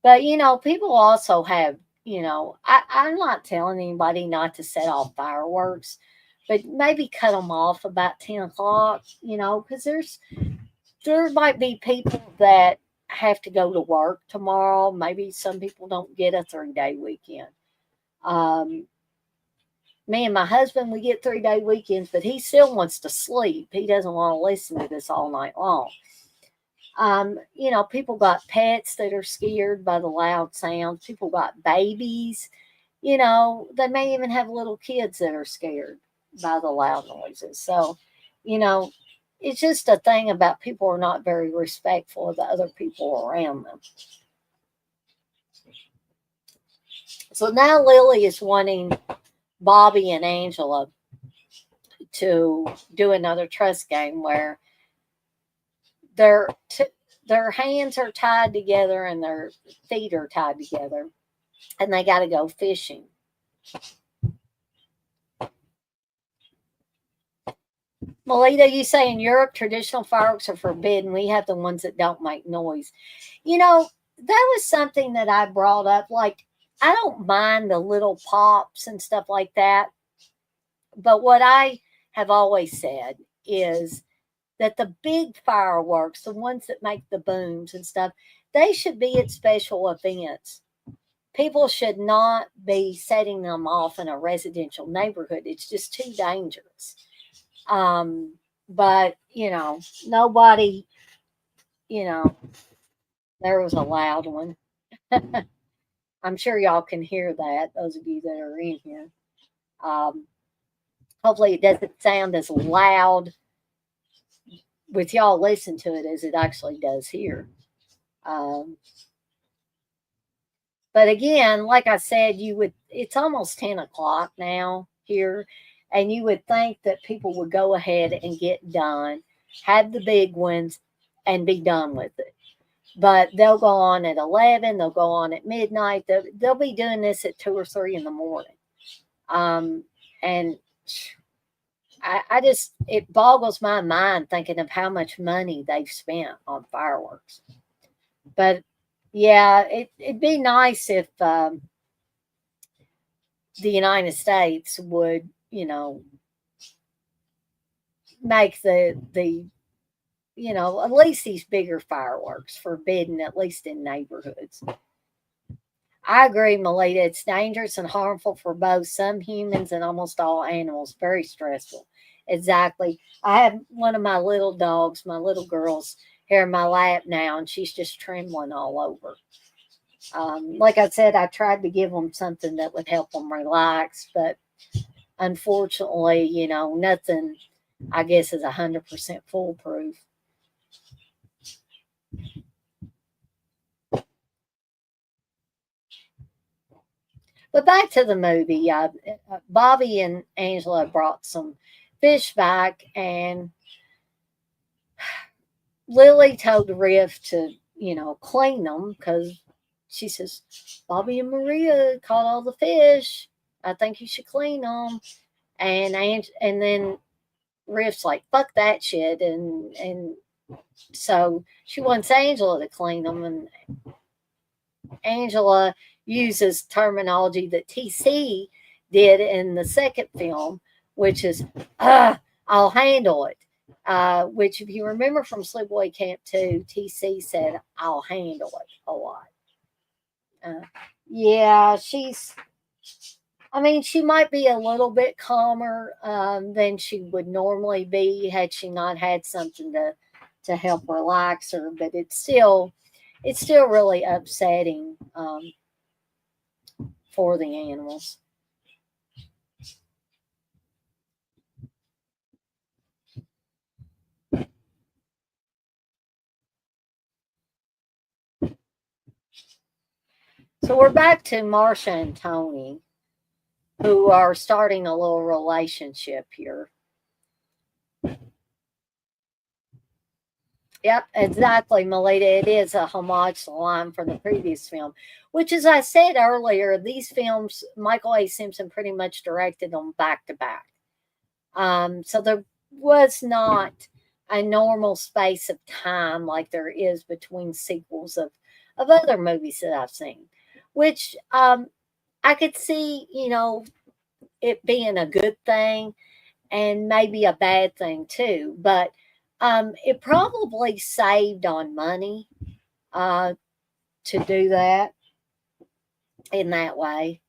but people also have I'm not telling anybody not to set off fireworks, but maybe cut them off about 10 o'clock. Because there might be people that have to go to work tomorrow. Maybe some people don't get a 3-day weekend. Um, Me and my husband, we get 3-day weekends, but he still wants to sleep. He doesn't want to listen to this all night long. People got pets that are scared by the loud sounds. People got babies. They may even have little kids that are scared by the loud noises. So, you know, it's just a thing about people are not very respectful of the other people around them. So now Lily is wanting Bobby and Angela to do another trust game where their their hands are tied together and their feet are tied together, and they got to go fishing. Melita, you say in Europe traditional fireworks are forbidden. We have the ones that don't make noise. That was something that I brought up. Like, I don't mind the little pops and stuff like that. But what I have always said is that the big fireworks, the ones that make the booms and stuff, they should be at special events. People should not be setting them off in a residential neighborhood. It's just too dangerous. But nobody, you know, there was a loud one. I'm sure y'all can hear that, those of you that are in here. Um, Hopefully it doesn't sound as loud with y'all listen to it as it actually does here. Um, but again, like I said, it's almost 10 o'clock now here, and you would think that people would go ahead and get done, have the big ones, and be done with it. But they'll go on at 11, they'll go on at midnight, they'll be doing this at 2 or 3 in the morning. And I just, it boggles my mind thinking of how much money they've spent on fireworks. But yeah, it'd be nice if the United States would, make the at least these bigger fireworks forbidden, at least in neighborhoods. I agree, Melita. It's dangerous and harmful for both some humans and almost all animals. Very stressful. Exactly. I have one of my little dogs, my little girl's here in my lap now, and she's just trembling all over. Like I said, I tried to give them something that would help them relax, but unfortunately, nothing, I guess, is 100% foolproof. But back to the movie, Bobby and Angela brought some fish back, and Lily told Riff to, clean them because she says, Bobby and Maria caught all the fish. I think you should clean them. And then Riff's like, fuck that shit. And so she wants Angela to clean them. And Angela uses terminology that TC did in the second film, which is, I'll handle it. Which, if you remember from Sleepaway Camp 2, TC said, I'll handle it a lot. Yeah, she might be a little bit calmer than she would normally be had she not had something to help relax her, but it's still really upsetting for the animals. So we're back to Marsha and Tony, who are starting a little relationship here. Yep, exactly, Melita. It is a homage to the line from the previous film, which, as I said earlier, these films, Michael A. Simpson pretty much directed them back to back. So there was not a normal space of time like there is between sequels of other movies that I've seen, which I could see, it being a good thing and maybe a bad thing too. But it probably saved on money uh, to do that in that way.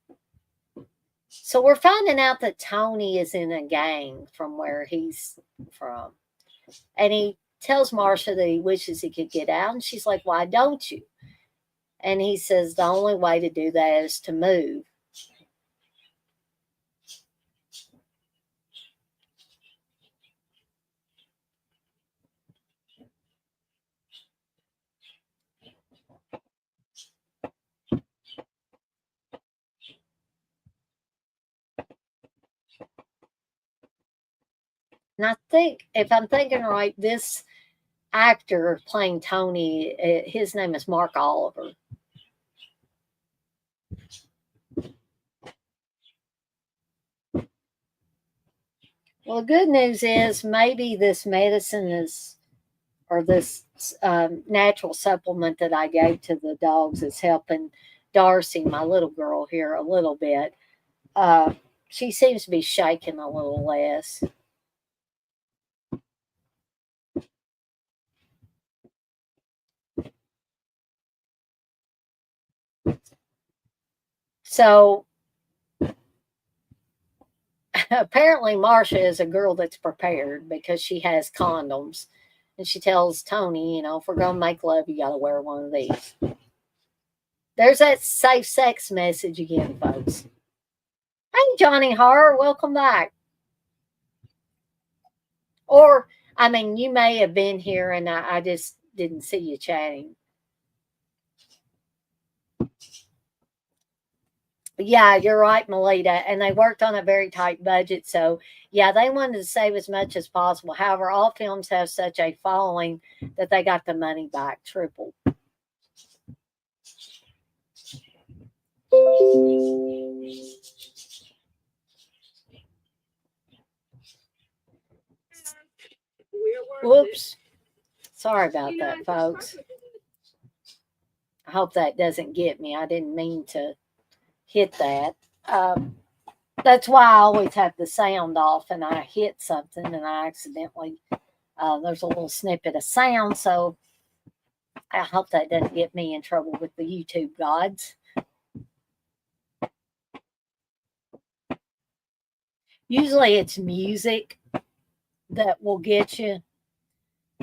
So we're finding out that Tony is in a gang from where he's from. And he tells Marcia that he wishes he could get out. And she's like, why don't you? And he says the only way to do that is to move. And I think, if I'm thinking right, this actor playing Tony, his name is Mark Oliver. Well, the good news is maybe this medicine is, or this natural supplement that I gave to the dogs is helping Darcy, my little girl here, a little bit. Uh, she seems to be shaking a little less. So apparently, Marcia is a girl that's prepared because she has condoms. And she tells Tony, if we're going to make love, you got to wear one of these. There's that safe sex message again, folks. Hey, Johnny Horror, welcome back. Or, I mean, you may have been here and I just didn't see you chatting. Yeah, you're right, Melita. And they worked on a very tight budget. So, yeah, they wanted to save as much as possible. However, all films have such a following that they got the money back triple. Whoops. Sorry about that, folks. I hope that doesn't get me. I didn't mean to hit that. That's why I always have the sound off and I hit something and I accidentally, there's a little snippet of sound. So I hope that doesn't get me in trouble with the YouTube gods. Usually it's music that will get you,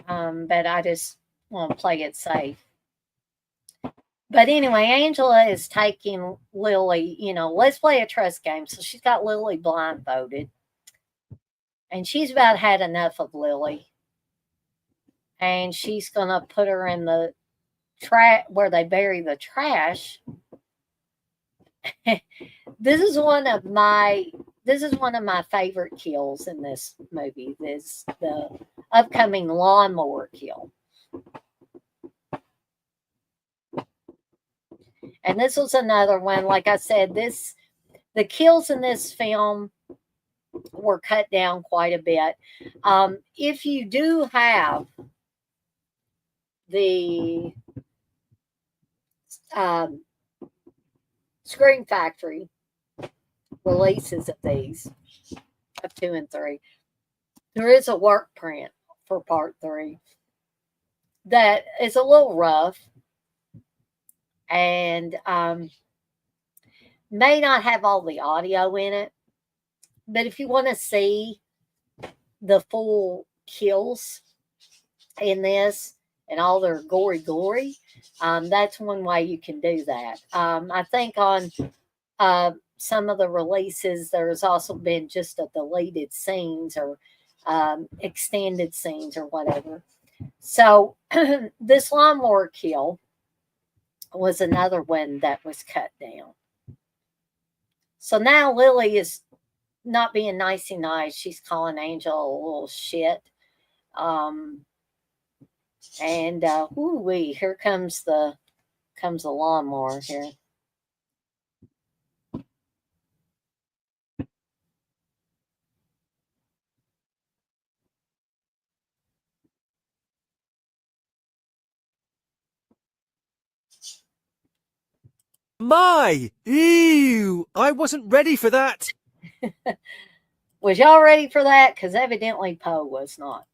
but I just want to play it safe. But anyway, Angela is taking Lily, let's play a trust game. So she's got Lily blindfolded. And she's about had enough of Lily. And she's going to put her in the trash where they bury the trash. This is one of my favorite kills in this movie. This the upcoming lawnmower kill. And this was another one. Like I said, the kills in this film were cut down quite a bit. If you do have the Scream Factory releases of these, of 2 and 3, there is a work print for part 3 that is a little rough and may not have all the audio in it. But if you want to see the full kills in this and all their gory, that's one way you can do that. I think on some of the releases, there's also been just a deleted scenes or extended scenes or whatever. So this lawnmower kill was another one that was cut down. So now Lily is not being nicey nice. She's calling Angel a little shit. And wee, here comes the lawnmower here. My! Ew! I wasn't ready for that. Was y'all ready for that? Because evidently Poe was not.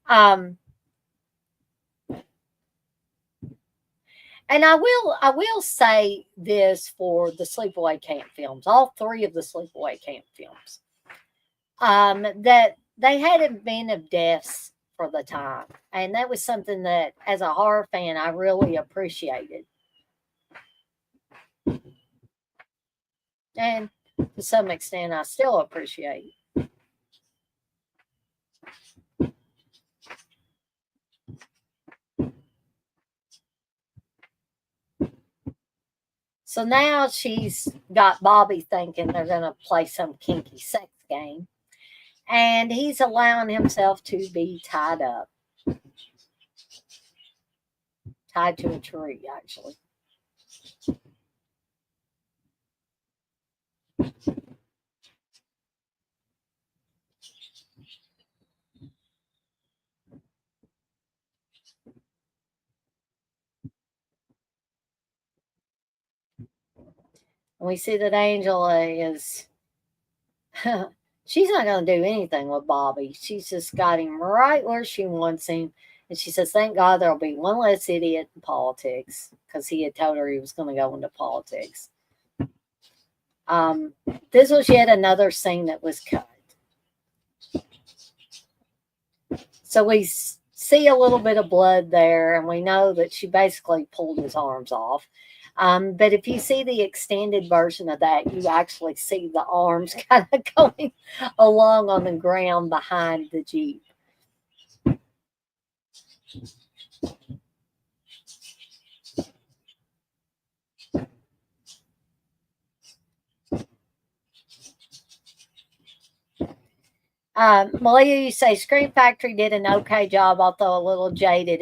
And I will say this for the Sleepaway Camp films, all three of the Sleepaway Camp films, that they had a been of deaths for the time, and that was something that, as a horror fan, I really appreciated, and to some extent, I still appreciate. So now she's got Bobby thinking they're going to play some kinky sex game, and he's allowing himself to be tied up, tied to a tree, actually. And we see that Angela is, she's not going to do anything with Bobby. She's just got him right where she wants him. And she says, thank God there'll be one less idiot in politics, because he had told her he was going to go into politics. This was yet another scene that was cut. So we see a little bit of blood there, and we know that she basically pulled his arms off. But if you see the extended version of that, you actually see the arms kind of going along on the ground behind the Jeep. Malia, you say Scream Factory did an okay job, although a little jaded.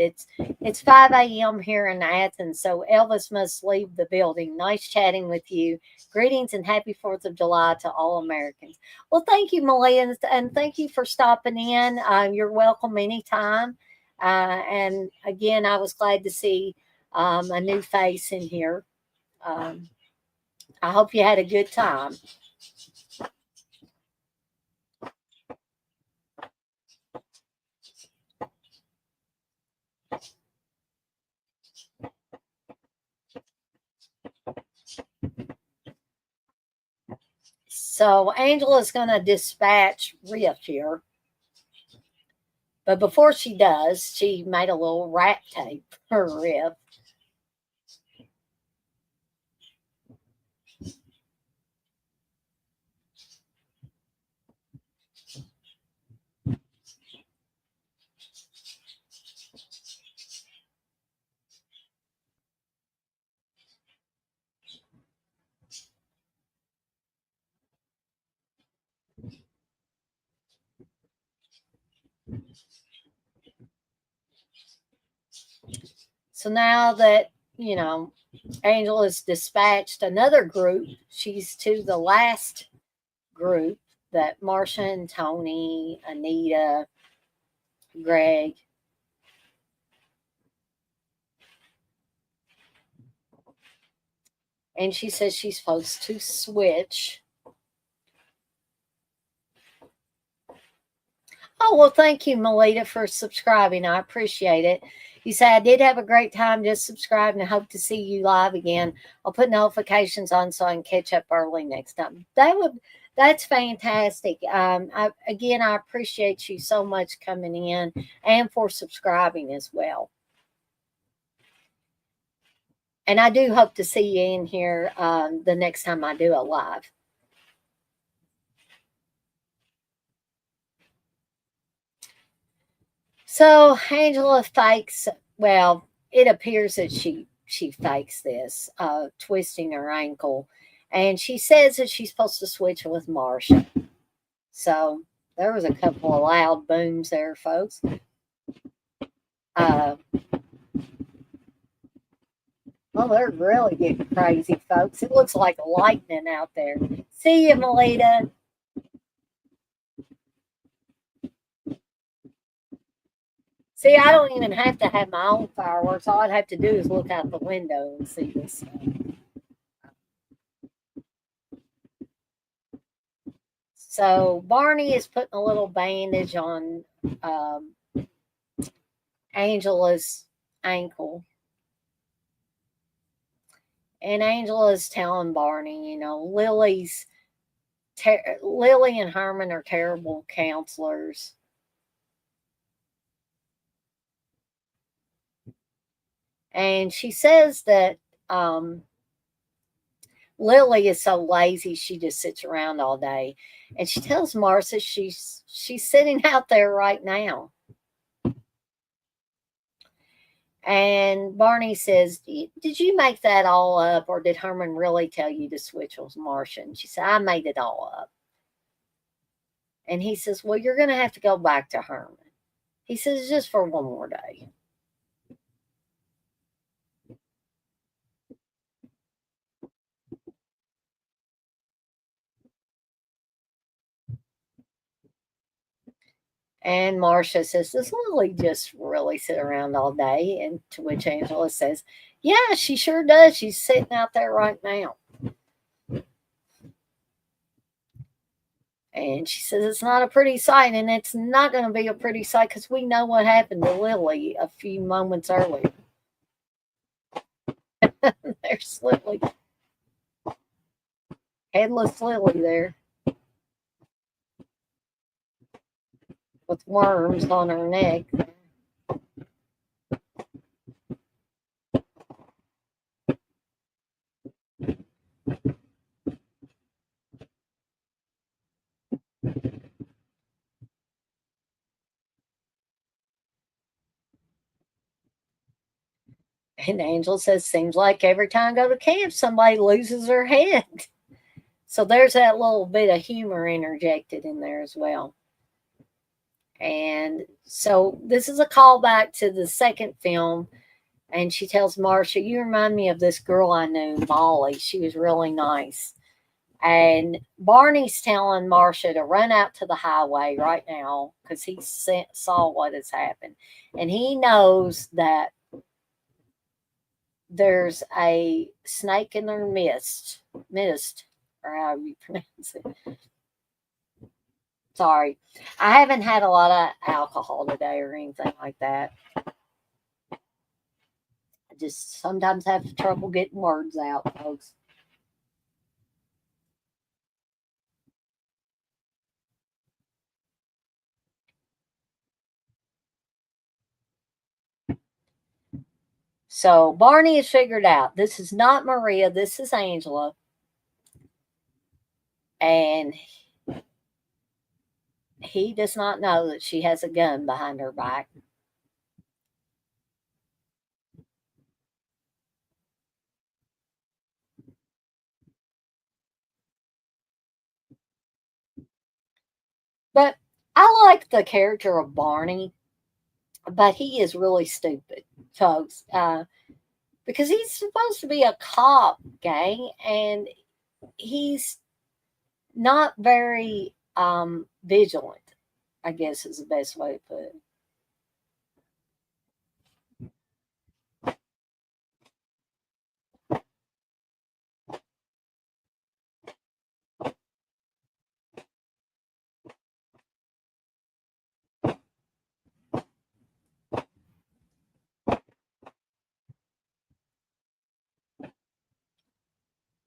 It's 5 a.m. here in Athens, so Elvis must leave the building. Nice chatting with you. Greetings and happy 4th of July to all Americans. Well, thank you, Malia, and thank you for stopping in. You're welcome anytime. And again, I was glad to see a new face in here. I hope you had a good time. So Angela's going to dispatch Riff here. But before she does, she made a little rap tape for Riff. So now that, Angel has dispatched another group, she's to the last group that Marsha and Tony, Anita, Greg. And she says she's supposed to switch. Oh, well, thank you, Melita, for subscribing. I appreciate it. You say, I did have a great time just subscribing and hope to see you live again. I'll put notifications on so I can catch up early next time. That's fantastic. I appreciate you so much coming in and for subscribing as well. And I do hope to see you in here the next time I do a live. So Angela fakes, well, it appears that she fakes this, twisting her ankle. And she says that she's supposed to switch with Marsha. So there was a couple of loud booms there, folks. Well, they're really getting crazy, folks. It looks like lightning out there. See you, Melita. See, I don't even have to have my own fireworks. All I'd have to do is look out the window and see this stuff. So Barney is putting a little bandage on Angela's ankle. And Angela is telling Barney, Lily and Herman are terrible counselors. And she says that Lily is so lazy she just sits around all day. And she tells Marcia she's sitting out there right now. And Barney says, "Did you make that all up, or did Herman really tell you to switch with Marcia?" And she said, "I made it all up." And he says, "Well, you're going to have to go back to Herman." He says, "Just for one more day." And Marcia says, "Does Lily just really sit around all day?" And to which Angela says, "Yeah, she sure does. She's sitting out there right now." And she says, "It's not a pretty sight, and it's not going to be a pretty sight because we know what happened to Lily a few moments earlier." There's Lily, headless Lily there with worms on her neck. And Angel says, "Seems like every time I go to camp, somebody loses their head." So there's that little bit of humor interjected in there as well. And so this is a callback to the second film. And she tells Marcia, "You remind me of this girl I knew, Molly. She was really nice." And Barney's telling Marcia to run out to the highway right now because he saw what has happened. And he knows that there's a snake in their mist, or however you pronounce it. Sorry, I haven't had a lot of alcohol today or anything like that. I just sometimes have trouble getting words out, folks. So Barney has figured out this is not Maria, this is Angela. And he does not know that she has a gun behind her back. But I like the character of Barney, but he is really stupid, folks. Because he's supposed to be a cop, gang, and he's not very vigilant, I guess is the best way to put it.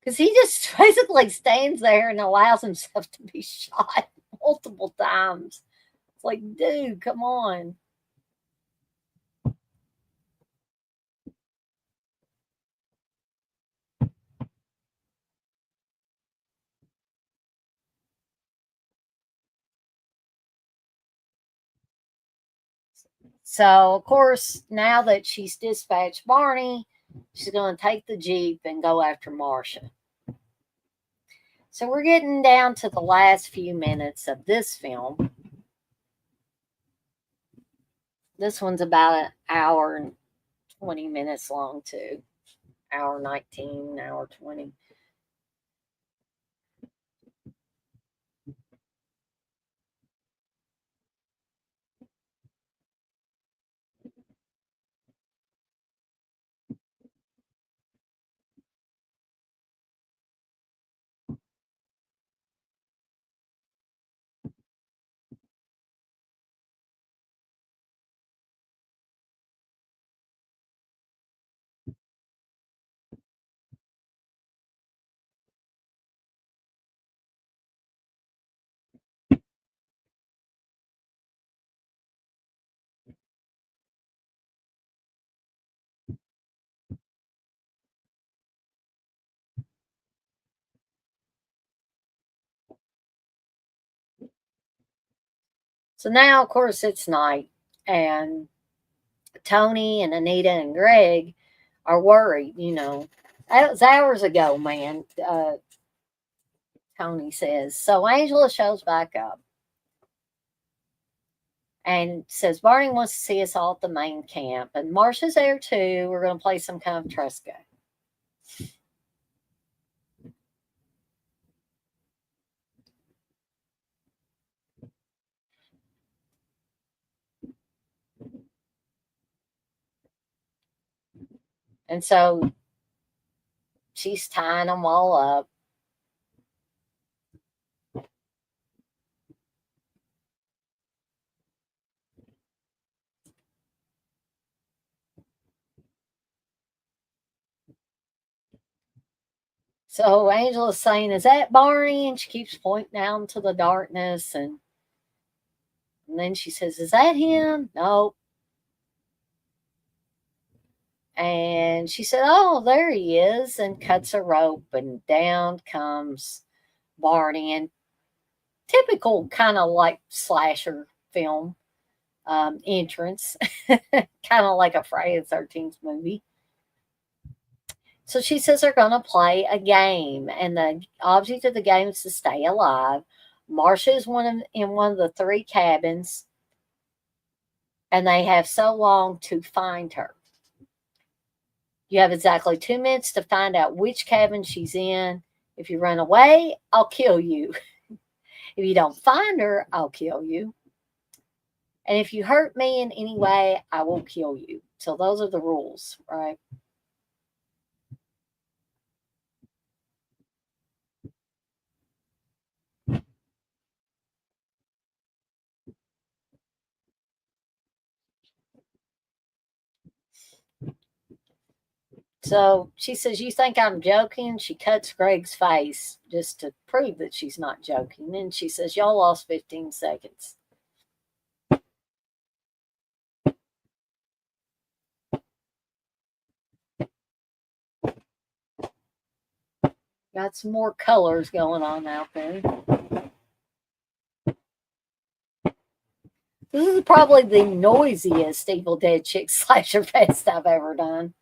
Because he just basically stands there and allows himself to be shot multiple times. It's like, dude, come on. So, of course, now that she's dispatched Barney, she's going to take the Jeep and go after Marcia. So, we're getting down to the last few minutes of this film. This one's about an hour and 20 minutes long, too. Hour 19, hour 20. So now, of course, it's night, and Tony and Anita and Greg are worried. That was hours ago, man. Tony says. So Angela shows back up and says Barney wants to see us all at the main camp, and Marcia's there too. We're going to play some kind of trust game. And so she's tying them all up. So Angela's saying, "Is that Barney?" And she keeps pointing out into the darkness. And then she says, "Is that him?" "Nope." And she said, "Oh, there he is," and cuts a rope, and down comes Barney. And typical kind of like slasher film entrance, kind of like a Friday the 13th movie. So she says they're going to play a game, and the object of the game is to stay alive. Marcia is in one of the three cabins, and they have so long to find her. You have exactly 2 minutes to find out which cabin she's in. If you run away, I'll kill you. If you don't find her, I'll kill you. And if you hurt me in any way, I will kill you. So those are the rules, right? So she says, "You think I'm joking?" She cuts Greg's face just to prove that she's not joking. And she says, "Y'all lost 15 seconds." Got some more colors going on out there. This is probably the noisiest Evil Dead Chick Slasher Fest I've ever done.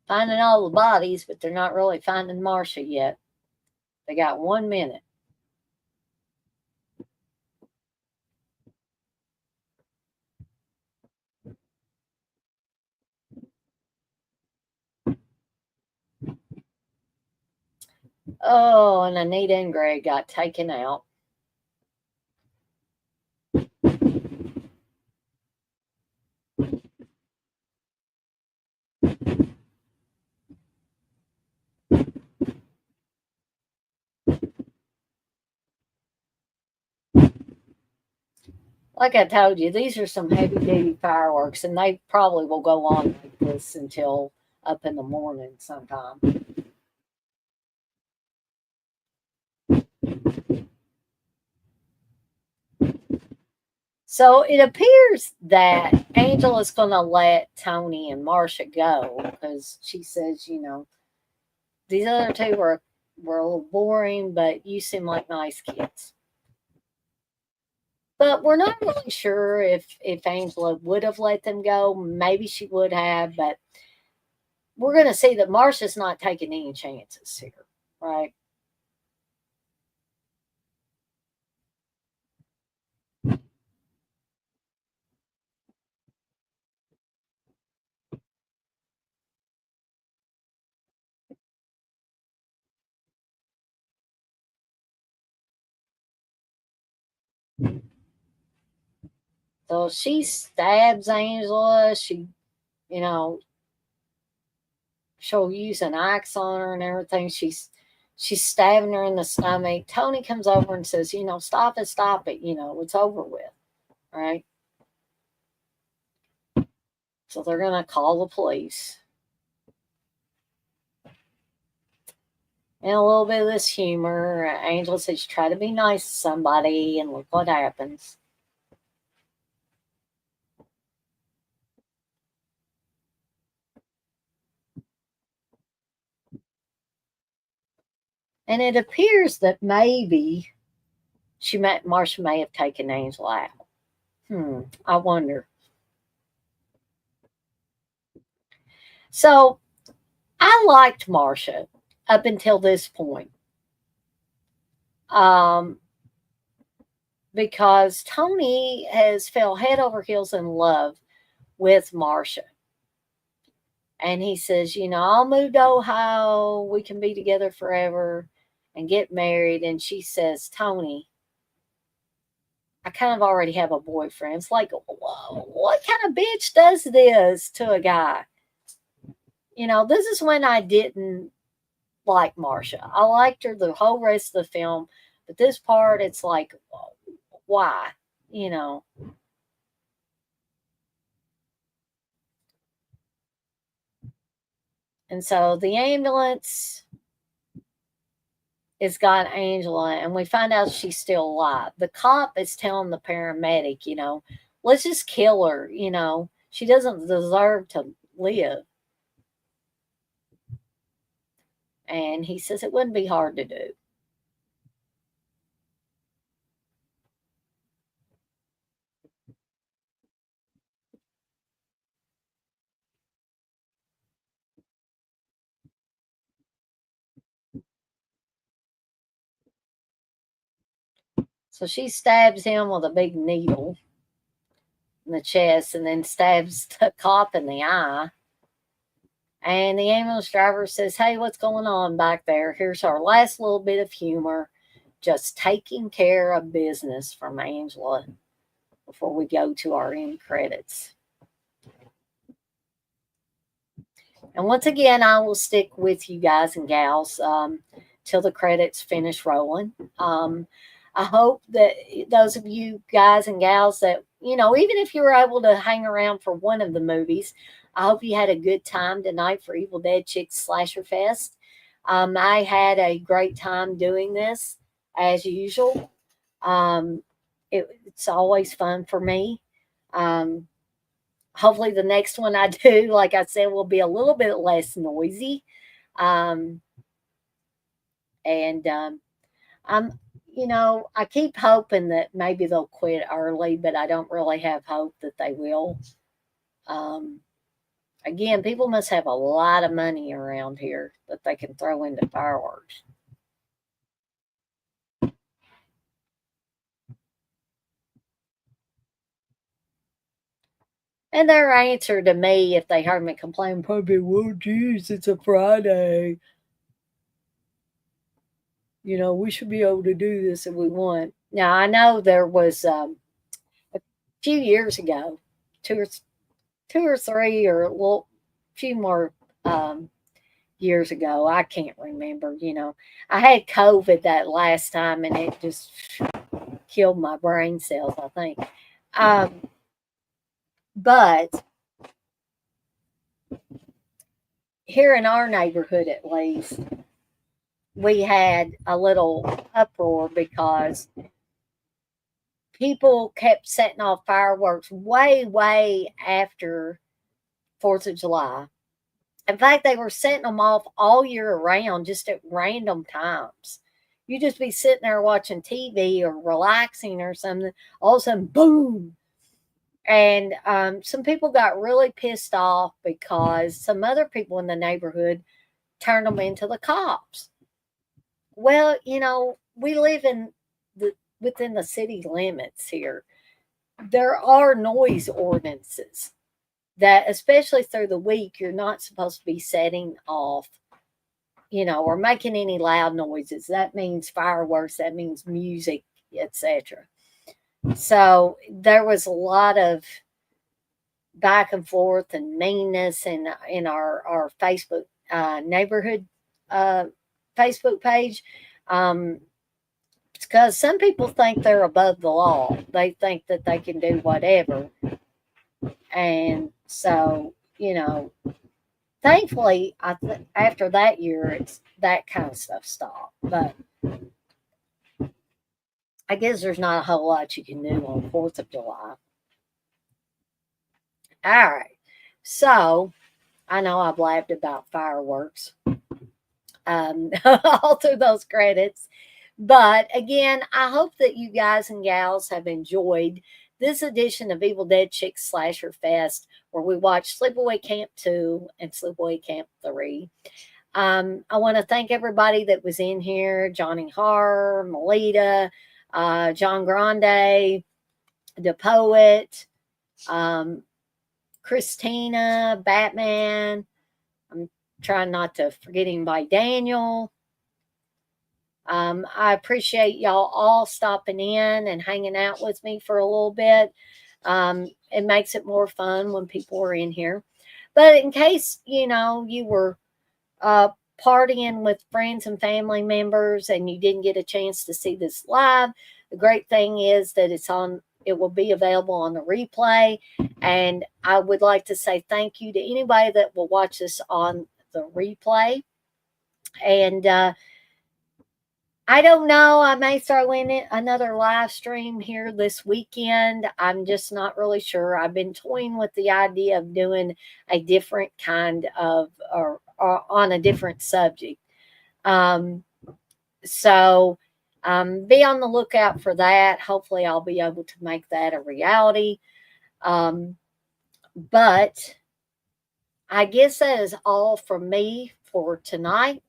Finding all the bodies, but they're not really finding Marcia yet. They got 1 minute. Oh, and Anita and Greg got taken out. Like I told you, these are some heavy duty fireworks, and they probably will go on like this until up in the morning sometime. So it appears that Angel is going to let Tony and Marcia go because she says, these other two were a little boring, but you seem like nice kids. But we're not really sure if Angela would have let them go. Maybe she would have, but we're going to see that Marcia's not taking any chances here, right? So she stabs Angela. You know, she'll use an axe on her and everything. She's stabbing her in the stomach. Tony comes over and says, "Stop it, stop it. It's over with." Right? So they're gonna call the police. And a little bit of this humor. Angela says, try to be nice to somebody, and look what happens. And it appears that maybe Marcia may have taken Angela out. I wonder. So I liked Marcia up until this point. Um, because Tony has fell head over heels in love with Marcia. And he says, I'll move to Ohio. We can be together forever and get married. And she says, Tony, I kind of already have a boyfriend. It's like, whoa, what kind of bitch does this to a guy? This is when I didn't like Marcia. I liked her the whole rest of the film. But this part, it's like, why? You know. And so the ambulance has got Angela, and we find out she's still alive. The cop is telling the paramedic, let's just kill her. She doesn't deserve to live. And he says it wouldn't be hard to do. So she stabs him with a big needle in the chest and then stabs the cop in the eye. And the ambulance driver says, hey, what's going on back there? Here's our last little bit of humor. Just taking care of business from Angela before we go to our end credits. And once again, I will stick with you guys and gals till the credits finish rolling. I hope that those of you guys and gals that, even if you were able to hang around for one of the movies, I hope you had a good time tonight for Evil Dead Chicks Slasher Fest. I had a great time doing this, as usual. It's always fun for me. Hopefully the next one I do, like I said, will be a little bit less noisy. I'm I keep hoping that maybe they'll quit early, but I don't really have hope that they will. Again, people must have a lot of money around here that they can throw into fireworks. And their answer to me, if they heard me complain, probably, well, geez, it's a Friday. We should be able to do this if we want. Now, I know there was a few years ago, two or three, or a few more years ago. I can't remember. I had COVID that last time, and it just killed my brain cells, I think. But here in our neighborhood, at least, we had a little uproar because people kept setting off fireworks way, way after 4th of July. In fact, they were setting them off all year around, just at random times. You just be sitting there watching TV or relaxing or something. All of a sudden, boom. And some people got really pissed off because some other people in the neighborhood turned them into the cops. Well, we live within the city limits here. There are noise ordinances that, especially through the week, you're not supposed to be setting off, or making any loud noises. That means fireworks, that means music, etc. So there was a lot of back and forth and meanness in our Facebook neighborhood Facebook page. Because some people think they're above the law. They think that they can do whatever. And so, Thankfully, after that year, it's that kind of stuff stopped. But I guess there's not a whole lot you can do on 4th of July. All right. So I know I blabbed about fireworks all through those credits. But again, I hope that you guys and gals have enjoyed this edition of Evil Dead Chick Slasher Fest, where we watched Sleepaway Camp 2 and Sleepaway Camp 3. I want to thank everybody that was in here: Johnny Horror, Melita, John Grande, the poet, Christina, Batman. I'm trying not to forget anybody. Daniel. I appreciate y'all all stopping in and hanging out with me for a little bit. It makes it more fun when people are in here. But in case, you were partying with friends and family members and you didn't get a chance to see this live, the great thing is that it will be available on the replay. And I would like to say thank you to anybody that will watch this on the replay. And I don't know. I may throw in another live stream here this weekend. I'm just not really sure. I've been toying with the idea of doing a different kind of, or on a different subject. So be on the lookout for that. Hopefully, I'll be able to make that a reality. But I guess that is all from me for tonight.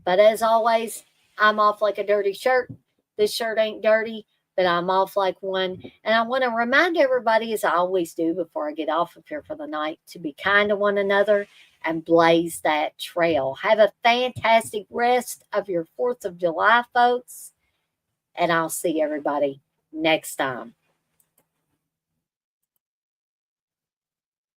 But as always, I'm off like a dirty shirt. This shirt ain't dirty, but I'm off like one. And I want to remind everybody, as I always do before I get off of here for the night, to be kind to one another and blaze that trail. Have a fantastic rest of your 4th of July, folks. And I'll see everybody next time.